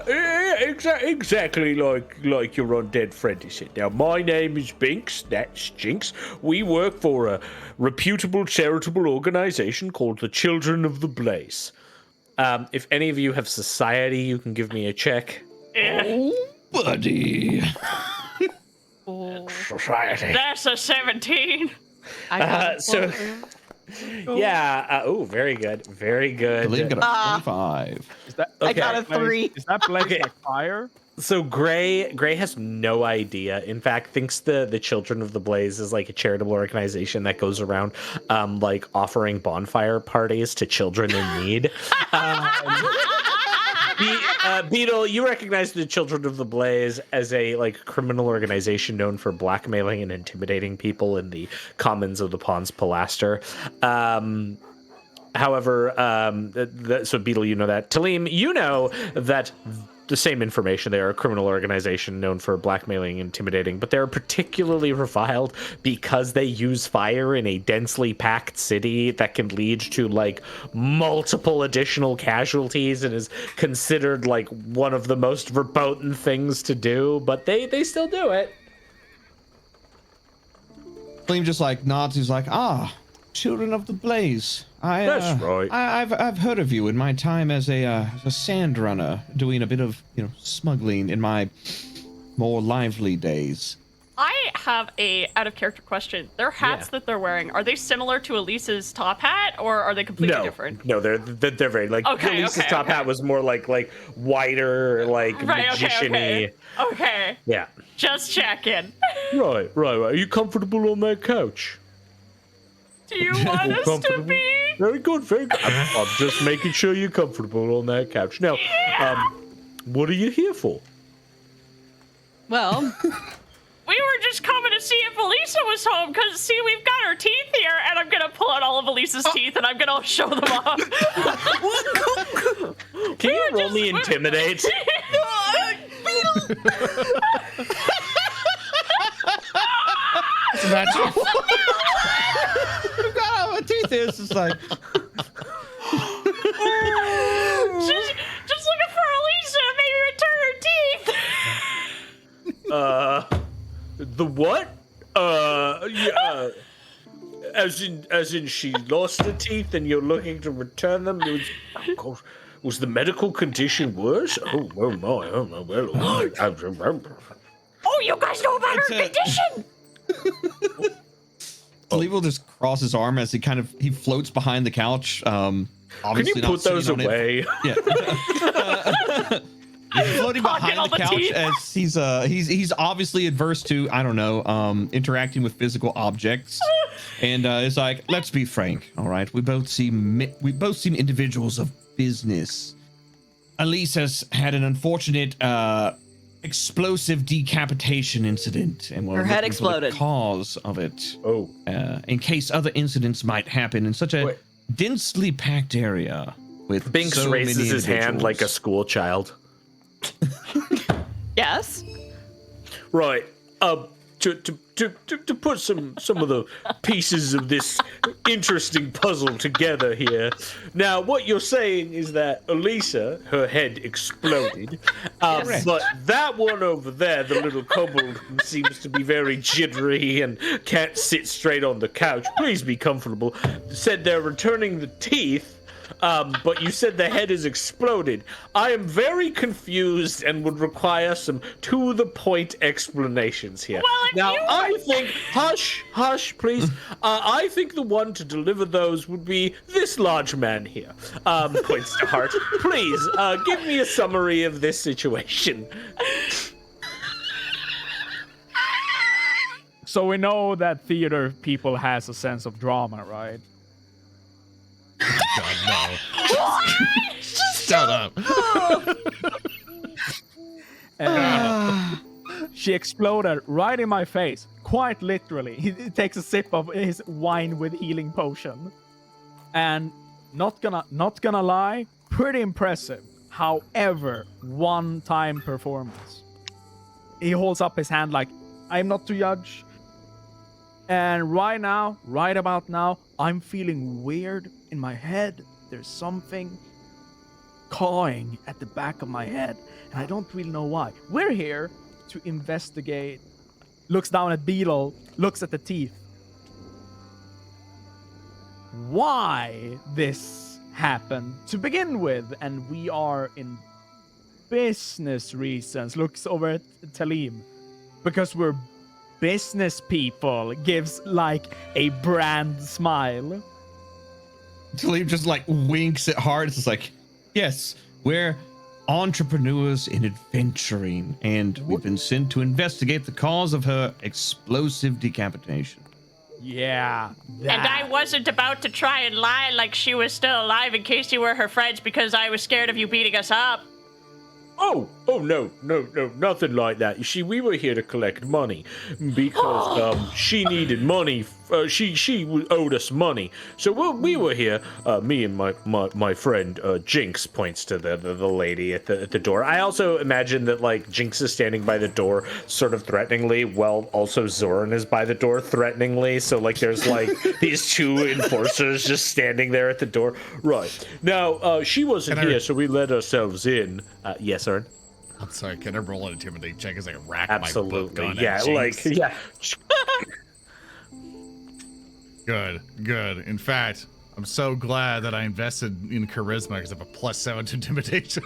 Exactly like your undead friend said. Now, my name is Binks. That's Jinx. We work for a reputable charitable organization called the Children of the Blaze. If any of you have society, you can give me a check. Oh, buddy. Society. That's a 17. Very good. Very good. Tellem got a 25. I got a 3. Is that blaze Okay. like fire? So Gray has no idea. In fact, thinks the Children of the Blaze is like a charitable organization that goes around offering bonfire parties to children in need. Beetle, you recognize the Children of the Blaze as a criminal organization known for blackmailing and intimidating people in the commons of the Pons Pilaster. However, so Beetle, you know that. Tellem, you know that the same information. They are a criminal organization known for blackmailing and intimidating, but they're particularly reviled because they use fire in a densely packed city that can lead to multiple additional casualties and is considered one of the most verboten things to do, but they still do it. Tellem just nods. He's like, Children of the Blaze. That's right. I've heard of you in my time as a sand runner, doing a bit of smuggling in my more lively days. I have a out of character question. Their hats that they're wearing, are they similar to Elise's top hat, or are they completely different? No, they're very Elise's top hat was more like wider, magician-y. Okay. Yeah. Just checking. Right. Are you comfortable on that couch? Do you want us to be? Very good. I'm just making sure you're comfortable on that couch. Now, what are you here for? Well, We were just coming to see if Elisa was home, because, see, we've got her teeth here, and I'm going to pull out all of Elisa's teeth, and I'm going to show them off. Can you roll me intimidate? That's my teeth is just just looking for Elisa, maybe return her teeth. The what? Yeah. As in she lost her teeth and you're looking to return them? Was the medical condition worse? Oh my. Oh, you guys know about her condition? Tellem will just cross his arm as he floats behind the couch. Can Obviously you not put those sitting on away? It. Yeah. He's floating behind the couch as he's obviously adverse to interacting with physical objects, and it's like, let's be frank, all right. We both seem individuals of business. Elise has had an unfortunate explosive decapitation incident, and her head exploded. The cause of it. Oh. In case other incidents might happen in such a densely packed area with Binks so raises many his hand like a individuals. school child. yes. Right. To put some of the pieces of this interesting puzzle together here. Now, what you're saying is that Elisa, her head exploded, but that one over there, the little kobold who seems to be very jittery and can't sit straight on the couch, please be comfortable, said they're returning the teeth. But you said the head is exploded. I am very confused and would require some to-the-point explanations here. Well, if now, you I think... Hush, please. I think the one to deliver those would be this large man here. Points to Hart. Please, give me a summary of this situation. So we know that theater people has a sense of drama, right? God, no. Shut up. She exploded right in my face, quite literally. He takes a sip of his wine with healing potion. And not gonna lie, pretty impressive. However, one-time performance. He holds up his hand like, I'm not to judge. And right about now, I'm feeling weird in my head. There's something cawing at the back of my head, and I don't really know why. We're here to investigate. Looks down at Beetle, looks at the teeth. Why this happened to begin with, and we are in business reasons. Looks over at Tellem. Because we're business people, gives like a brand smile. Tellem just like winks at Hart. It's just like, yes, we're entrepreneurs in adventuring, and we've been sent to investigate the cause of her explosive decapitation. Yeah. And I wasn't about to try and lie like she was still alive in case you were her friends because I was scared of you beating us up. Oh, no, nothing like that. You see, we were here to collect money because she needed money. She owed us money, so we were here. Me and my friend Jinx points to the lady at the door. I also imagine that like Jinx is standing by the door, sort of threateningly, while also Zoran is by the door threateningly. So like there's like these two enforcers just standing there at the door. Right now, she wasn't here, so we let ourselves in. Yes, Zoran. I'm sorry, can I roll an intimidate check as I rack Absolutely. my book gun Yeah, at Jinx? like yeah. Good. In fact, I'm so glad that I invested in charisma because I have a +7 to intimidation.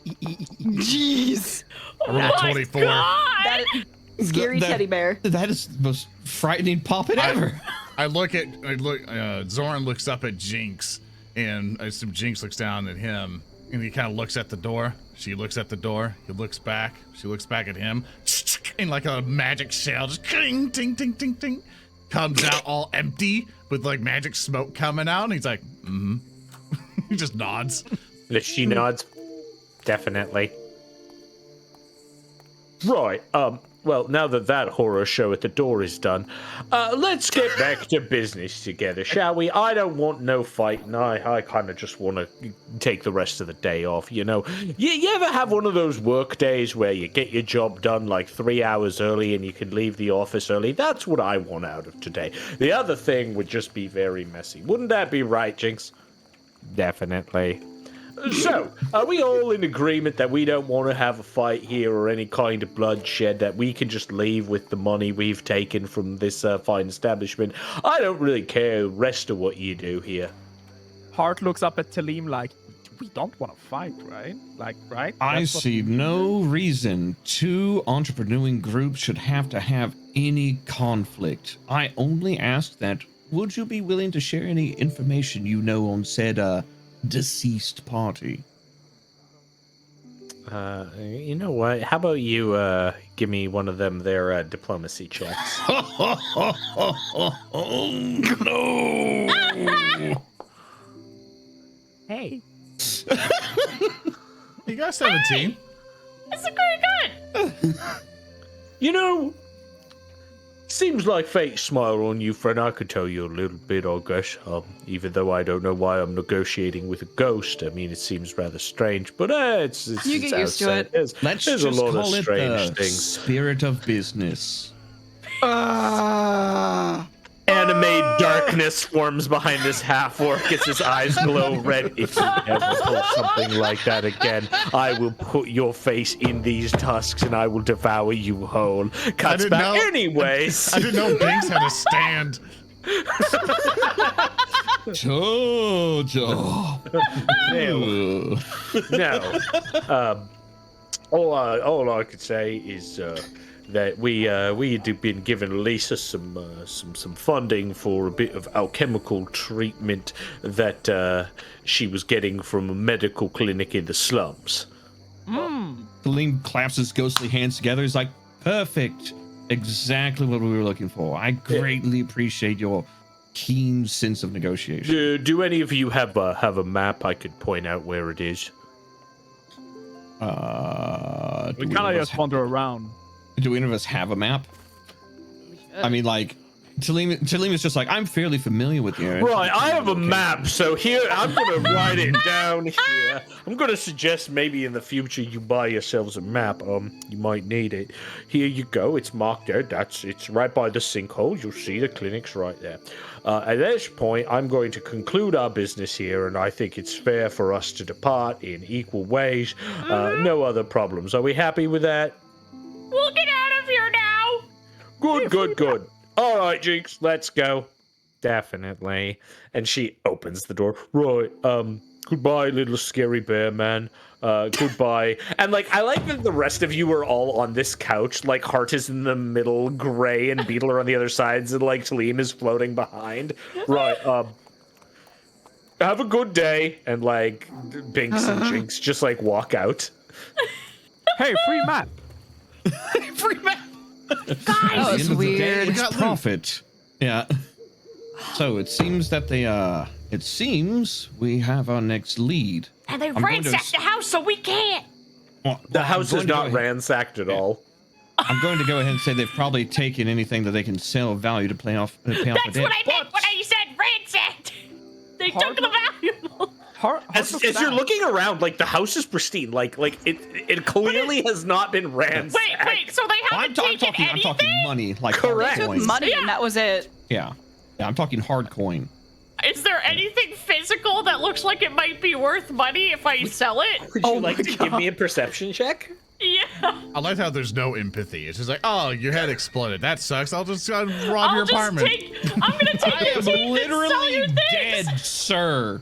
Jeez. I rolled a 24. That is scary teddy bear. That is the most frightening Poppet ever. Zoran looks up at Jinx, and I assume Jinx looks down at him, and he kind of looks at the door. She looks at the door. He looks back. She looks back at him. And like a magic shell, just ting, ting, ting, ting, ting. Comes out all empty with like magic smoke coming out, and he's like, mm-hmm. He just nods. She nods. Definitely. Right. Well, now that horror show at the door is done, let's get back to business together, shall we? I don't want no fighting. I kind of just want to take the rest of the day off, you know? You ever have one of those work days where you get your job done like 3 hours early and you can leave the office early? That's what I want out of today. The other thing would just be very messy. Wouldn't that be right, Jinx? Definitely. So, are we all in agreement that we don't want to have a fight here or any kind of bloodshed, that we can just leave with the money we've taken from this fine establishment? I don't really care the rest of what you do here. Hart looks up at Tellem like, we don't want to fight, right? Like, right? I see no reason two entrepreneuring groups should have to have any conflict. I only asked that, would you be willing to share any information you know on said, deceased party? You know what? How about you give me one of them their diplomacy checks? No. Hey. You got 17. It's pretty good. You know, seems like fate smiled on you, friend. I could tell you a little bit, I guess. Even though I don't know why I'm negotiating with a ghost. I mean, it seems rather strange, but it's You get used to it. Let's there's just a lot of call it strange the things. spirit of business. Anime darkness forms behind this half-orc as his eyes glow red. If you ever pull something like that again, I will put your face in these tusks and I will devour you whole. Cuts back. Anyways. I didn't know Binks had a stand. Jojo. No. All I could say is that we had been giving Lisa some funding for a bit of alchemical treatment that she was getting from a medical clinic in the slums. Tellem claps his ghostly hands together. He's like, perfect. Exactly what we were looking for. I greatly appreciate your keen sense of negotiation. Do any of you have a map I could point out where it is? We kind of just wander around. Do any of us have a map? I mean, like, Tellem is just like, I'm fairly familiar with the area. Right, I have a map, so here, I'm gonna write it down here. I'm gonna suggest maybe in the future you buy yourselves a map. You might need it. Here you go, it's marked there. It's right by the sinkhole. You'll see the clinic's right there. At this point, I'm going to conclude our business here, and I think it's fair for us to depart in equal ways. No other problems. Are we happy with that? We'll get out of here now. Good. All right, Jinx, let's go. Definitely. And she opens the door. Right, goodbye, little scary bear man. Goodbye. And, like, I like that the rest of you are all on this couch. Like, Hart is in the middle, Gray and Beetle are on the other sides, and, like, Tellem is floating behind. Right, have a good day. And, like, Binks and Jinx just, like, walk out. Hey, free map. Free map. That was weird. It's profit. Yeah. So it seems that it seems we have our next lead. And they ransacked the house, so we can't. The house is not ransacked at all. I'm going to go ahead and say they've probably taken anything that they can sell of value to pay off the debt. That's what I meant when I said ransacked. They took the valuable. As you're looking around, like, the house is pristine. Like it clearly has not been ransacked. Wait, so they haven't taken anything? I'm talking money, like Correct. hard coin. Money, and that was it. Yeah, I'm talking hard coin. Is there anything physical that looks like it might be worth money if I sell it? Would you like to give me a perception check? Yeah. I like how there's no empathy. It's just like, oh, your head exploded. That sucks. I'll just rob your apartment. I'm gonna take I your am teeth and sell your literally things. dead, sir.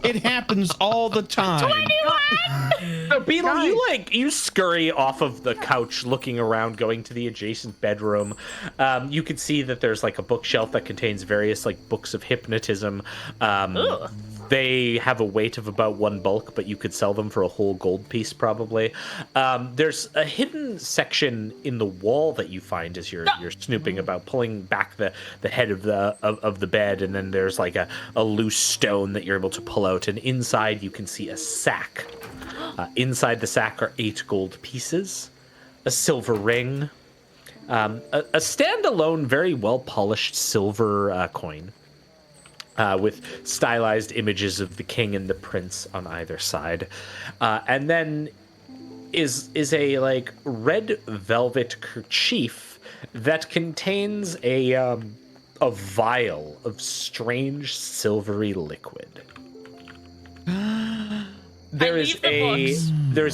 It happens all the time. So, Beetle, you scurry off of the couch, looking around, going to the adjacent bedroom. You can see that there's like a bookshelf that contains various like books of hypnotism. They have a weight of about 1 bulk, but you could sell them for a whole gold piece probably. There's a hidden section in the wall that you find as you're snooping about, pulling back the head of the bed, and then there's like a loose stone that you're able to pull out, and inside you can see a sack. Inside the sack are 8 gold pieces, a silver ring, a standalone, very well polished silver coin. With stylized images of the king and the prince on either side, and then is a like red velvet kerchief that contains a vial of strange silvery liquid. There is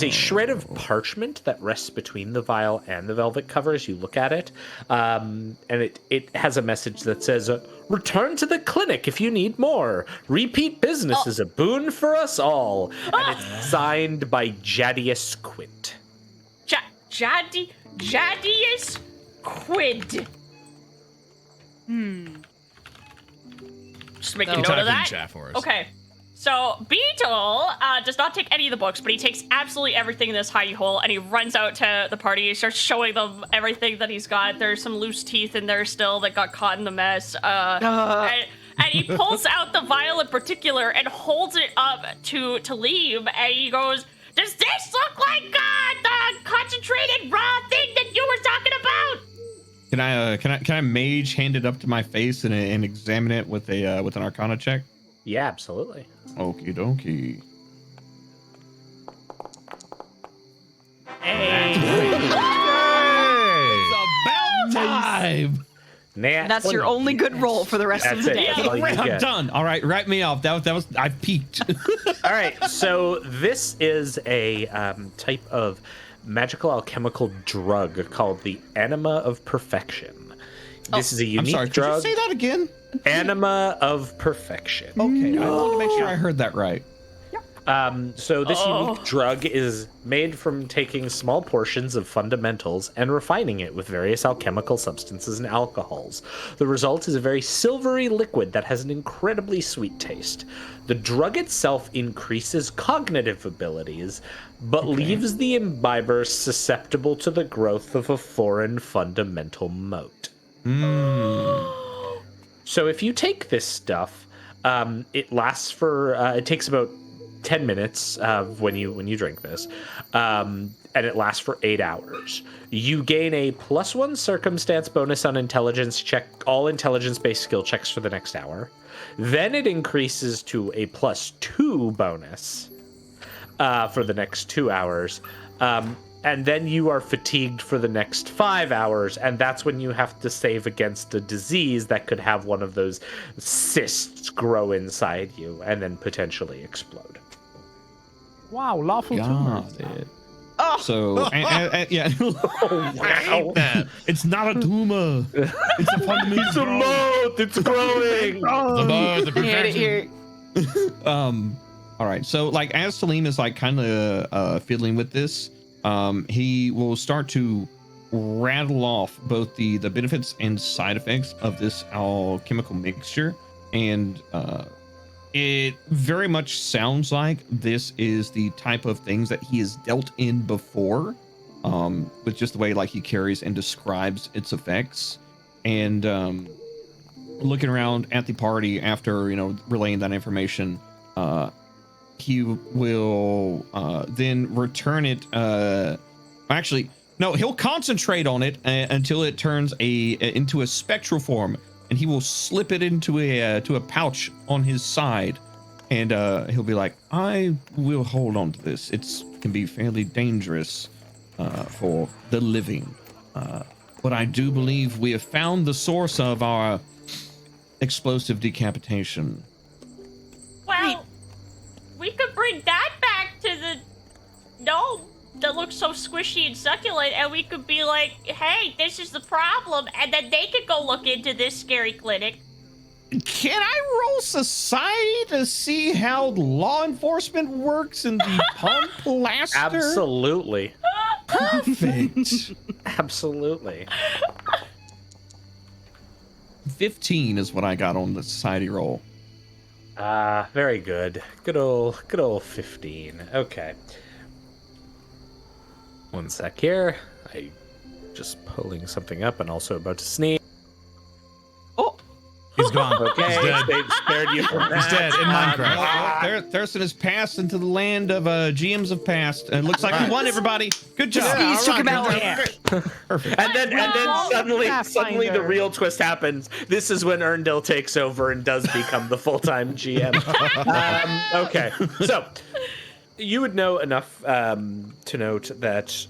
a shred of parchment that rests between the vial and the velvet cover as you look at it, and it has a message that says, "Return to the clinic if you need more. Repeat business is a boon for us all." And it's signed by Jadius Quint. Jadius Quid. Just make a note of that. Chat for us. Okay. So Beetle does not take any of the books, but he takes absolutely everything in this hidey hole, and he runs out to the party. He starts showing them everything that he's got. There's some loose teeth in there still that got caught in the mess. And he pulls out the vial in particular and holds it up to Tellem, and he goes, "Does this look like the concentrated raw thing that you were talking about?" Can I mage hand it up to my face and examine it with an Arcana check? Yeah, absolutely. Okie dokie. Hey. It's about time. That's your only good roll for the rest of the day. I'm done. All right, write me off. That was I peaked. All right, so this is a type of magical alchemical drug called the Anima of Perfection. This is a unique drug. Could you say that again? Anima of Perfection. Okay, I wanted to make sure I heard that right. So this unique drug is made from taking small portions of fundamentals and refining it with various alchemical substances and alcohols. The result is a very silvery liquid that has an incredibly sweet taste. The drug itself increases cognitive abilities, but leaves the imbiber susceptible to the growth of a foreign fundamental mote. So if you take this stuff, it lasts for, it takes about 10 minutes when you drink this, and it lasts for 8 hours. You gain a +1 circumstance bonus on intelligence check, all intelligence-based skill checks for the next hour. Then it increases to a +2 bonus for the next 2 hours. And then you are fatigued for the next 5 hours, and that's when you have to save against a disease that could have one of those cysts grow inside you and then potentially explode. Wow, lawful tumors. Got it. So, yeah. Oh, wow. It's not a tumor. It's a fundamental. It's a moat. It's growing. The perfection. All right. So, like, as Tellem is like kind of fiddling with this, he will start to rattle off both the benefits and side effects of this alchemical mixture, and it very much sounds like this is the type of things that he has dealt in before, with just the way like he carries and describes its effects. And looking around at the party after relaying that information, he will then return it. Actually, no, he'll concentrate on it until it turns into a spectral form, and he will slip it into a pouch on his side, and he'll be like, "I will hold on to this. It can be fairly dangerous for the living, but I do believe we have found the source of our explosive decapitation." Well, we could bring that back to the gnome that looks so squishy and succulent, and we could be like, hey, this is the problem, and then they could go look into this scary clinic. Can I roll society to see how law enforcement works in the pump blaster? Absolutely. Perfect. Absolutely. 15 is what I got on the society roll. Very good. Good old 15. Okay. One sec here. I just pulling something up and also about to sneeze. Oh, he's gone. Okay, He's dead. they spared you from that. He's dead in Minecraft. Thurston has passed into the land of GMs of past. And it looks like we won, everybody. Good job. Sneeze took him out. Perfect. And then suddenly Pathfinder. the real twist happens. This is when Erndil takes over and does become the full-time GM. Okay, so you would know enough to note that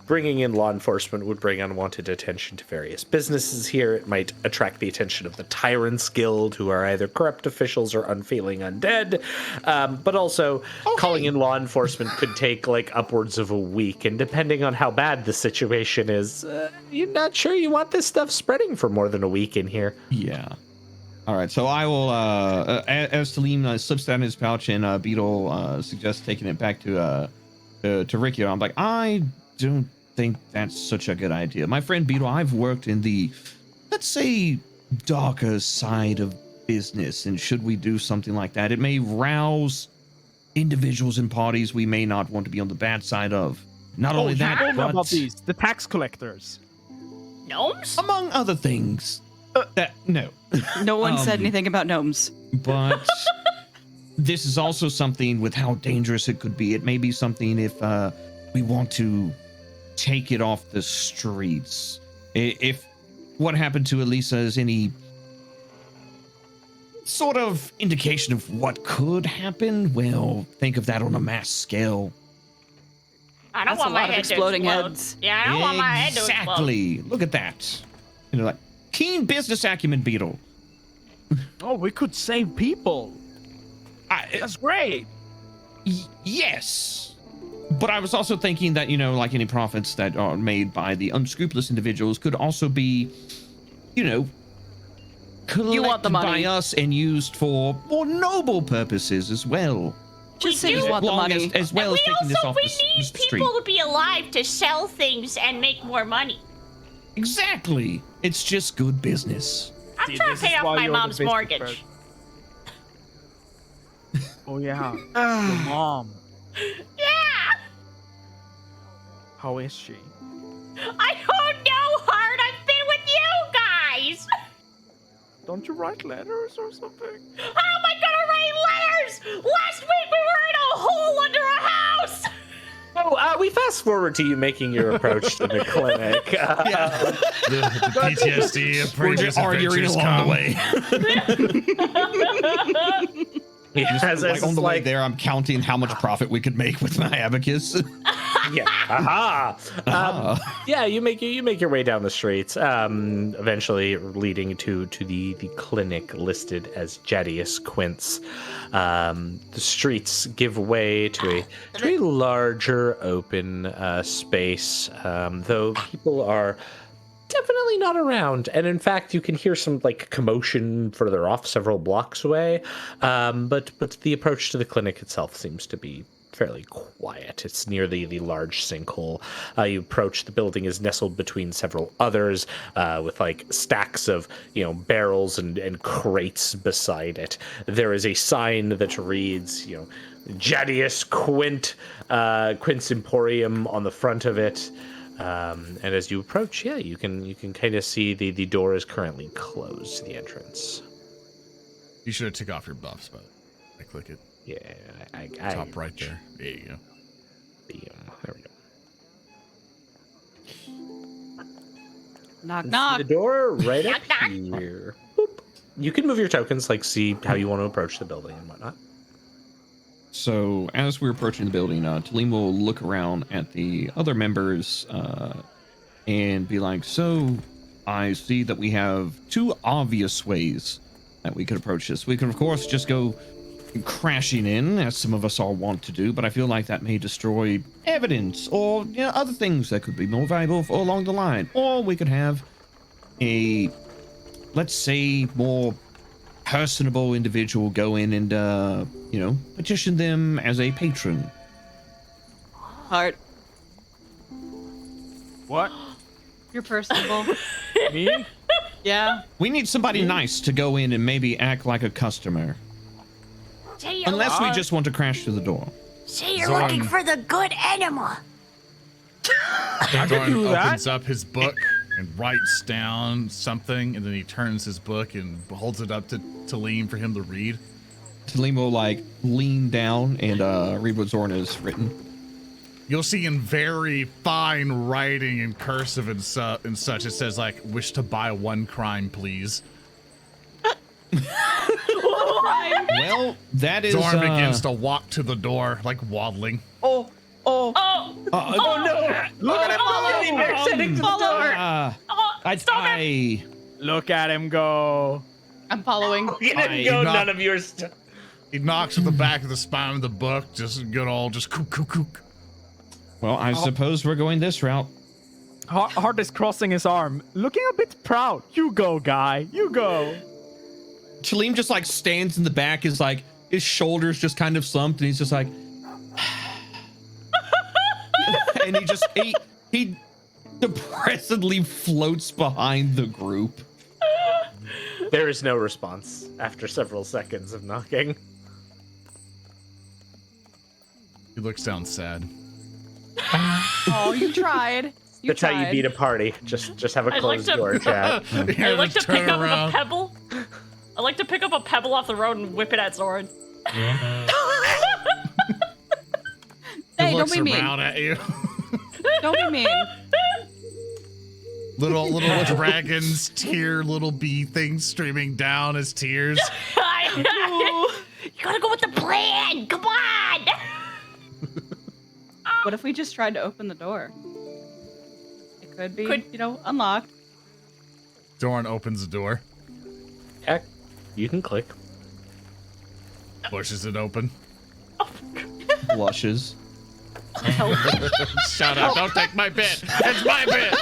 bringing in law enforcement would bring unwanted attention to various businesses here. It might attract the attention of the Tyrants Guild, who are either corrupt officials or unfeeling undead. But also, calling in law enforcement could take like upwards of a week. And depending on how bad the situation is, you're not sure you want this stuff spreading for more than a week in here. Yeah. All right. So I will, as Tellem slips that in his pouch and Beetle suggests taking it back to Ricky, I'm like, I don't think that's such a good idea. My friend Beetle, I've worked in the, let's say, darker side of business, and should we do something like that, it may rouse individuals and parties we may not want to be on the bad side of. Not only that, you know but about these, the tax collectors. Gnomes? among other things. No. No one said anything about gnomes. But this is also something with how dangerous it could be. It may be something if we want to take it off the streets. If what happened to Elisa is any sort of indication of what could happen, well, think of that on a mass scale. I don't That's want a my lot of head exploding to explode. heads. Yeah, I don't want my head to explode. Exactly. Look at that. Like keen business acumen, Beetle. Oh, we could save people. That's great. Yes. But I was also thinking that, like any profits that are made by the unscrupulous individuals could also be, collected the money. by us and used for more noble purposes as well. Just say you want the money. As well And as taking this off we the need street. people to be alive to sell things and make more money. Exactly. It's just good business. I'm See, trying this to pay is off why my you're the mom's business mortgage. person. Oh yeah. Your mom. Yeah! How is she? I don't know, Heart. I've been with you guys. Don't you write letters or something? How am I gonna write letters? lives! Last week we were in a hole under a house! Oh, we fast forward to you making your approach to the clinic. The PTSD of We're previous just arguing adventures along come. the way. On the way there, I'm counting how much profit we could make with my abacus. Yeah. Aha. Yeah, you make your way down the streets, eventually leading to the clinic listed as Jadius Quince. The streets give way to a larger open space, though people are definitely not around, and in fact you can hear some like commotion further off several blocks away, but the approach to the clinic itself seems to be fairly quiet. It's near the large sinkhole. You approach, the building is nestled between several others, with like stacks of barrels and crates beside it. There is a sign that reads Jadius Quince Emporium on the front of it. And as you approach, you can kind of see the door is currently closed to the entrance. You should have took off your buffs, but I click it. Yeah, I Top right there. There you go. There we go. Knock, See knock. the door right up here. Boop. You can move your tokens, like see how you want to approach the building and whatnot. So as we're approaching the building, Tellem will look around at the other members and be like, so I see that we have two obvious ways that we could approach this. We could, of course, just go crashing in, as some of us all want to do, but I feel like that may destroy evidence or other things that could be more valuable along the line. Or we could have a, let's say, more personable individual go in and petition them as a patron. Heart. What? You're personable. Me? Yeah. We need somebody nice to go in and maybe act like a customer. Unless we just want to crash through the door. Say you're Zoran. looking for the good animal. Zoran do that. opens up his book and writes down something, and then he turns his book and holds it up to Tellem for him to read. Tellem will lean down and read what Zoran has written. You'll see in very fine writing in cursive and such, it says wish to buy one crime, please. Well, that is Zoran begins to walk to the door, waddling. Oh no! Look at him go! Sending to the door! Stop it! Look at him go. I'm following. None of your stuff. He knocks at the back of the spine of the book, just good old, just kook, kook, kook. Well, I suppose we're going this route. Hart is crossing his arm, looking a bit proud. You go, guy. You go. Tellem just stands in the back, his shoulders just kind of slumped, and he's just like, and he depressedly floats behind the group. There is no response after several seconds of knocking. He looks down sad. Oh, you tried. That's how you beat a party. Just have a closed door chat. I'd like to pick up a pebble. I'd like to pick up a pebble off the road and whip it at Zoran. Hey, don't looks be mean. around at you. Don't be mean. Little dragons, little bee things streaming down as tears. You gotta go with the plan. Come on. What if we just tried to open the door? It could be, unlocked. Zoran opens the door, Heck, you can click. pushes it open. Blushes. Shut up! Don't take my bit. It's my bit.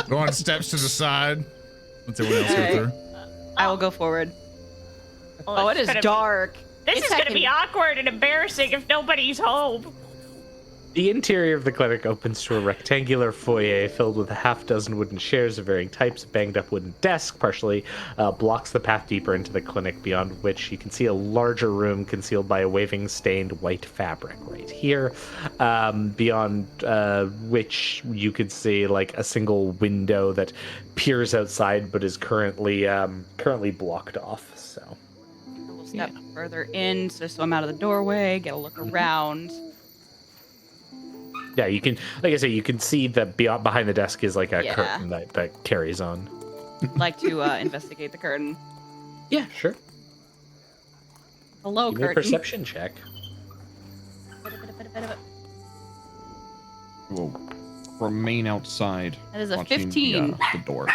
Zoran steps to the side. Let's everyone else go through. I will go forward. Oh, it is dark. This It's is gonna be heckin- awkward and embarrassing if nobody's home. The interior of the clinic opens to a rectangular foyer filled with a half dozen wooden chairs of varying types. A banged up wooden desk partially blocks the path deeper into the clinic, beyond which you can see a larger room concealed by a waving stained white fabric right here, beyond which you could see a single window that peers outside but is currently blocked off. So step further in, so I'm out of the doorway, get a look around. Yeah, you can, like I said, you can see that behind the desk is like a Yeah. curtain that carries on. Like to investigate the curtain. Yeah, sure. Hello, Give me a curtain. perception check. We'll remain outside. That is a watching 15. the door.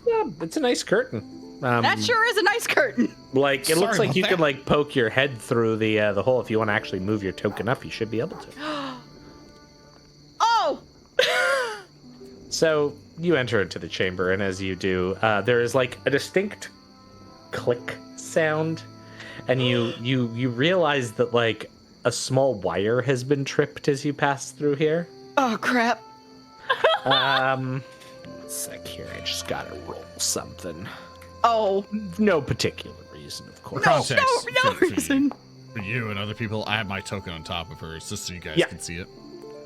Yeah, it's a nice curtain. That sure is a nice curtain. Like it looks Sorry like you about can that. like poke your head through the hole if you want to actually move your token up. You should be able to. Oh! So you enter into the chamber, and as you do, there is like a distinct click sound, and you realize that like a small wire has been tripped as you pass through here. Oh, crap. One sec here, I just gotta roll something. Oh. No particular reason, of course. Context no for reason. For you and other people, I have my token on top of hers just so you guys Yeah. can see it.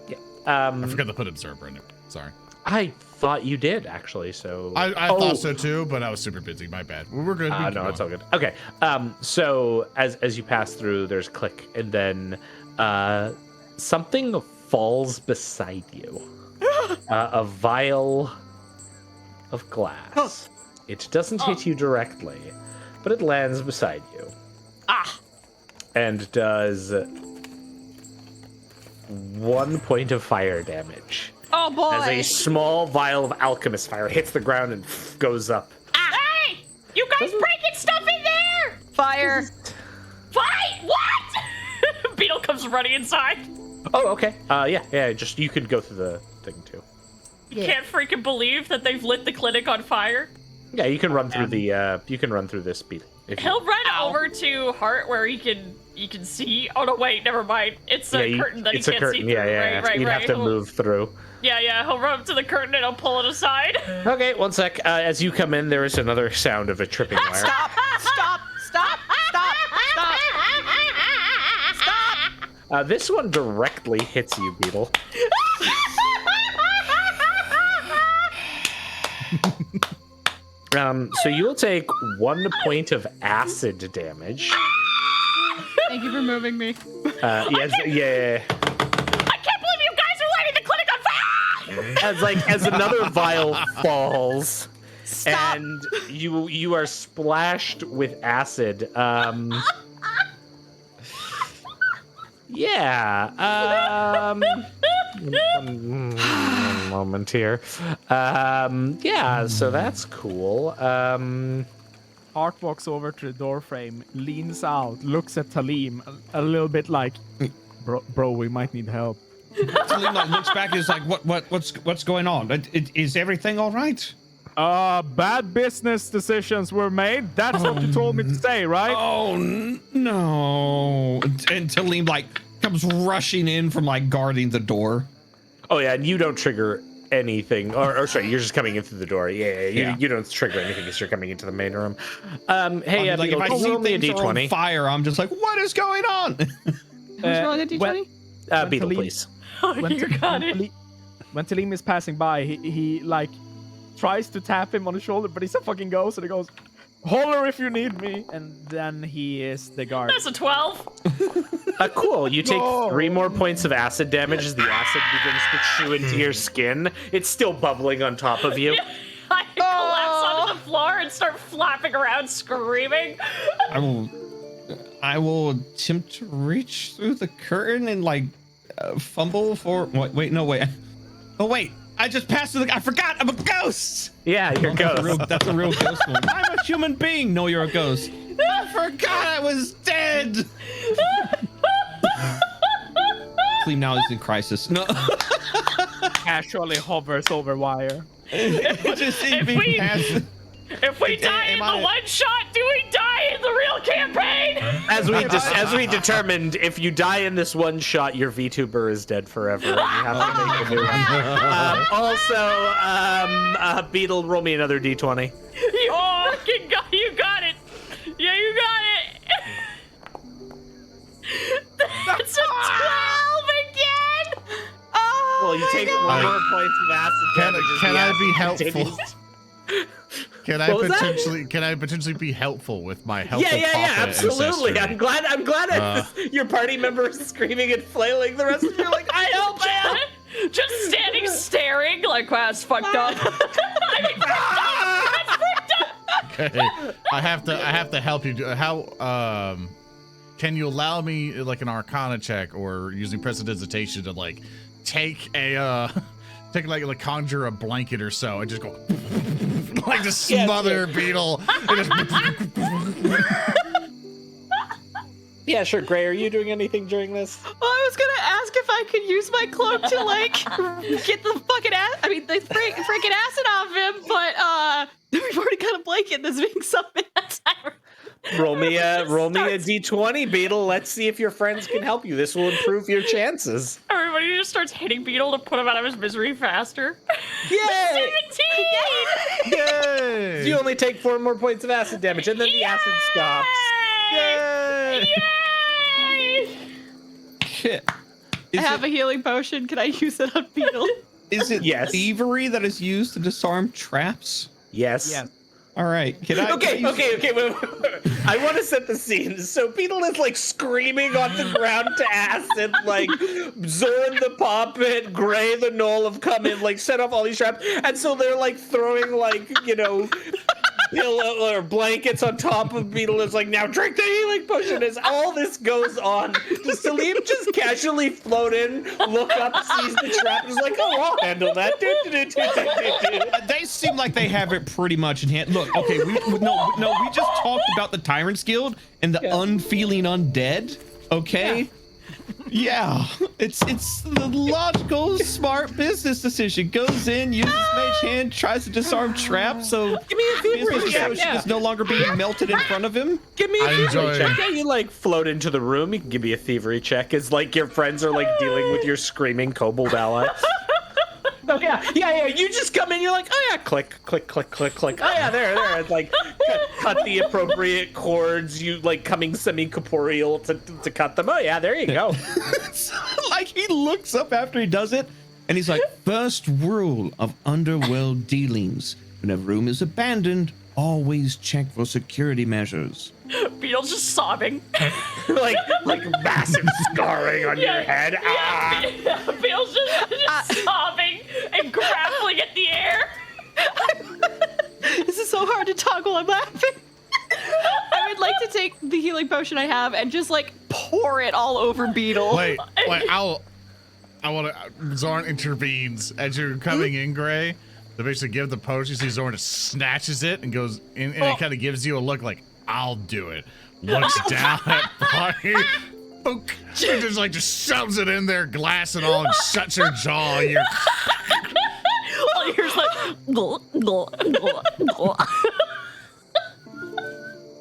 Yeah. I forgot to put observer in it. Sorry. I thought you did actually. So I thought so too, but I was super busy. My bad. We're good. We can no, go it's on. all good. Okay. So as you pass through, there's a click, and then something falls beside you. A vial of glass. It doesn't hit you directly, but it lands beside you. And does 1 point of fire damage. Oh, boy. As a small vial of alchemist fire hits the ground and goes up. Hey! You guys breaking stuff in there! Fire. Fight! What? Beetle comes running inside. Oh, okay. Yeah. Just you could go through the thing too. Can't freaking believe that they've lit the clinic on fire. Yeah, you can run through the. You can run through this Beetle. if you- He'll run over to Hart where you can see. Oh no, wait, never mind. It's a curtain that he it's a can't curtain. see through. Yeah. Right. You'd have to move through. Yeah. He'll run up to the curtain and he'll pull it aside. Okay, one sec. As you come in, there is another sound of a tripping wire. Stop! This one directly hits you, Beetle. So you will take 1 point of acid damage. Thank you for moving me. Yes, yeah. I can't believe you guys are lighting the clinic on fire! As another vial falls, Stop. and you are splashed with acid. One moment here. So that's cool. Hart walks over to the doorframe, leans out, looks at Tellem a little bit like, bro, we might need help. Tellem like looks back and is like, what's going on? Is everything all right? Bad business decisions were made. That's what you told me to say, right? Oh no! And Tellem like comes rushing in from like guarding the door. Oh yeah, and you don't trigger anything, or sorry, you're just coming in through the door. Yeah. You don't trigger anything because you're coming into the main room. Hey, Like Beetle, if I can you see roll me a things are on d20? fire, I'm just like, what is going on? Who's rolling a d20? Beetle, Tellem- please. Oh, you got it. When Tellem is passing by, he like tries to tap him on the shoulder, but he's a fucking ghost, and he goes, "Holler if you need me," and then he is the guard. That's a 12. Cool. You take 3 more points of acid damage as the acid begins to chew into your skin. It's still bubbling on top of you. I collapse onto the floor and start flapping around screaming. I will attempt to reach through the curtain and like fumble for. Wait. Oh wait! I just passed through I forgot. I'm a ghost. Yeah, you're a ghost. That's a real ghost one. I'm a human being. No, you're a ghost. I forgot I was dead. Clem now is in crisis. No. Casually hovers over wire. If we die in the one shot, do we die in the real campaign? As we determined, if you die in this one shot, your VTuber is dead forever. And you have to make a new one. Also, Beetle, roll me another d20. You freaking got it. Yeah, you got it. That's a 12 again. Oh, Well, you take 1 more point of acid damage. Can I be helpful? Can I potentially be helpful with my helpful Yeah, Poppet absolutely. ancestry? I'm glad your party member is screaming and flailing. The rest of you are like, I help. Just standing staring like, wow, it's fucked up. Okay, I have to help you. How can you allow me like an Arcana check or using Prestidigitation to like take like conjure a blanket or so and just go like to smother Beetle. And Yeah, sure. Gray, are you doing anything during this? Well, I was gonna ask if I could use my cloak to like get the fucking the freaking acid off him, but we've already got a blanket that's being summoned. Roll me a d20, Beetle. Let's see if your friends can help you. This will improve your chances. Everybody just starts hitting Beetle to put him out of his misery faster. Yay! 17! Yay! You only take 4 more points of acid damage, and then the acid stops. Yay! Shit. I have a healing potion. Can I use it on Beetle? Is it Yes. thievery that is used to disarm traps? Yes. Yes. All right. Can I? Okay. Wait. I want to set the scene. So Beetle is like screaming on the ground to acid, like Zoran the Poppet, Gray the Knoll have come in, like set off all these traps, and so they're like throwing like pillow or blankets on top of Beetle. Is like, now drink the healing potion. As all this goes on, does Tellem just casually float in, look up, sees the trap, and is like, oh, I'll handle that. They seem like they have it pretty much in hand. Look, okay, we just talked about the Tyrant's Guild and the unfeeling undead. Okay. Yeah, it's the logical, smart business decision. Goes in, uses Mage Hand, tries to disarm traps, so Give me a thievery check. is no longer being melted in front of him. Give me a thievery check. Yeah, you like float into the room. You can give me a thievery check. It's like your friends are like dealing with your screaming kobold ally. Oh yeah. You just come in. You're like, oh yeah, click. Oh yeah, there. It's like cut the appropriate chords. You like coming semi-corporeal to cut them. Oh yeah, there you go. Like he looks up after he does it, and he's like, first rule of underworld dealings: when a room is abandoned, always check for security measures. Beetle's just sobbing. like massive scarring on your head. Beetle's just sobbing and grappling at the air. This is so hard to talk while I'm laughing. I would like to take the healing potion I have and just like pour it all over Beetle. Wait, Zoran intervenes as you're coming in, Gray. To basically give the potion, you see Zoran just snatches it and goes in, and it kind of gives you a look like, I'll do it. Looks down at Party. Book. She just shoves it in there, glass and all, and shuts her jaw. You're All you hear is like,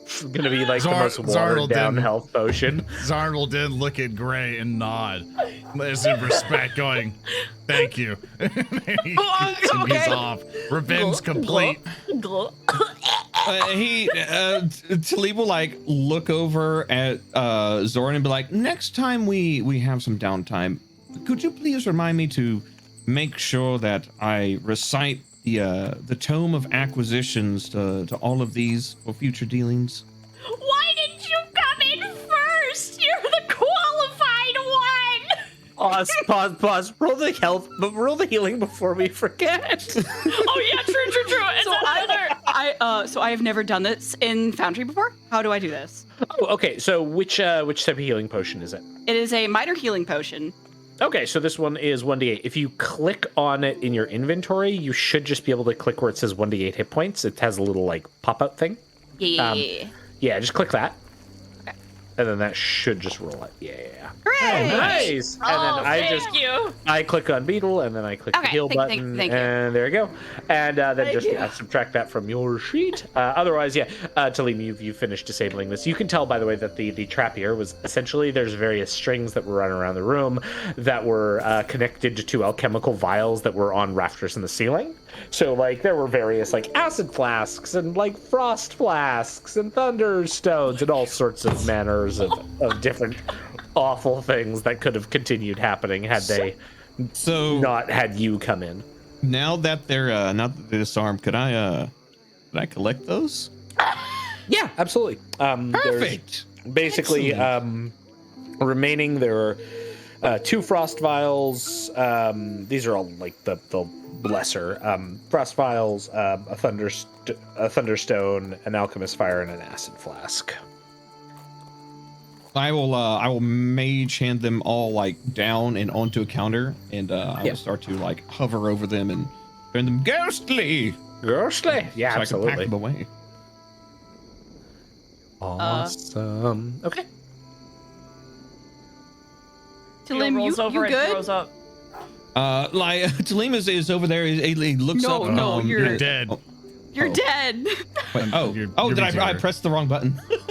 It's gonna be like Zoran- the most watered down Zoran- health potion. Zoran will then look at Gray and nod as in respect, going, thank you. And he he's off. Revenge complete. Tellem will like look over at Zoran and be like, next time we have some downtime, could you please remind me to make sure that I recite the tome of acquisitions to all of these for future dealings? Why didn't you come in first? You're the qualified one. Pause. Roll the health, but roll the healing before we forget. oh yeah, true. So I have never done this in Foundry before. How do I do this? Oh, okay. So which type of healing potion is it? It is a minor healing potion. Okay, so this one is 1d8. If you click on it in your inventory, you should just be able to click where it says 1d8 hit points. It has a little like pop-out thing. Yeah. Yeah, just click that. Okay. And then that should just roll it. Yeah. Hooray! Nice. And then I click on Beetle, and then I click the heal button, thank you. and there you go. And then just subtract that from your sheet. Otherwise, Tellem, you finished disabling this. You can tell, by the way, that the trap here was essentially there's various strings that were running around the room that were connected to alchemical vials that were on rafters in the ceiling. So like there were various like acid flasks and like frost flasks and thunderstones and all sorts of manners of different awful things that could have continued happening had they not had you come in. Now that they're disarmed, could I Can I collect those? Yeah, absolutely. Perfect. Basically, remaining there are 2 frost vials. These are all like the lesser frost vials, a thunderstone, an alchemist fire, and an acid flask. I will mage hand them all like down and onto a counter, and I will start to like hover over them and turn them ghostly. Ghostly, yeah, So absolutely. I can pack them away. Awesome. Okay. Tellem, rolls over you and good? throws up. Like Tellem is over there. He looks No, up. no, you're dead. Oh, You're Oh. dead. wait, You're did I beating her. pressed the wrong button? Killed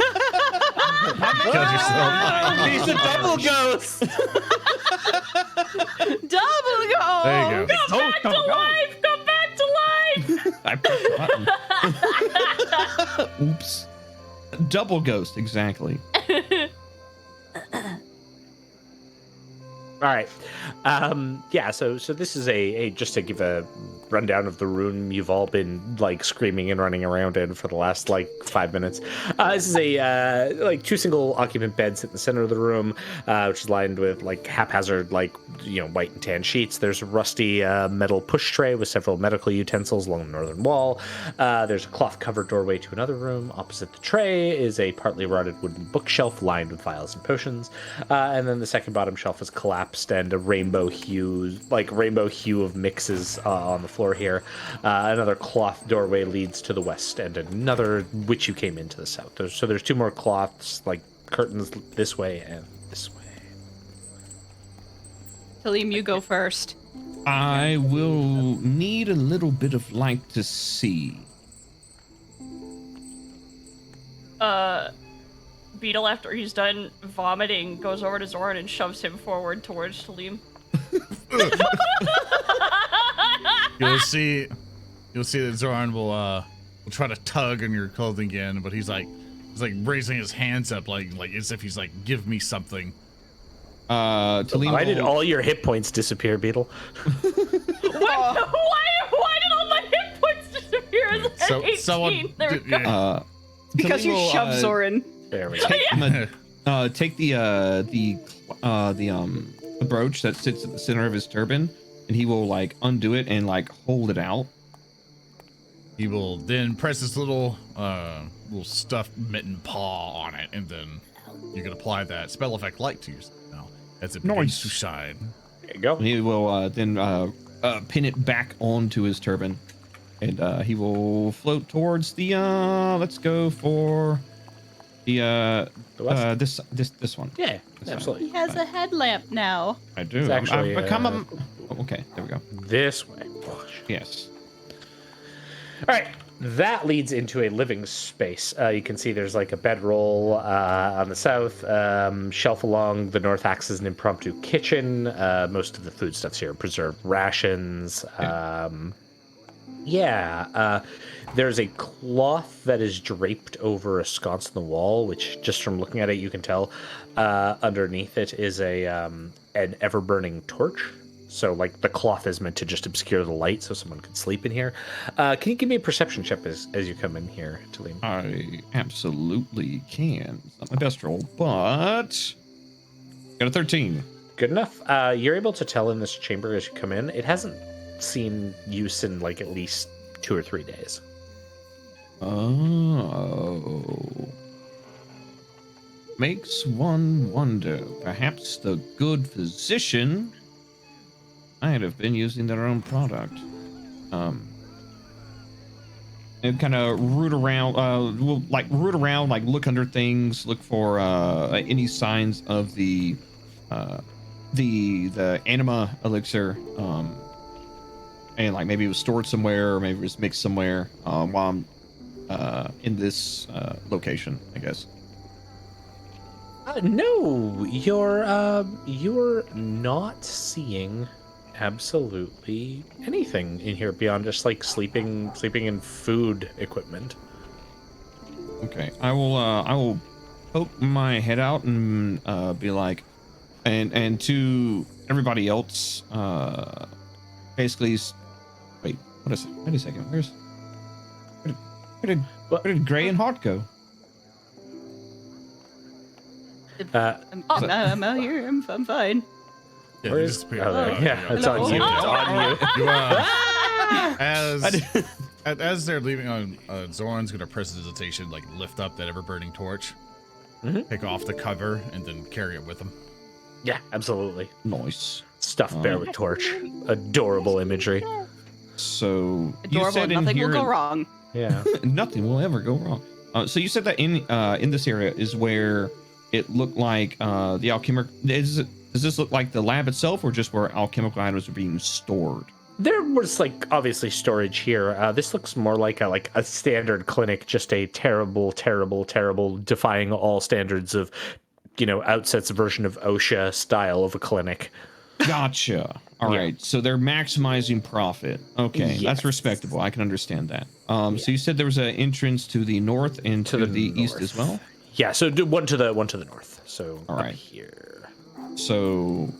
yourself. He's a double ghost. Double go. There you go. Come back to life! Come back to life! I pressed the button. Oops. Double ghost, exactly. All right. Yeah, so this is a just to give a rundown of the room you've all been like screaming and running around in for the last like 5 minutes. This is a like 2 single occupant beds in the center of the room, which is lined with like haphazard like white and tan sheets. There's a rusty metal push tray with several medical utensils along the northern wall. There's a cloth covered doorway to another room. Opposite the tray is a partly rotted wooden bookshelf lined with vials and potions. And then the second bottom shelf is collapsed, and a rainbow hue of mixes on the floor here. Another cloth doorway leads to the west, and another which you came into the south. So there's 2 more cloths, like curtains this way and this way. Tellem, you go first. I will need a little bit of light to see. Beetle, after he's done vomiting, goes over to Zoran and shoves him forward towards Tellem. You'll see that Zoran will try to tug on your clothing again, but he's like raising his hands up like as if he's like, give me something. Tellem Why did all your hit points disappear, Beetle? Why did all my hit points disappear? So- 18. someone- There we go. yeah. Because you Tellem will, shoved Zoran. There we go. take the brooch that sits at the center of his turban, and he will like undo it and like hold it out. He will then press his little stuffed mitten paw on it, and then you can apply that spell effect light to yourself now as it begins Nice. to shine. There you go. And he will then pin it back onto his turban, and he will float towards the let's go for the west? this one. Yeah, This absolutely. He has a headlamp now. I do. It's actually, I've become a. Okay, there we go. This way. Yes. All right, that leads into a living space. You can see there's like a bedroll on the south. Shelf along the north acts as an impromptu kitchen. Most of the foodstuffs here are preserved rations. There's a cloth that is draped over a sconce in the wall, which just from looking at it, you can tell underneath it is an ever-burning torch. So, like, the cloth is meant to just obscure the light so someone could sleep in here. Can you give me a perception check as you come in here, Tellem? I absolutely can. It's not my best roll, but got a 13. Good enough. You're able to tell in this chamber as you come in, it hasn't seen use in, like, at least 2 or 3 days. Oh. Makes one wonder. Perhaps the good physician might have been using their own product. And kind of root around, like look under things, look for any signs of the anima elixir, and like maybe it was stored somewhere, or maybe it was mixed somewhere while I'm in this location, I guess. No, you're not seeing absolutely anything in here beyond just like sleeping in food equipment. Okay, I will poke my head out and be like, and to everybody else, basically, wait a second, Where did Gray and Hart go? I'm out here. I'm fine. Yeah, Where they is- disappear. yeah, it's on you. Hello? It's on you. As they're leaving, Zoran's gonna press his hesitation, like lift up that ever-burning torch, take off the cover, and then carry it with him. Yeah, absolutely. Nice. Stuffed bear with torch. Adorable imagery. So you Adorable. said in Nothing here will go wrong. Yeah. nothing will ever go wrong. So you said that in this area is where it looked like the alchemical. Does this look like the lab itself, or just where alchemical items are being stored? There was like obviously storage here. This looks more like a standard clinic, just a terrible, defying all standards of, Outset's version of OSHA style of a clinic. Gotcha. All right. So they're maximizing profit. Okay, Yes. that's respectable. I can understand that. So you said there was an entrance to the north and to the east as well. Yeah. So do one to the north. So All up right. here. So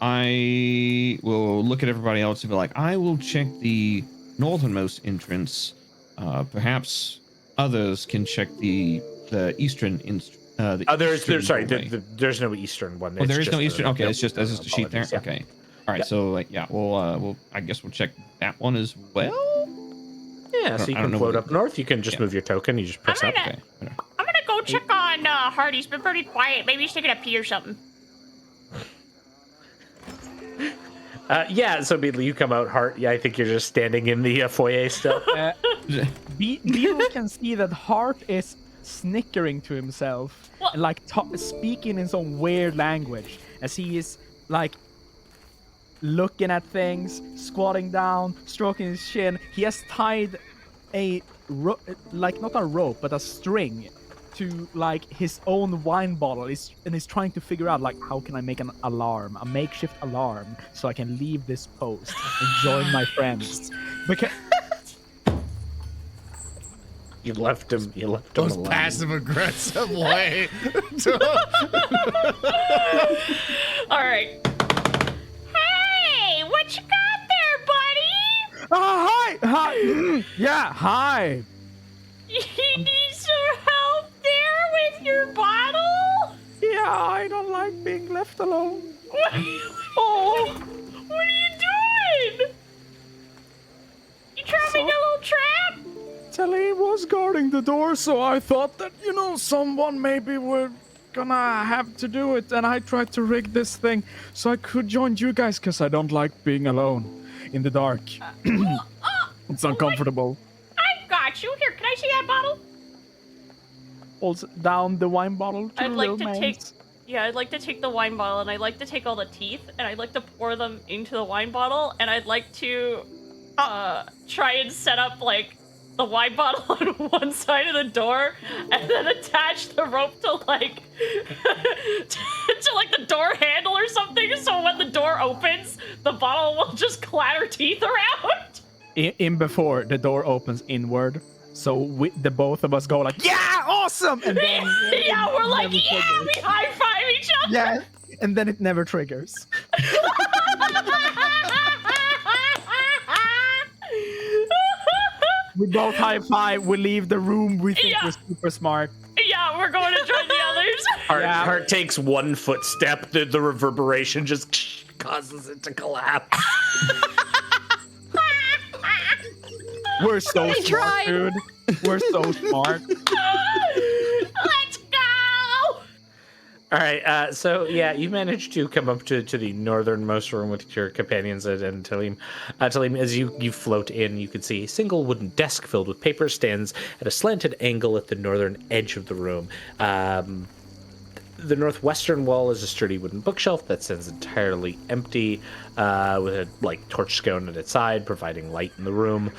I will look at everybody else and be like, I will check the northernmost entrance. Perhaps others can check the eastern. There's no eastern one. Oh, there is just no eastern. Okay, yep. it's just as a sheet there. Apologies, yeah. Okay. All right. So we'll I guess we'll check that one as well. Yeah. So you I don't can know float what up north. You can just move your token. You just press up. gonna- Okay. I'm gonna go check on Hardy. He's been pretty quiet. Maybe he's taking a pee or something. Yeah. So Beetle, you come out. Hart. Yeah, I think you're just standing in the foyer still. Beetle can see that Hart is snickering to himself, What? and like speaking in some weird language as he is like looking at things, squatting down, stroking his chin. He has tied a not a rope but a string to like his own wine bottle. And he's trying to figure out like, how can I make a makeshift alarm, so I can leave this post and join my friends. Because You left him Most alone. passive-aggressive way. All right. Hey, what you got there, buddy? hi, yeah, hi. You need some help there with your bottle? Yeah, I don't like being left alone. Oh, what are you doing? You trapping a little trap? Tellem was guarding the door, so I thought that, someone maybe were gonna have to do it, and I tried to rig this thing so I could join you guys, because I don't like being alone in the dark. It's uncomfortable. I got you. Here, can I see that bottle? Holds down the wine bottle to I'd the like little to man's. I'd like to take the wine bottle, and I'd like to take all the teeth, and I'd like to pour them into the wine bottle, and I'd like to try and set up like the wine bottle on one side of the door, and then attach the rope to like to like the door handle or something, so when the door opens, the bottle will just clatter teeth around. In before the door opens inward, so the both of us go like, yeah, awesome, and then Yeah, we're like, never yeah, triggers. we high five each other. Yeah, and then it never triggers. We both high five. We leave the room. We think Yeah. we're super smart. Yeah, we're going to join the others. Hart takes one footstep. The reverberation just causes it to collapse. We're so I smart, tried. dude. We're so smart. Let's go. All right, so yeah, you managed to come up to the northernmost room with your companions and Tellem. Tellem, as you float in, you can see a single wooden desk filled with paper stands at a slanted angle at the northern edge of the room. The northwestern wall is a sturdy wooden bookshelf that stands entirely empty, with a torch scone at its side, providing light in the room.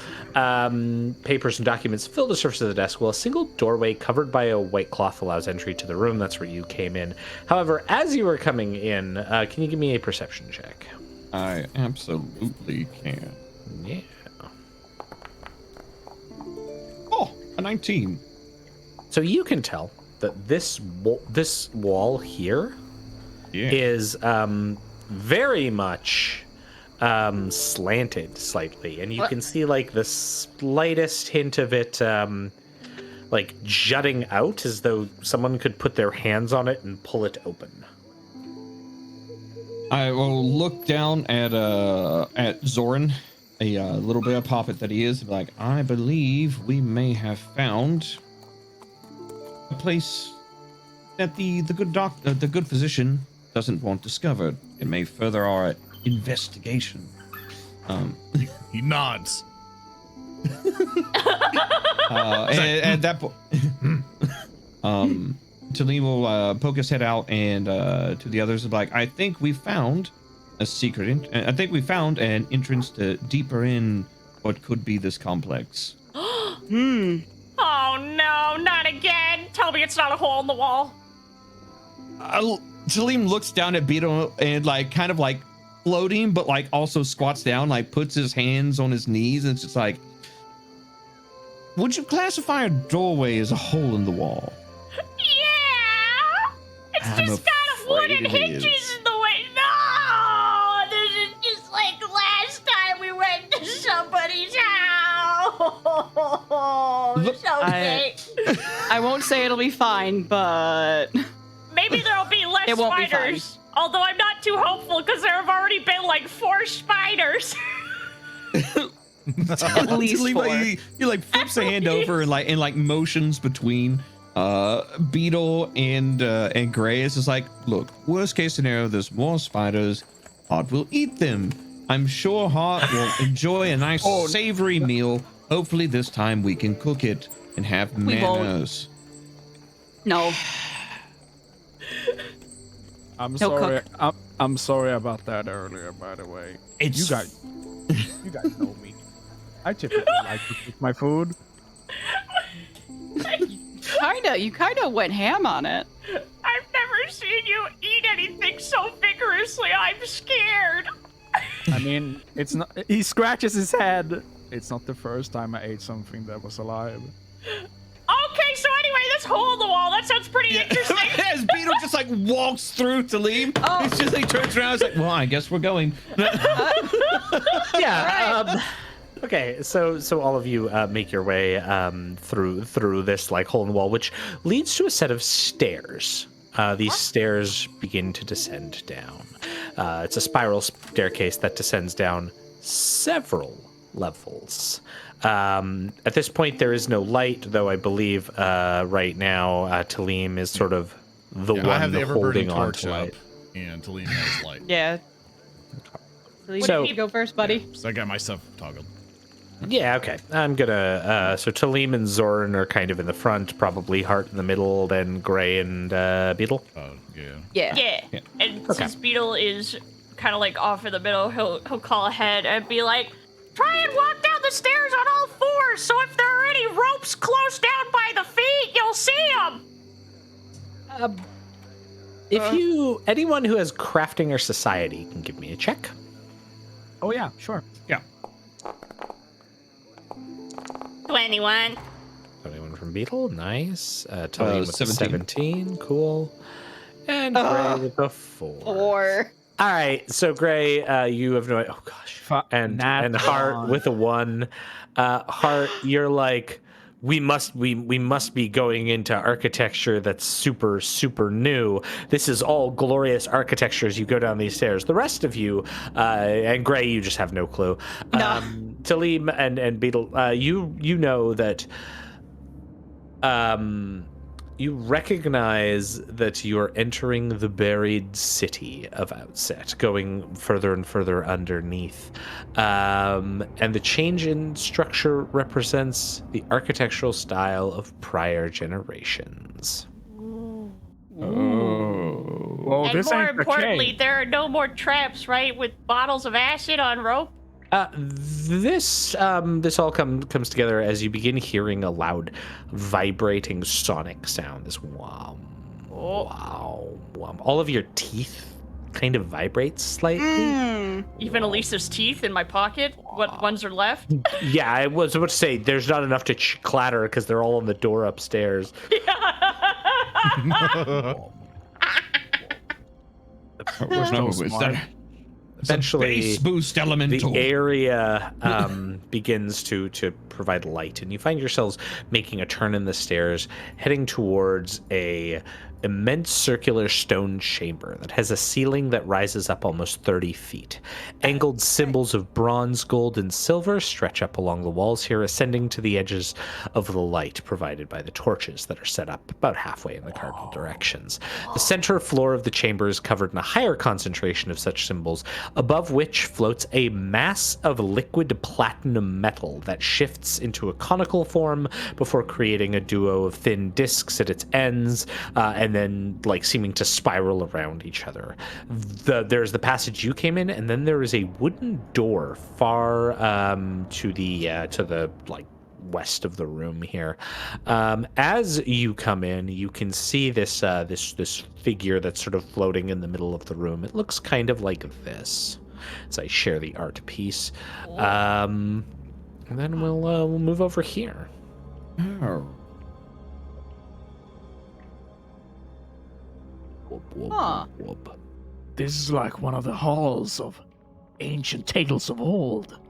Papers and documents fill the surface of the desk, while a single doorway covered by a white cloth allows entry to the room. That's where you came in. However, as you were coming in, can you give me a perception check? I absolutely can. Yeah. Oh, a 19. So you can tell that this wall here Yeah. is very much slanted slightly, and you can see like the slightest hint of it like jutting out, as though someone could put their hands on it and pull it open. I will look down at Zoran, a little bit of Poppet that he is, and be like, I believe we may have found a place that the good physician doesn't want discovered. It may further our investigation. He nods. At that point, Tellem will poke his head out and to the others, be like, I think we found a secret. I think we found an entrance to deeper in what could be this complex. Oh no, not again. Tell me it's not a hole in the wall. Tellem looks down at Beetle and like kind of like floating, but like also squats down, like puts his hands on his knees, and it's just like, would you classify a doorway as a hole in the wall? Yeah! It's I'm just got wooden afraid it hinges is. in the way. No! This is just like last time we went to somebody's house. Look, I won't say it'll be fine, but Maybe there'll be less It won't be spiders. Although I'm not too hopeful because there have already been like 4 spiders. at least Tellem, 4. he like flips a hand over and like motions between Beetle and Gray. It's just like, look, worst case scenario, there's more spiders. Heart will eat them. I'm sure Heart will enjoy a nice savory meal. Hopefully this time we can cook it and have We won't. manners. No. I'm He'll sorry. I'm sorry about that earlier, by the way. It's You guys know me. I typically like to cook my food. You kinda went ham on it. I've never seen you eat anything so vigorously. I'm scared. I mean, it's not. He scratches his head. It's not the first time I ate something that was alive. Okay, so anyway, this hole in the wall, that sounds pretty interesting. As Beetle just like walks through to leave, it's just like turns around. It's like, well, I guess we're going. Yeah. Okay, so all of you make your way through this like hole in the wall, which leads to a set of stairs. These stairs begin to descend down. It's a spiral staircase that descends down several levels. At this point, there is no light, though I believe right now Tellem is sort of the I have one the ever-burning holding on torch to up, light. and Tellem has light. Yeah. So- You go first, buddy. So I got my stuff toggled. Yeah, okay. I'm gonna. So Tellem and Zoran are kind of in the front, probably Heart in the middle, then Gray and Beetle. Oh, yeah. Yeah. Yeah. And since Beetle is kind of like off in the middle, he'll call ahead and be like, try and walk down the stairs on all 4s, so if there are any ropes close down by the feet, you'll see them. If anyone who has crafting or society can give me a check. Oh yeah, sure. 21. Anyone from Beetle, nice. Tellem with 17. 17, cool. And Gray with a 4. 4. All right, so Gray, you have no idea. Oh gosh, and nat Heart one. with a 1. Heart, you're like, we must be going into architecture that's super new. This is all glorious architecture as you go down these stairs. The rest of you, and Gray, you just have no clue. Tellem and Beetle, you know that. You recognize that you're entering the buried city of Outset, going further and further underneath. And the change in structure represents the architectural style of prior generations. Well, And this more ain't the importantly, cave. there are no more traps, right? With bottles of acid on rope. This all comes together as you begin hearing a loud, vibrating sonic sound. This wow. All of your teeth kind of vibrate slightly. Even Elisa's teeth in my pocket. What ones are left? Yeah, I was about to say there's not enough to clatter because they're all on the door upstairs. Where's So no smart. Eventually, Space boost elemental. the area begins to provide light, and you find yourselves making a turn in the stairs, heading towards a immense circular stone chamber that has a ceiling that rises up almost 30 feet. Angled symbols of bronze, gold, and silver stretch up along the walls here, ascending to the edges of the light provided by the torches that are set up about halfway in the cardinal directions. The center floor of the chamber is covered in a higher concentration of such symbols, above which floats a mass of liquid platinum metal that shifts into a conical form before creating a duo of thin discs at its ends, and then like seeming to spiral around each other. There's the passage you came in, and then there is a wooden door far to the like west of the room here. As you come in, you can see this figure that's sort of floating in the middle of the room. It looks kind of like this. As I share the art piece, and then we'll move over here. Oh. Whoop, whoop, Huh. whoop, whoop. This is like one of the halls of ancient tales of old.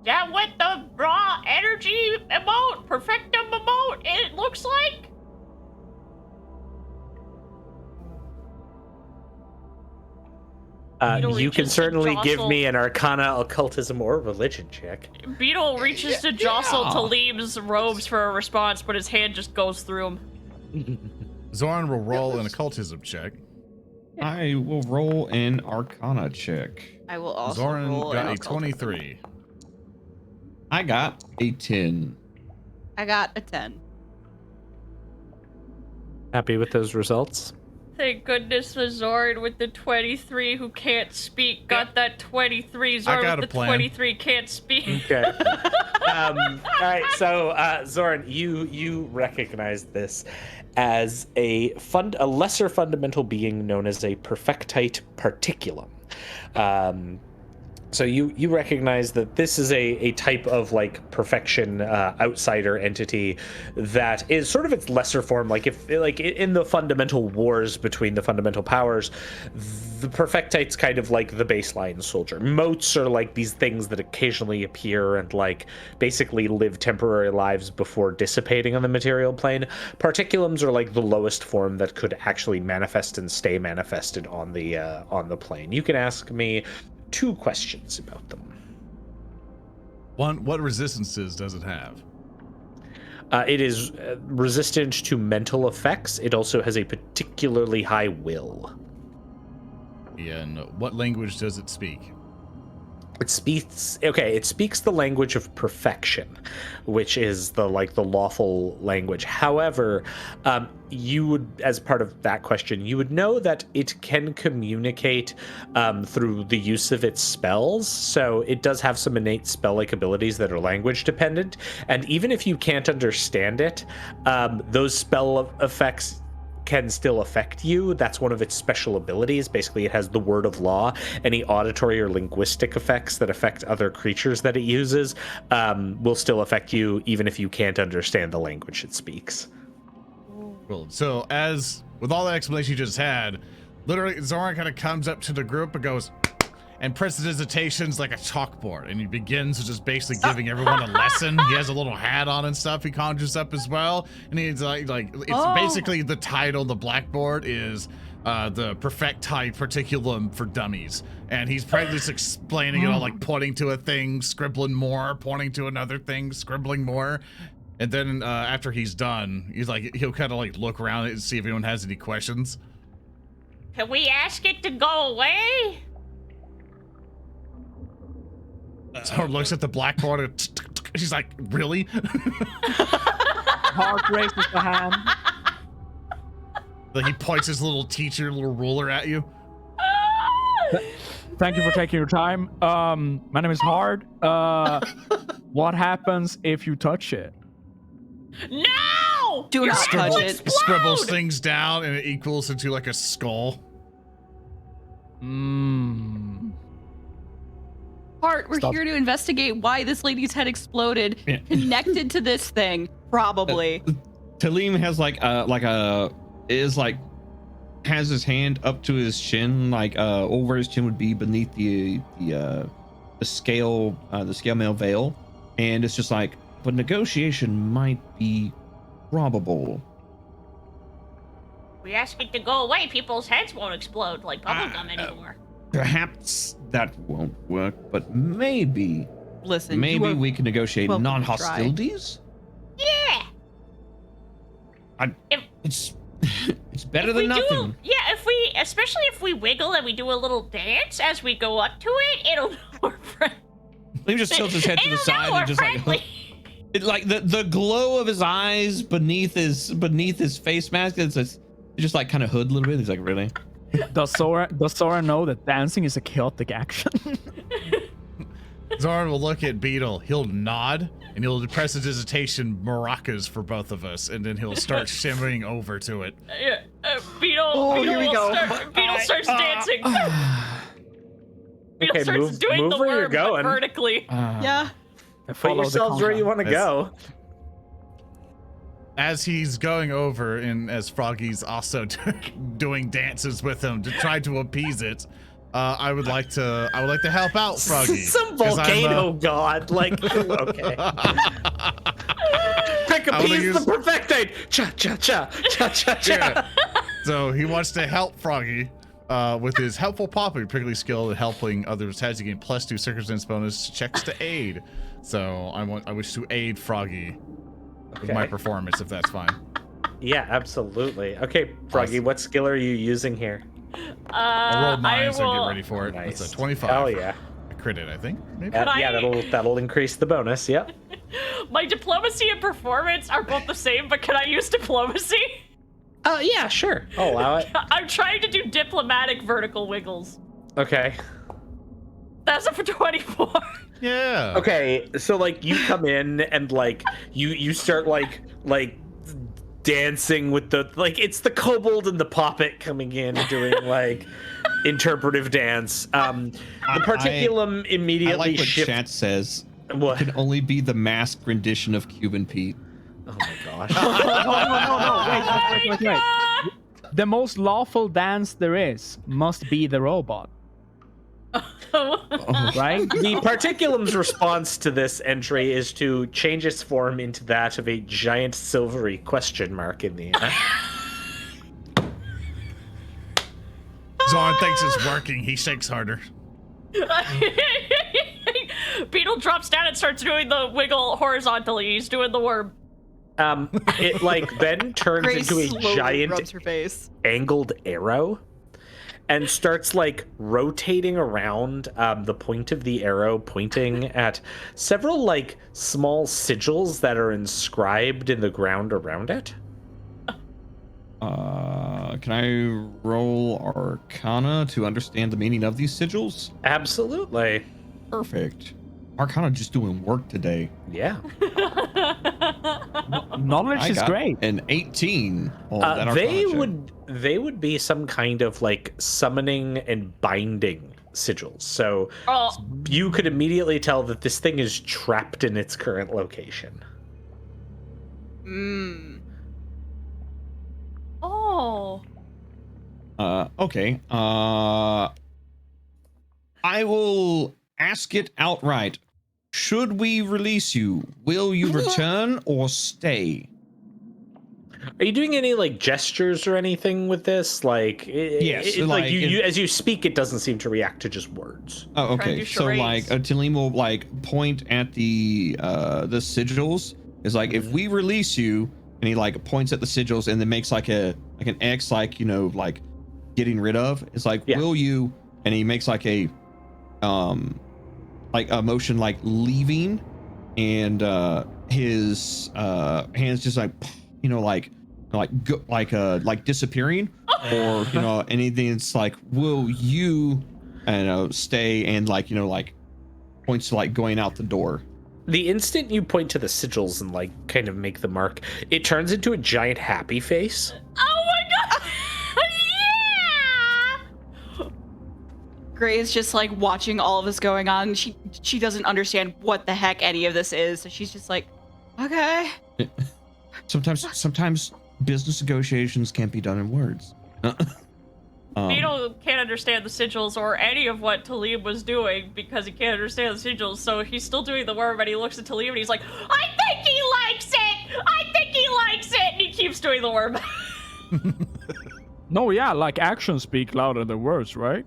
That what the raw energy emote, perfectum emote, it looks like? Beetle You can reaches to certainly give jostle- me an Arcana, Occultism, or Religion check. Beetle reaches to jostle Tellem's robes for a response, but his hand just goes through him. Zoran will roll an occultism check. I will roll an Arcana check. I will also Zoran roll got an a occultism. 23. I got a 10. I got a 10. Happy with those results? Thank goodness the Zoran with the 23 who can't speak got that 23. Zoran got with a the plan. 23 can't speak. Okay. All right. So, Zoran, you recognize this as a lesser fundamental being known as a perfectite particulum. So you recognize that this is a type of like perfection outsider entity that is sort of its lesser form. Like if like in the fundamental wars between the fundamental powers, the perfectite's kind of like the baseline soldier. Motes are like these things that occasionally appear and like basically live temporary lives before dissipating on the material plane. Particulums are like the lowest form that could actually manifest and stay manifested on the plane. You can ask me 2 questions about them. One, what resistances does it have? It is resistant to mental effects. It also has a particularly high will. Yeah, and what language does it speak? It speaks the language of perfection, which is the lawful language. However, you would, as part of that question, you would know that it can communicate through the use of its spells. So it does have some innate spell-like abilities that are language dependent. And even if you can't understand it, those spell effects can still affect you. That's one of its special abilities. Basically, it has the word of law. Any auditory or linguistic effects that affect other creatures that it uses will still affect you, even if you can't understand the language it speaks. Cool. So, as with all that explanation you just had, literally, Zoran kind of comes up to the group and goes, and prestidigitation's like a chalkboard, and he begins just basically giving everyone a lesson. He has a little hat on and stuff he conjures up as well, and he's like it's basically the title. The blackboard is the Perfectite Particulum for Dummies, and he's probably just explaining it all, like pointing to a thing, scribbling more, pointing to another thing, scribbling more. And then after he's done, he'll kind of like look around and see if anyone has any questions. Can we ask it to go away? Zoran looks at the blackboard and she's like, really? Heart races the hand. Then he points his little ruler at you. Thank you for taking your time. My name is Hard. What happens if you touch it? No! Do not touch it. He scribbles things down and it equals into like a skull. Heart, we're Stop. here to investigate why this lady's head exploded, Yeah. connected to this thing, probably. Tellem has like has his hand up to his chin, like over his chin would be beneath the scale mail veil, and it's just like, but negotiation might be probable. We ask it to go away, people's heads won't explode like bubblegum anymore. Perhaps that won't work, but maybe Listen, maybe we can negotiate welcome to non-hostilities. Yeah. It's it's better than nothing. Especially if we wiggle and we do a little dance as we go up to it, it'll know we're friendly. He just tilts his head to the side and just like, it, like the glow of his eyes beneath his face mask. It's just like kind of hood a little bit. He's like, really? Does Zoran know that dancing is a chaotic action? Zoran will look at Beetle. He'll nod, and he'll press his hesitation maracas for both of us, and then he'll start shimmering over to it. Beetle. Here we go. Beetle starts dancing. Beetle Okay, starts doing move the where you're worm, but going. vertically. Yeah. Put yourselves where you want to go. As he's going over, and as Froggy's also doing dances with him to try to appease it, I would like to help out Froggy. Some 'cause I'm, volcano god, like okay. Quick, appease the perfectate. Cha cha cha cha cha cha. Yeah. So he wants to help Froggy with his helpful Poppet, particularly skilled at helping others. Has to gain +2 circumstance bonus checks to aid. So I wish to aid Froggy with my performance, if that's fine. Yeah, absolutely. Okay, Froggy, what skill are you using here? I'll roll mine, so get ready for it. Nice. It's a 25. Oh yeah. A crit it, I think. Maybe. Yeah, that'll increase the bonus. Yep. My diplomacy and performance are both the same, but can I use diplomacy? Yeah, sure. I'll allow it. I'm trying to do diplomatic vertical wiggles. Okay. That's a for 24. Yeah. Okay, so like you come in and like you start like dancing with the it's the kobold and the Poppet coming in doing like interpretive dance. The particulum immediately I like what shifts. chat says. What? It can only be the masked rendition of Cuban Pete. Oh my gosh. No. Wait. The most lawful dance there is must be the robot. Right? The particulum's response to this entry is to change its form into that of a giant silvery question mark in the air. Zoran thinks it's working. He shakes harder. Beetle drops down and starts doing the wiggle horizontally. He's doing the worm. It like then turns Grace into a slowly giant rubs her face. angled arrow and starts like rotating around the point of the arrow, pointing at several like small sigils that are inscribed in the ground around it. Can I roll Arcana to understand the meaning of these sigils? Absolutely. Perfect. Arcana just doing work today. Yeah. Knowledge is great. An 18. On that Arcana They would be some kind of like summoning and binding sigils. So you could immediately tell that this thing is trapped in its current location. Oh. Okay. I will ask it outright. Should we release you? Will you return or stay? Are you doing any like gestures or anything with this? Like, Yes, like you as you speak, it doesn't seem to react to just words. Oh, Trying to okay. do So like, Tellem will like point at the sigils. Is like, if we release you, and he like points at the sigils and then makes like an X, like, you know, like getting rid of. It's like, will you? And he makes like a motion like leaving, and his hands just like, you know, like disappearing, or you know, anything. It's like, will you, stay, and like, you know, like points to like going out the door. The instant you point to the sigils and like kind of make the mark, it turns into a giant happy face. Oh my god! Yeah! Gray is just like watching all of this going on. She doesn't understand what the heck any of this is, so she's just like, okay. Sometimes business negotiations can't be done in words. Beetle can't understand the sigils or any of what Tellem was doing because he can't understand the sigils, so he's still doing the worm, and he looks at Tellem and he's like, I think he likes it! I think he likes it! And he keeps doing the worm. No, yeah, like actions speak louder than words, right?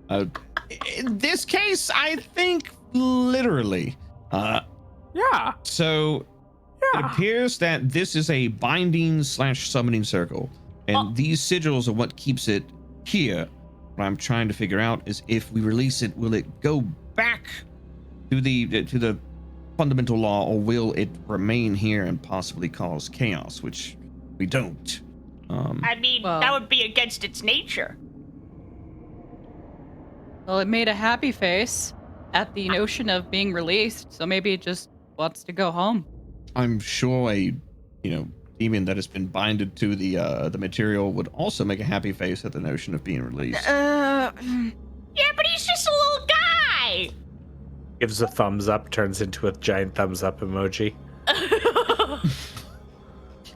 In this case, I think literally. Yeah. So it appears that this is a binding / summoning circle, and these sigils are what keeps it here. What I'm trying to figure out is if we release it, will it go back to the fundamental law, or will it remain here and possibly cause chaos, which we don't. I mean, that would be against its nature. Well, it made a happy face at the notion of being released, so maybe it just wants to go home. I'm sure a demon that has been binded to the material would also make a happy face at the notion of being released. Yeah, but he's just a little guy. Gives a thumbs up, turns into a giant thumbs up emoji.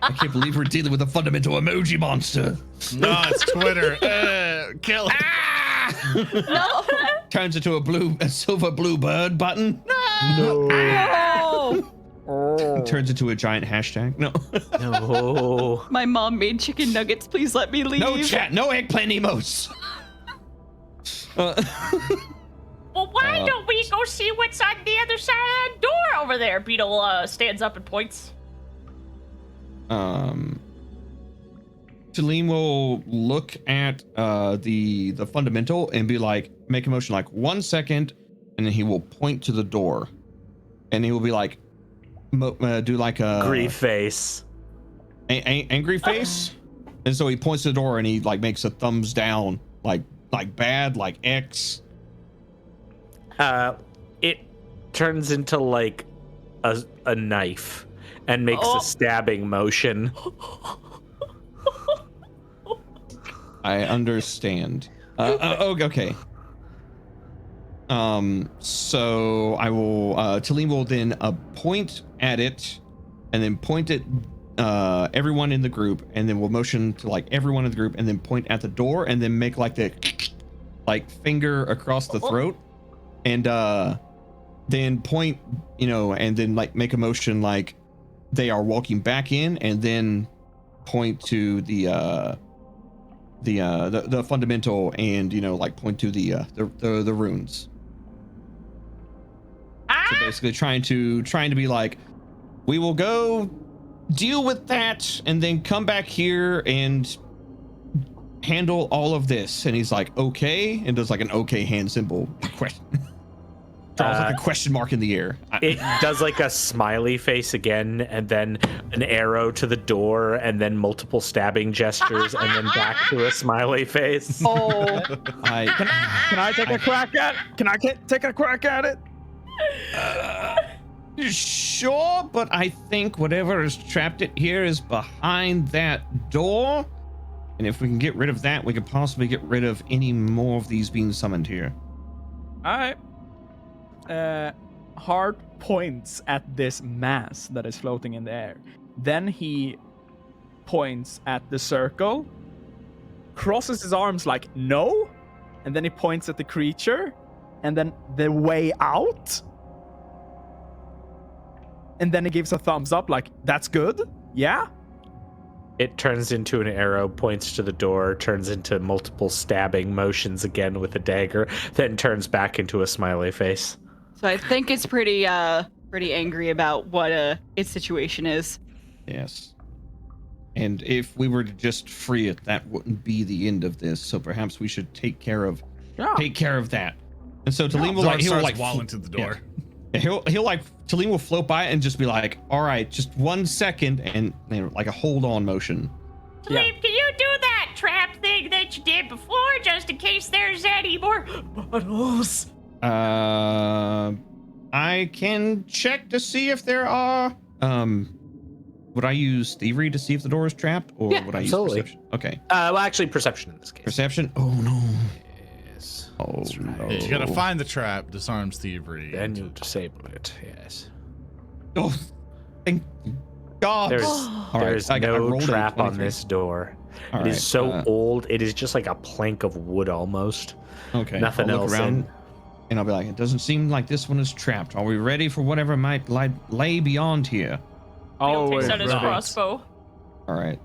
I can't believe we're dealing with a fundamental emoji monster. No, it's Twitter. Kill it. No! Turns into a silver blue bird button. No! Turns into a giant hashtag. No. No. My mom made chicken nuggets. Please let me leave. No chat. No eggplant emotes. Well, why don't we go see what's on the other side of that door over there? Beetle stands up and points. Tellem will look at the fundamental and be like, make a motion like 1 second, and then he will point to the door, and he will be like, do like a Grief face. Angry face, and so he points to the door and he like makes a thumbs down, like bad, like X. It turns into like a knife and makes a stabbing motion. I understand. Okay. So I will. Tellem will then point at it, and then point at everyone in the group, and then we'll motion to like everyone in the group, and then point at the door, and then make like the finger across the throat, and then point, and then like make a motion like they are walking back in, and then point to the fundamental, and like point to the runes. So basically trying to be like, we will go deal with that and then come back here and handle all of this. And he's like, okay, and does like an okay hand symbol. Draws like a question mark in the air. It does like a smiley face again, and then an arrow to the door, and then multiple stabbing gestures, and then back to a smiley face. Oh, can I take a crack at? Can I take a crack at it? Sure, but I think whatever has trapped it here is behind that door, and if we can get rid of that, we could possibly get rid of any more of these being summoned here. All right. Hard points at this mass that is floating in the air. Then he points at the circle, crosses his arms like no, and then he points at the creature, and then the way out. And then he gives a thumbs up like, that's good? Yeah? It turns into an arrow, points to the door, turns into multiple stabbing motions again with a dagger, then turns back into a smiley face. So I think it's pretty angry about what its situation is. Yes. And if we were to just free it, that wouldn't be the end of this. So perhaps we should take care of that. And so Tellem will he'll like wall into the door. Yeah. He'll like Tellem will float by and just be like, all right, just 1 second, and like a hold on motion. Tellem, can you do that trap thing that you did before, just in case there's any more bottles? I can check to see if there are. Would I use thievery to see if the door is trapped, or would I use perception? Okay. Well, actually, perception in this case. Perception. Oh no. Yes. Oh no. You gotta find the trap, disarms thievery. Then you disable it. Yes. Oh, thank God. There's All right, there's I no rolled a trap on 23. this door. All It right, is so old. It is just like a plank of wood almost. Okay. Nothing I'll look else around, and I'll be like, it doesn't seem like this one is trapped. Are we ready for whatever might lay beyond here? He'll Always takes out his ready. crossbow. All right.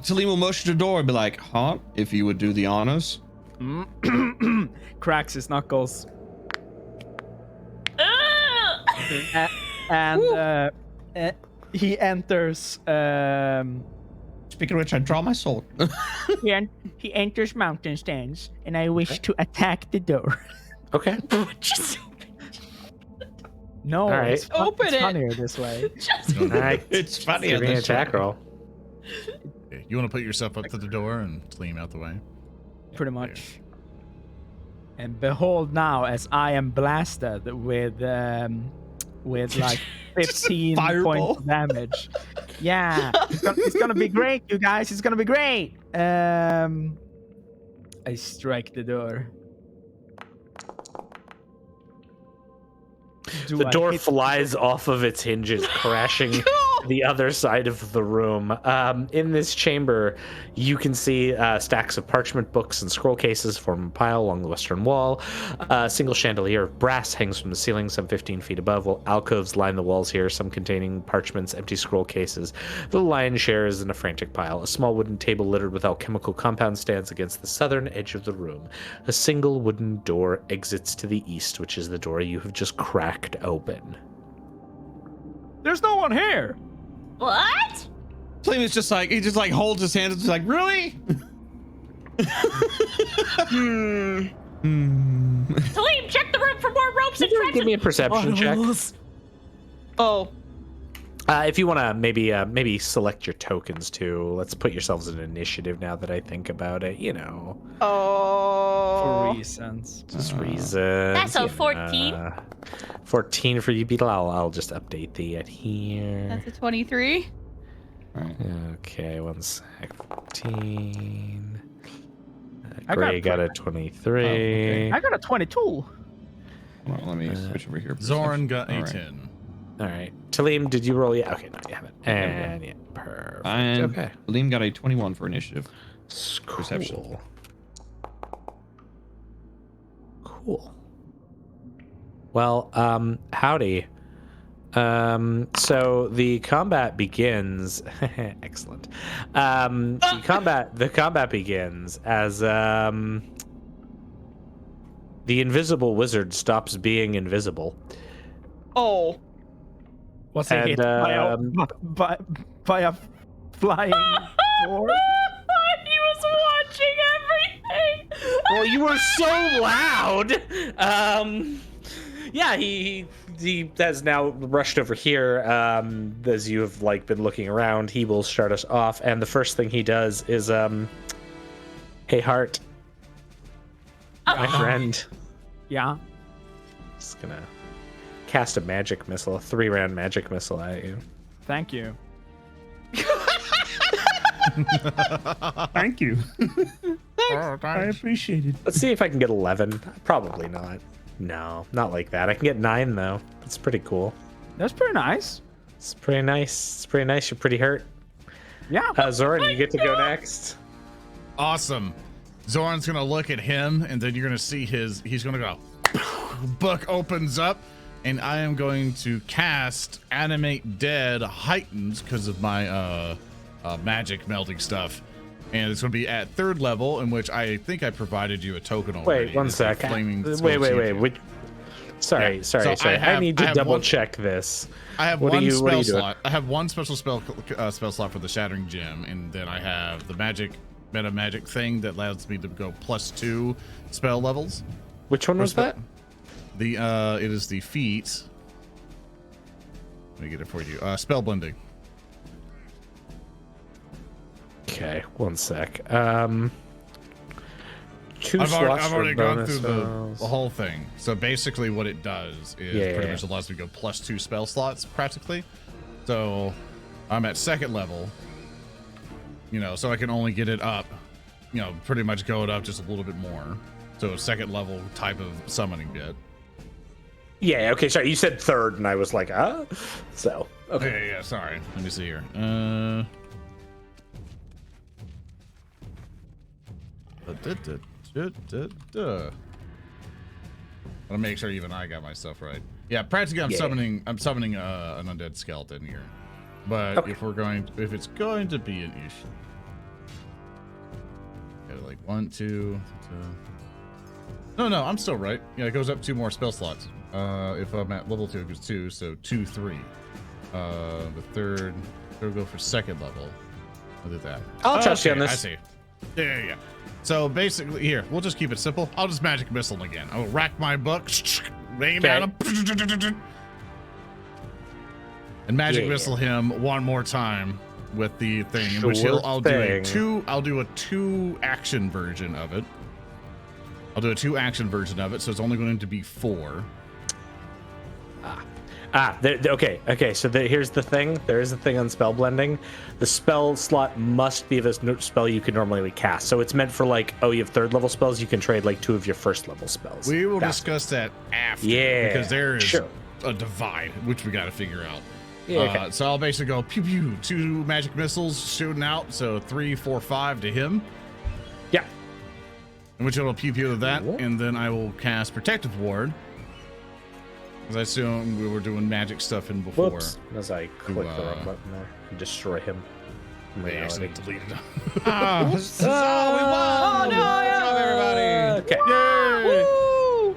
Tellem will motion to the door and be like, huh? If you would do the honors. Cracks his knuckles. Ugh! And he enters. Speaking of which, I draw my sword. He enters mountain stands, and I wish to attack the door. Okay. Just No, All right. it's, Open it's it. funnier this way. All right. It's funny. Give me an attack roll. Okay, you want to put yourself up to the door and Tellem out the way? Pretty much. And behold now, as I am blasted with like 15 fireball. points of damage. Yeah, it's gonna be great, you guys. It's gonna be great. I strike the door. The door flies off of its hinges, crashing to the other side of the room. In this chamber, you can see stacks of parchment books and scroll cases form a pile along the western wall. A single chandelier of brass hangs from the ceiling some 15 feet above, while alcoves line the walls here, some containing parchments, empty scroll cases. The lion's share is in a frantic pile. A small wooden table littered with alchemical compounds stands against the southern edge of the room. A single wooden door exits to the east, which is the door you have just cracked open. There's no one here. what? Tellem is just like, he just like holds his hands and is like, really? Tellem, check the room for more ropes and Give me a perception check. Oh. If you want to maybe select your tokens too. Let's put yourselves in initiative now that I think about it. You know, Oh. For reasons. just reason. That's a 14. 14 for you, Beetle. I'll just update the at here. That's a 23. All right. Okay, 1 sec. 14. I got Gray got a 23. okay. I got a 22. Hold on, let me switch over here. Zoran got a All right. 10. All right, Tellem, did you roll? Yeah. Okay, no, you haven't. And yeah, perfect. And Okay. Tellem got a 21 for initiative. Perception. Cool. Cool. Well, howdy. So the combat begins. Excellent. The combat begins as the invisible wizard stops being invisible. Oh. Was he And, hit by a flying door? He was watching everything. Well, you were so loud. Yeah, he has now rushed over here. As you have been looking around, he will start us off, and the first thing he does is hey Hart, my friend. Yeah. Just gonna cast a magic missile, a 3-round magic missile at you. Thank you. Thank you. I appreciate it. Let's see if I can get 11. Probably not. No, not like that. I can get 9 though. That's pretty cool. That's pretty nice. It's pretty nice. It's pretty nice. You're pretty hurt. Yeah. Zoran, you get to go next. Awesome. Zoran's gonna look at him, and then you're gonna see he's gonna go. Book opens up, and I am going to cast Animate Dead Heightened because of my magic melting stuff. And it's going to be at 3rd level, in which I think I provided you a token already. Wait, one It's a sec. flaming Wait. champion. Sorry. So I need to double one- check this. I have What are one you spell doing? slot. I have one special spell slot for the Shattering Gem, and then I have the meta magic thing that allows me to go +2 spell levels. Which one was that? The it is the feat. Let me get it for you. Spell blending. Okay, one sec. 2 I've slots already for gone bonus through the spells. whole thing. So basically, what it does is Yeah. pretty much allows me to go +2 spell slots practically. So I'm at 2nd level. So I can only get it up. Pretty much go it up just a little bit more. So 2nd level type of summoning bit. Yeah, okay, sorry. You said 3rd, and I was like, So, okay. Yeah. Sorry. Let me see here. I'll make sure even I got my stuff right. Yeah, practically I'm summoning an undead skeleton here. But if it's going to be an issue. Okay, like 1, 2. No, I'm still right. Yeah, it goes up 2 more spell slots. If I'm at level 2, it goes 2, so 2, 3. The third will go for second level. I'll do that. I'll trust you on this. I see. Yeah. So basically, here, we'll just keep it simple. I'll just magic missile him again. I will rack my book, aim at him, and magic missile him one more time with the thing. In which I'll do a 2 action version of it. So it's only going to be 4. Okay. So here's the thing. There is a thing on spell blending. The spell slot must be this spell you can normally cast. So it's meant for like, you have 3rd level spells. You can trade like 2 of your 1st level spells. We will discuss that after. Yeah. Because there is a divide, which we got to figure out. Yeah, okay. So I'll basically go pew pew, 2 magic missiles shooting out. So 3, 4, 5 to him. Yeah. In which it'll pew pew to that. And then I will cast Protective Ward. Because I assume we were doing magic stuff in before. Whoops. As I click the wrong button there and destroy him. They actually deleted him. We won! Oh, no! Good job, everybody! Okay. Yay!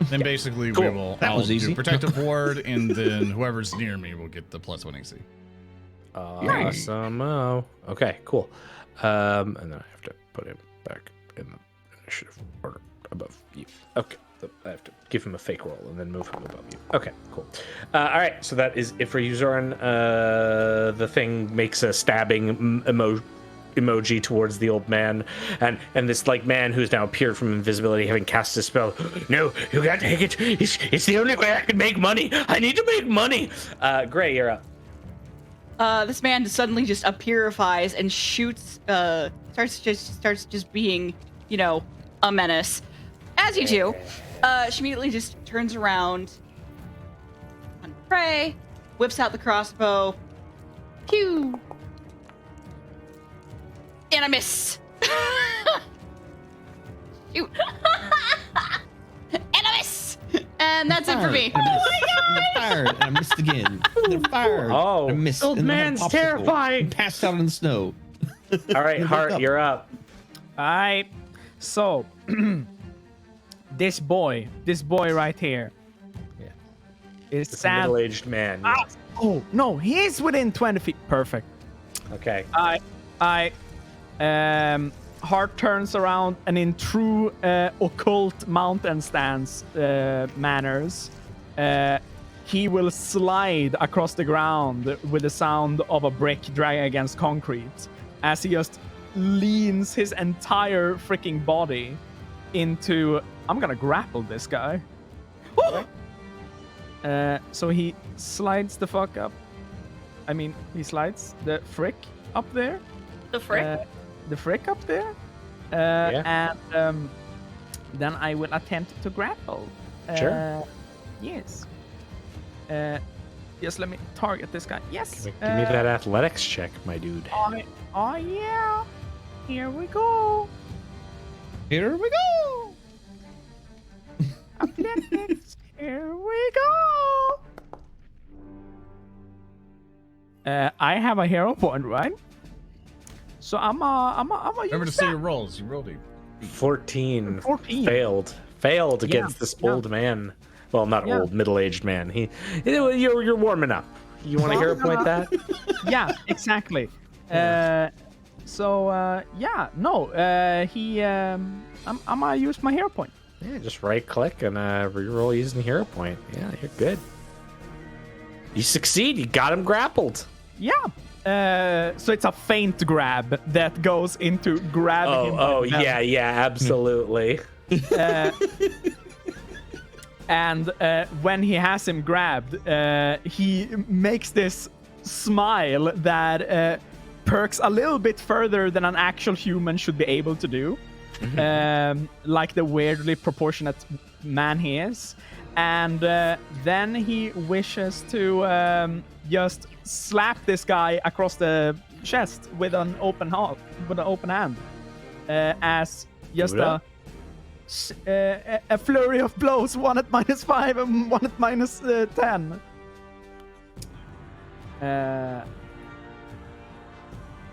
Then basically I'll do Protective Ward, and then whoever's near me will get the +1 AC. Awesome. Okay, cool. And then I have to put him back in the initiative order above you. Okay. I have to give him a fake roll and then move him above you. Okay, cool. All right, so that is it for you, Zoran. The thing makes a stabbing emoji towards the old man, and this like man who's now appeared from invisibility, having cast a spell. No, you can't take it. It's the only way I can make money. I need to make money. Gray, you're up. This man suddenly just purifies and shoots. Starts just being, a menace, as you do. She immediately just turns around on prey, whips out the crossbow. Pew! And I miss. Shoot. And I miss. And that's it for me. Oh my god! Fired, and I missed again. Then fired. Oh, I missed. old man's terrifying. Passed out in the snow. All right, Hart, you're up. All right. So, this boy right here. Yeah. Is It's a sad. middle-aged man. Yes. Oh no, he's within 20 feet. Perfect. Okay. Hart turns around and in true occult mountain stance manners, he will slide across the ground with the sound of a brick dragging against concrete as he just leans his entire freaking body into... I'm gonna grapple this guy. So he slides the fuck up. I mean, he slides the frick up there. The frick? The frick up there. And then I will attempt to grapple. Sure. Yes. Just let me target this guy. Yes. Give me that athletics check, my dude. Oh yeah. Here we go. Here we go. Athletics. Here we go. I have a hero point, right? So I'm Remember to see your rolls. You rolled it. 14. 14. Failed against this old man. Well, not old, middle-aged man. You're warming up. You want to hero point that? Yeah, exactly. I'm gonna use my hero point. Yeah, just right-click and reroll using hero point. Yeah, you're good. You succeed. You got him grappled. Yeah. So it's a feint grab that goes into grabbing him. Oh, yeah, absolutely. And when he has him grabbed, he makes this smile that perks a little bit further than an actual human should be able to do. Like the weirdly proportionate man he is. And then he wishes to just slap this guy across the chest with an open hand, as Just Do it a flurry of blows. One at -5 and one at -10.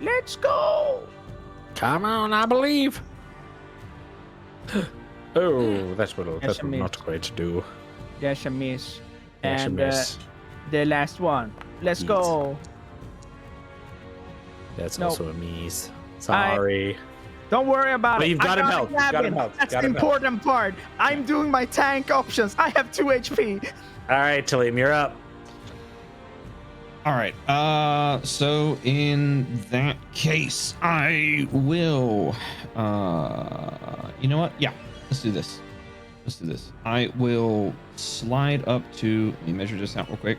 Let's go. Come on, I believe. Oh, that's That's a miss. not going to do. That's a miss. That's a And miss. the last one. Let's Yes. go. That's No. also a miss. Sorry. Don't worry about But it. you've got I him gotta health. You've grab got him him. health. That's Got the him health. important part. I'm doing my tank options. I have 2 HP. All right, Tellem, you're up. All right. So in that case, I will. You know what? Yeah. Let's do this. I will slide up to. Let me measure this out real quick.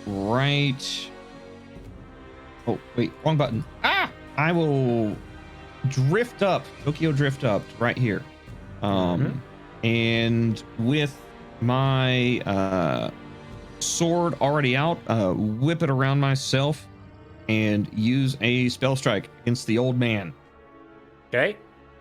Right. Oh wait, wrong button. Ah! I will drift up. Tokyo drift up right here. And with my sword already out, whip it around myself and use a spell strike against the old man. Okay.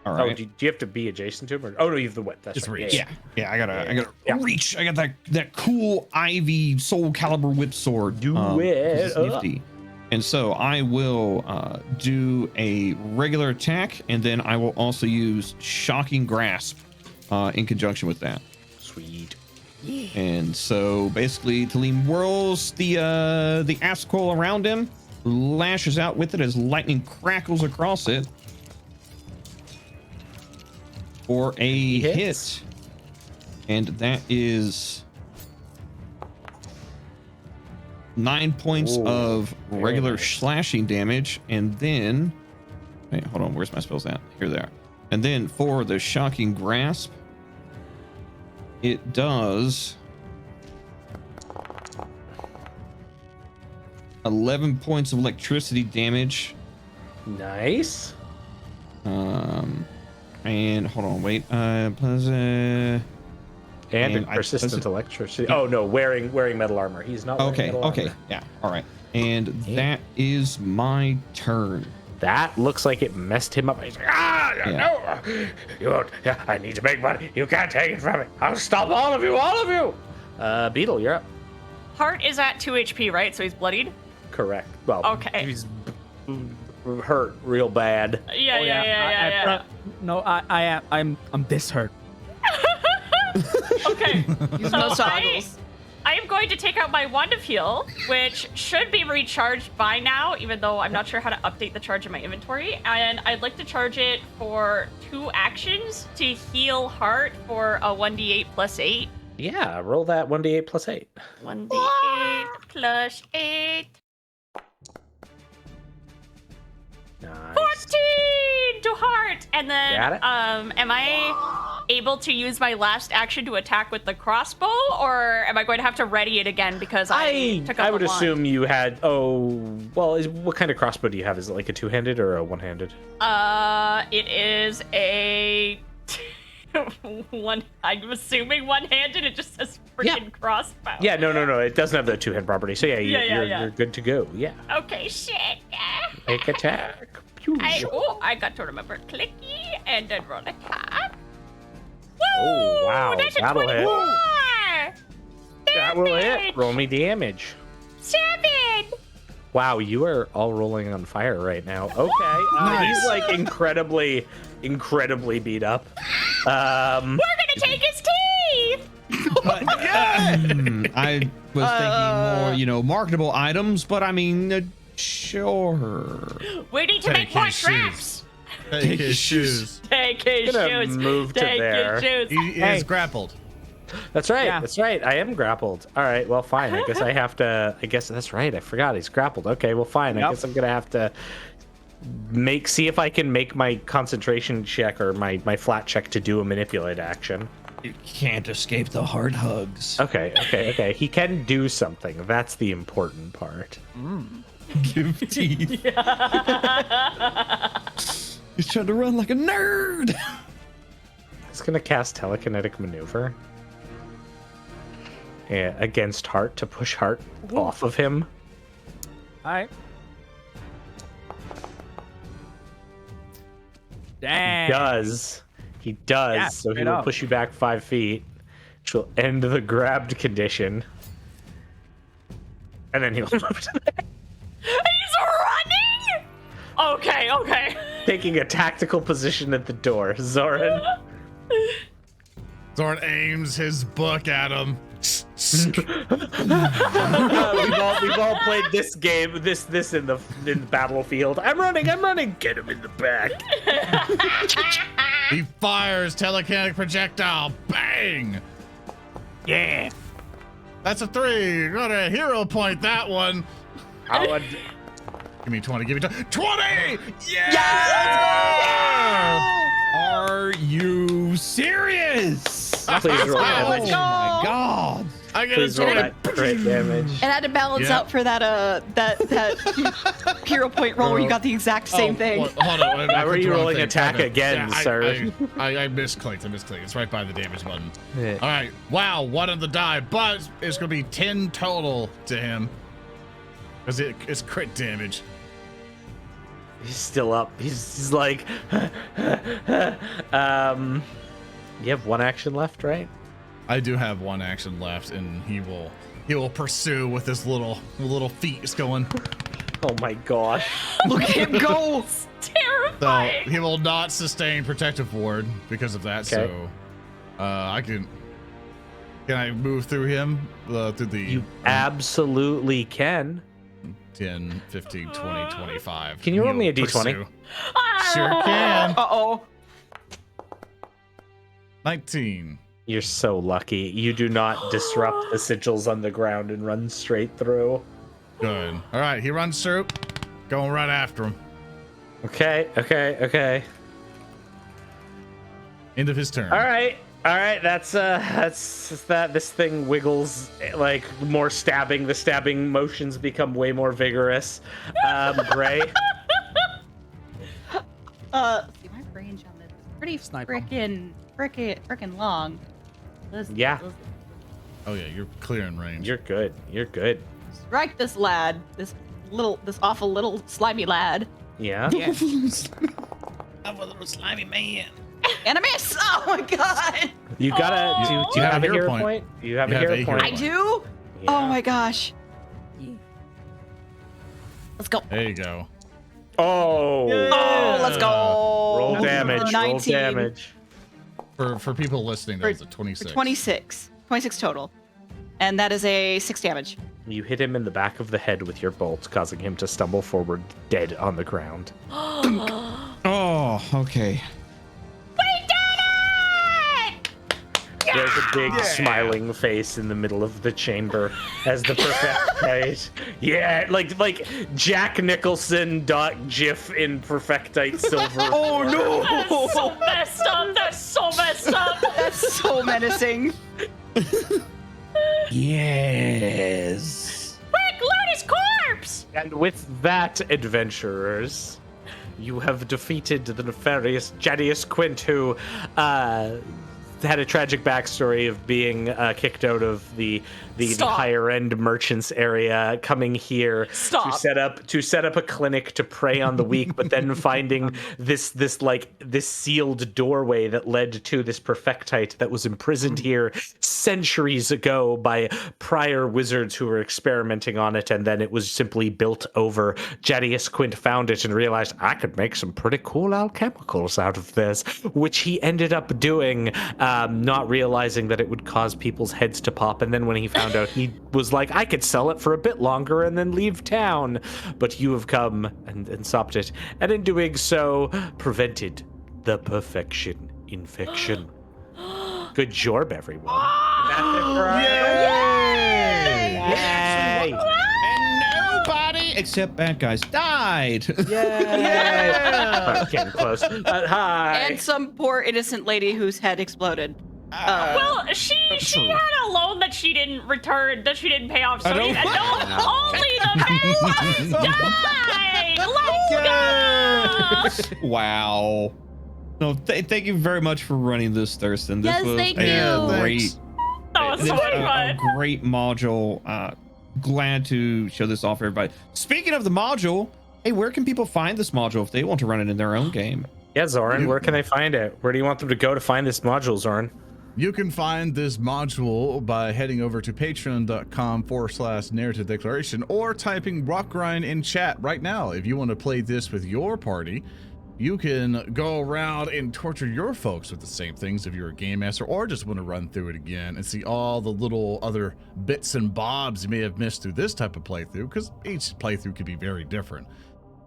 All Oh, right. do you have to be adjacent to him? Or, oh no, you have the whip. That's Just right. reach. Yeah, I gotta Yeah. reach. I got that cool Ivy Soul Calibur whip sword. Do 'Cause it it's up. nifty. And so I will do a regular attack, and then I will also use Shocking Grasp in conjunction with that. Sweet. And so basically, Tellem whirls the Ascol around him, lashes out with it as lightning crackles across it for a hits. hit. And that is 9 points Ooh, of very regular nice. slashing damage. And then, wait, hold on, where's my spells at? Here they are. And then for the Shocking Grasp, it does 11 points of electricity damage. Nice. And hold on, wait. Plus, And I- persistent electricity. Oh no, wearing metal armor. He's not. Wearing okay, metal okay, armor. yeah, all right. And that is my turn. That looks like it messed him up. He's like, Yeah. no, you won't. Yeah, I need to make money. You can't take it from me. I'll stop all of you. Beetle, you're up. Heart is at 2 HP, right? So he's bloodied. Correct. Well, Okay. he's hurt real bad. Yeah, Oh, yeah. No, I'm this hurt. Okay. Use So no I goggles. am going to take out my Wand of Heal, which should be recharged by now, even though I'm not sure how to update the charge in my inventory. And I'd like to charge it for 2 actions to heal Heart for a 1d8 plus 8. Yeah, roll that 1d8 plus 8. 1d8 plus 8. Nice. 14 to Heart! And then, Got it. am I able to use my last action to attack with the crossbow, or am I going to have to ready it again because I took out I would the wand? assume you had. Oh, well, what kind of crossbow do you have? Is it like a two-handed or a one-handed? It is a one. I'm assuming one-handed. It just says freaking crossbow. Yeah, no. It doesn't have the two-hand property. So yeah, Yeah. you're good to go. Yeah. Okay, shit. Make attack. Pew. I got to remember clicky and then roll attack. Woo! Oh, wow, That's a that'll hit. 24. That will hit. Damage. Roll me damage. 7. Wow, you are all rolling on fire right now. Okay. He's like incredibly beat up. We're gonna take his teeth. I was thinking more, marketable items, but I mean, sure. We need to make Take more his traps. Take his shoes. Take his Gonna shoes. move to Take there. his shoes. He is grappled. That's right. Yeah. That's right. I am grappled. All right. Well, fine. I guess I have to. I guess that's right. I forgot he's grappled. Okay. Well, fine. I Yep. guess I'm gonna have to see if I can make my concentration check or my flat check to do a manipulate action. You can't escape the hard hugs. Okay. He can do something. That's the important part. Give teeth. He's trying to run like a nerd. He's gonna cast telekinetic maneuver. Yeah, against Heart to push Heart off of him. All right. Dang. He does. Yeah, So he straight will up. push you back 5 feet, which will end the grabbed condition. And then he'll move to the He's running. Okay. taking a tactical position at the door. Zoran. Zoran aims his book at him. We've all played this game, this in the battlefield. I'm running. Get him in the back. He fires telekinetic projectile. Bang! Yeah. That's a 3. Got a hero point, that one. Howard. Give me 20. Give me 20. Yeah! Are you serious? Please roll Oh damage. my god. I get Please a roll 20. that crit damage. And I had to balance Yeah. out for that hero point roll where you got the exact same thing. Hold on. Why were you rolling attack again, sir? I misclicked. It's right by the damage button. Yeah. All right. Wow, 1 on the die, but it's going to be 10 total to him. Because it's crit damage. He's still up. He's like, you have 1 action left, right? I do have 1 action left, and he will pursue with his little feet going. Oh my gosh. Look at him go. So Terrifying. he will not sustain protective ward because of that. Okay. So can I move through him through the You absolutely can. 10, 15, 20, 25. Can you roll me a He'll D20? pursue. Sure can. Uh-oh. 19. You're so lucky. You do not disrupt the sigils on the ground and run straight through. Good. All right, he runs through. Going right after him. Okay. End of his turn. All right. That's that. This thing wiggles like more stabbing. The stabbing motions become way more vigorous. Gray. See, my range on this is pretty Snipe 'em. frickin' long. Yeah. Oh yeah, you're clearing range. You're good. Strike this lad. This awful little slimy lad. Yeah. Yeah. I'm a little slimy man. And a miss! Oh my god! You gotta. Do you have a hero point? You have You a have hero a point. I do? Yeah. Oh my gosh. Let's go. There you go. Oh. Oh, let's go. Roll damage. Roll 19 damage. For people listening, that was a 26. For 26. 26 total. And that is a 6 damage. You hit him in the back of the head with your bolt, causing him to stumble forward, dead on the ground. Oh, okay. There's a big smiling face in the middle of the chamber as the Perfectite. Yeah, like Jack Nicholson .gif in Perfectite silver. Oh no! So messed up. That's so messed up. That's so menacing. Yes. Quick, loot his corpse. And with that, adventurers, you have defeated the nefarious Jadius Quint, who had a tragic backstory of being kicked out of the Stop. higher end merchants area, coming here Stop. to set up a clinic to prey on the weak, but then finding this sealed doorway that led to this Perfectite that was imprisoned here centuries ago by prior wizards who were experimenting on it, and then it was simply built over. Jadius Quint found it and realized, I could make some pretty cool alchemicals out of this, which he ended up doing, not realizing that it would cause people's heads to pop. And then when he found out, he was like, I could sell it for a bit longer and then leave town. But you have come and stopped it, and in doing so, prevented the perfection infection. Good job, everyone. That's it for our Yay! And nobody except bad guys died. Yay! Getting close. Hi. And some poor innocent lady whose head exploded. Well, she had a loan that she didn't return, that she didn't pay off. So only the bad ones died. Let's go. Wow. No, thank you very much for running this, Thurston. This Yes, was thank a you. great, That was this so was fun. a great module. Glad to show this off, everybody. Speaking of the module, hey, where can people find this module if they want to run it in their own game? Yeah, Zoran, where can they find it? Where do you want them to go to find this module, Zoran? You can find this module by heading over to patreon.com/narrative declaration or typing Rotgrind in chat right now. If you want to play this with your party, you can go around and torture your folks with the same things if you're a game master, or just want to run through it again and see all the little other bits and bobs you may have missed through this type of playthrough, because each playthrough could be very different.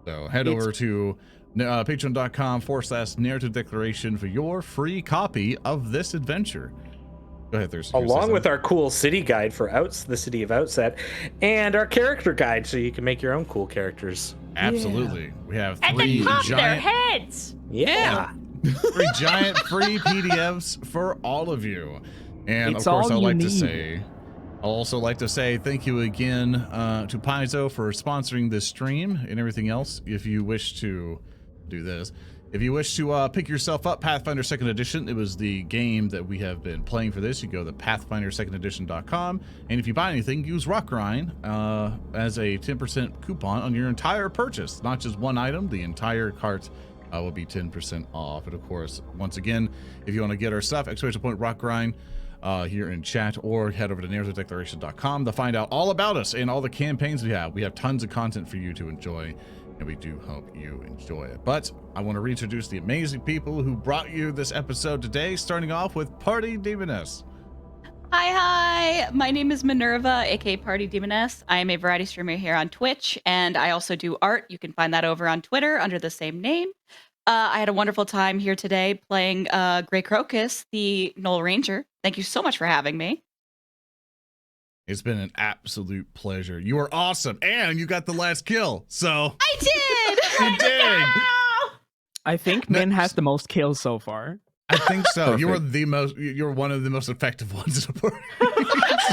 So head over to patreon.com/narrative declaration for your free copy of this adventure. Go ahead, Thurston. Along with our cool city guide for the city of Outset, and our character guide, so you can make your own cool characters. Absolutely. Yeah. We have And three then pop their giant, heads. Yeah. three giant free PDFs for all of you. And It's of course, all I'd you like to need. say, I'll also like to say thank you again to Paizo for sponsoring this stream and everything else. If you wish to do this, if you wish to pick yourself up Pathfinder 2nd Edition, it was the game that we have been playing for this. You go to pathfinder2ndedition.com, and if you buy anything, use Rotgrind as a 10% coupon on your entire purchase. Not just one item, the entire cart will be 10% off. And of course, once again, if you want to get our stuff, !Rotgrind here in chat, or head over to narrativedeclaration.com to find out all about us and all the campaigns we have. We have tons of content for you to enjoy, and we do hope you enjoy it. But I want to reintroduce the amazing people who brought you this episode today, starting off with Party Demoness. Hi, my name is Minerva, aka Party Demoness. I am a variety streamer here on Twitch, and I also do art. You can find that over on Twitter under the same name. I had a wonderful time here today playing Grey Crocus, the Knoll Ranger. Thank you so much for having me. It's been an absolute pleasure. You are awesome, and you got the last kill. So I did! you did. I think Min has the most kills so far. I think so. You Perfect. are the most. You're one of the most effective ones in the party.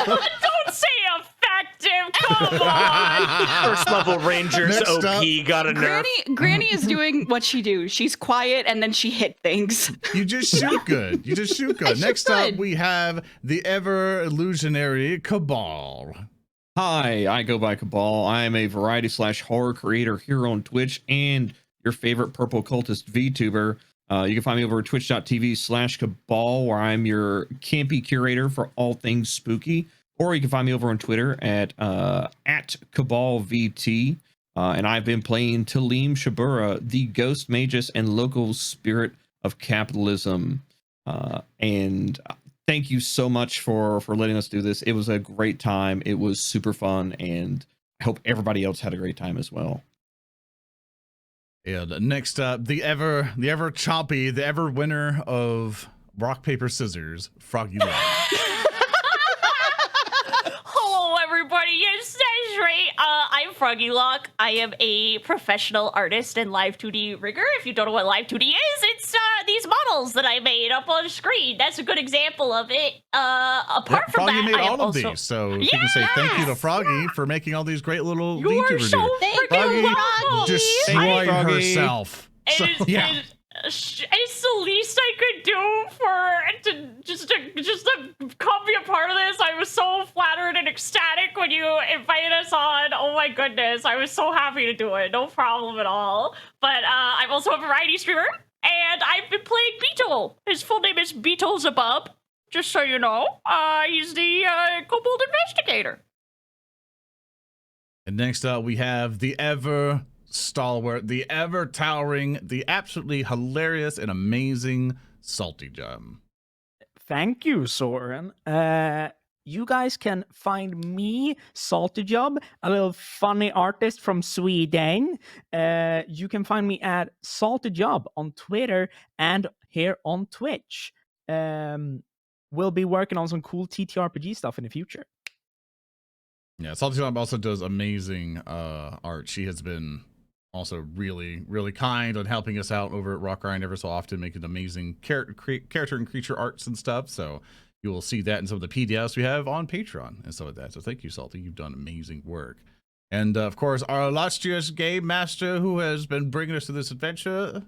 Don't say effective. Come on. First level Rangers Next OP up, got a nerf. Granny is doing what she do. She's quiet and then she hit things. You just shoot good. You just shoot good. shoot Next up, good. we have the ever illusionary Kabhaal. Hi, I go by Kabhaal. I am a variety/horror creator here on Twitch and your favorite purple cultist VTuber. You can find me over at twitch.tv/Kabhaal, where I'm your campy curator for all things spooky. Or you can find me over on Twitter at KabhalVT. And I've been playing Tellem Shabura, the ghost magus and local spirit of capitalism. And thank you so much for letting us do this. It was a great time. It was super fun, and I hope everybody else had a great time as well. And next up, the ever chompy, the ever winner of rock, paper, scissors, Froggyloch. Hello, everybody. Yes, that's right. I'm Froggyloch. I am a professional artist and live 2D rigger. If you don't know what live 2D is, it's these models that I made up on screen. That's a good example of it. Apart from Froggy that, made I am all of also... these, so you can say thank you to Froggy for making all these great little You are VTuber so dudes. Thank freaking you, welcome. Froggy. Destroyed Froggy. herself. So, It is- it's the least I could do to just come be a part of this. I was so flattered and ecstatic when you invited us on. Oh my goodness, I was so happy to do it. No problem at all. But I'm also a variety streamer, and I've been playing Beetle. His full name is Beetle Zabub. Just so you know, he's the Kobold Investigator. And next up, we have the ever stalwart, the ever towering, the absolutely hilarious and amazing SaltyJub. Thank you, Zoran. You guys can find me, SaltyJub, a little funny artist from Sweden. You can find me at SaltyJub on Twitter and here on Twitch. We'll be working on some cool TTRPG stuff in the future. Yeah, SaltyJub also does amazing art. She has been also really, really kind on helping us out over at Rotgrind ever so often, making amazing character and creature arts and stuff. So you will see that in some of the PDFs we have on Patreon and stuff like that. So thank you, Salty. You've done amazing work. And of course, our illustrious game master who has been bringing us to this adventure,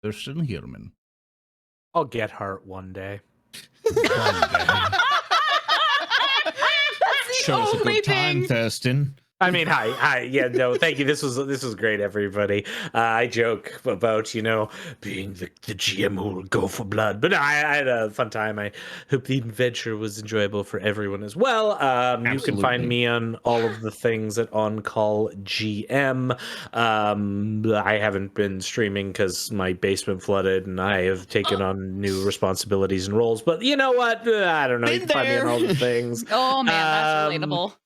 Thurston Hillman. I'll get heart one day. That's the Show us a only good time, thing. Thurston. I mean, hi. Yeah, no, thank you. This was great, everybody. I joke about, being the GM who will go for blood, but I had a fun time. I hope the adventure was enjoyable for everyone as well. You can find me on all of the things at On Call GM. I haven't been streaming because my basement flooded, and I have taken on new responsibilities and roles. But you know what? I don't know. You can find me on all the things. Oh man, that's relatable.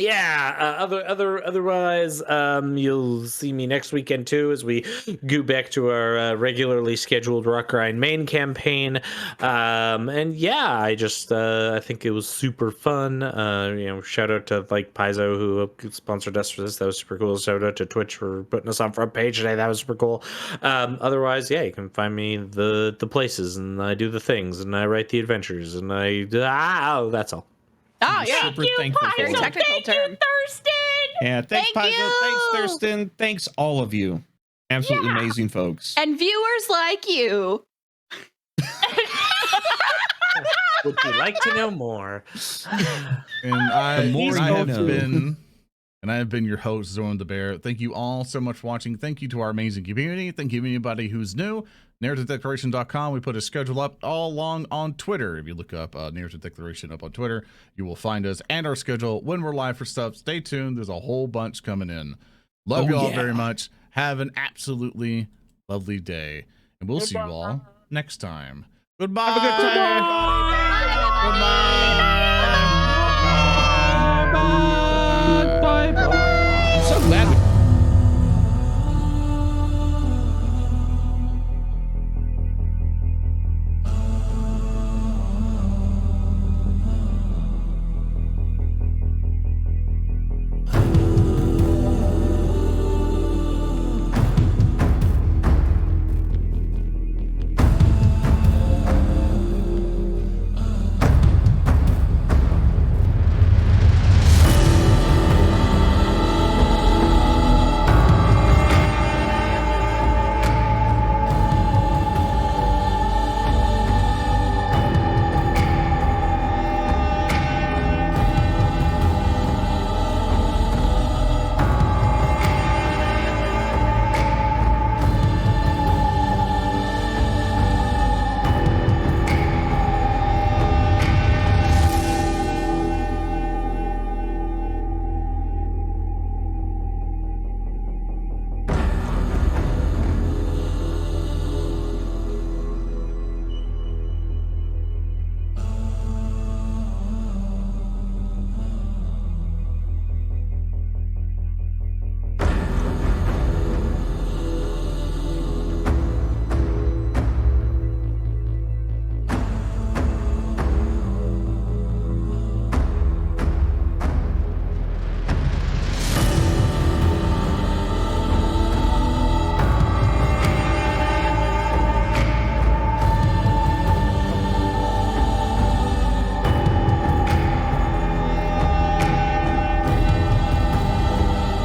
Yeah, otherwise, you'll see me next weekend too as we go back to our regularly scheduled Rotgrind main campaign. And yeah, I think it was super fun. Shout out to Paizo who sponsored us for this. That was super cool. Shout out to Twitch for putting us on front page today. That was super cool. Otherwise, yeah, you can find me the places, and I do the things, and I write the adventures, and that's all. Oh yeah, Super thankful for very it. technical term. Thurston. Yeah, thanks, Thank Paizo. you. Thanks, Thurston. Thanks, all of you. Absolutely amazing folks. And viewers like you. Would you like to know more? And I have know. been your host, ZoranTheBear. Thank you all so much for watching. Thank you to our amazing community. Thank you to anybody who's new. NarrativeDeclaration.com. We put a schedule up all along on Twitter. If you look up Narrative Declaration up on Twitter, you will find us and our schedule when we're live for stuff. Stay tuned. There's a whole bunch coming in. Love you all very much. Have an absolutely lovely day. And we'll see you all next time. Goodbye. Have a good time, everybody. Goodbye.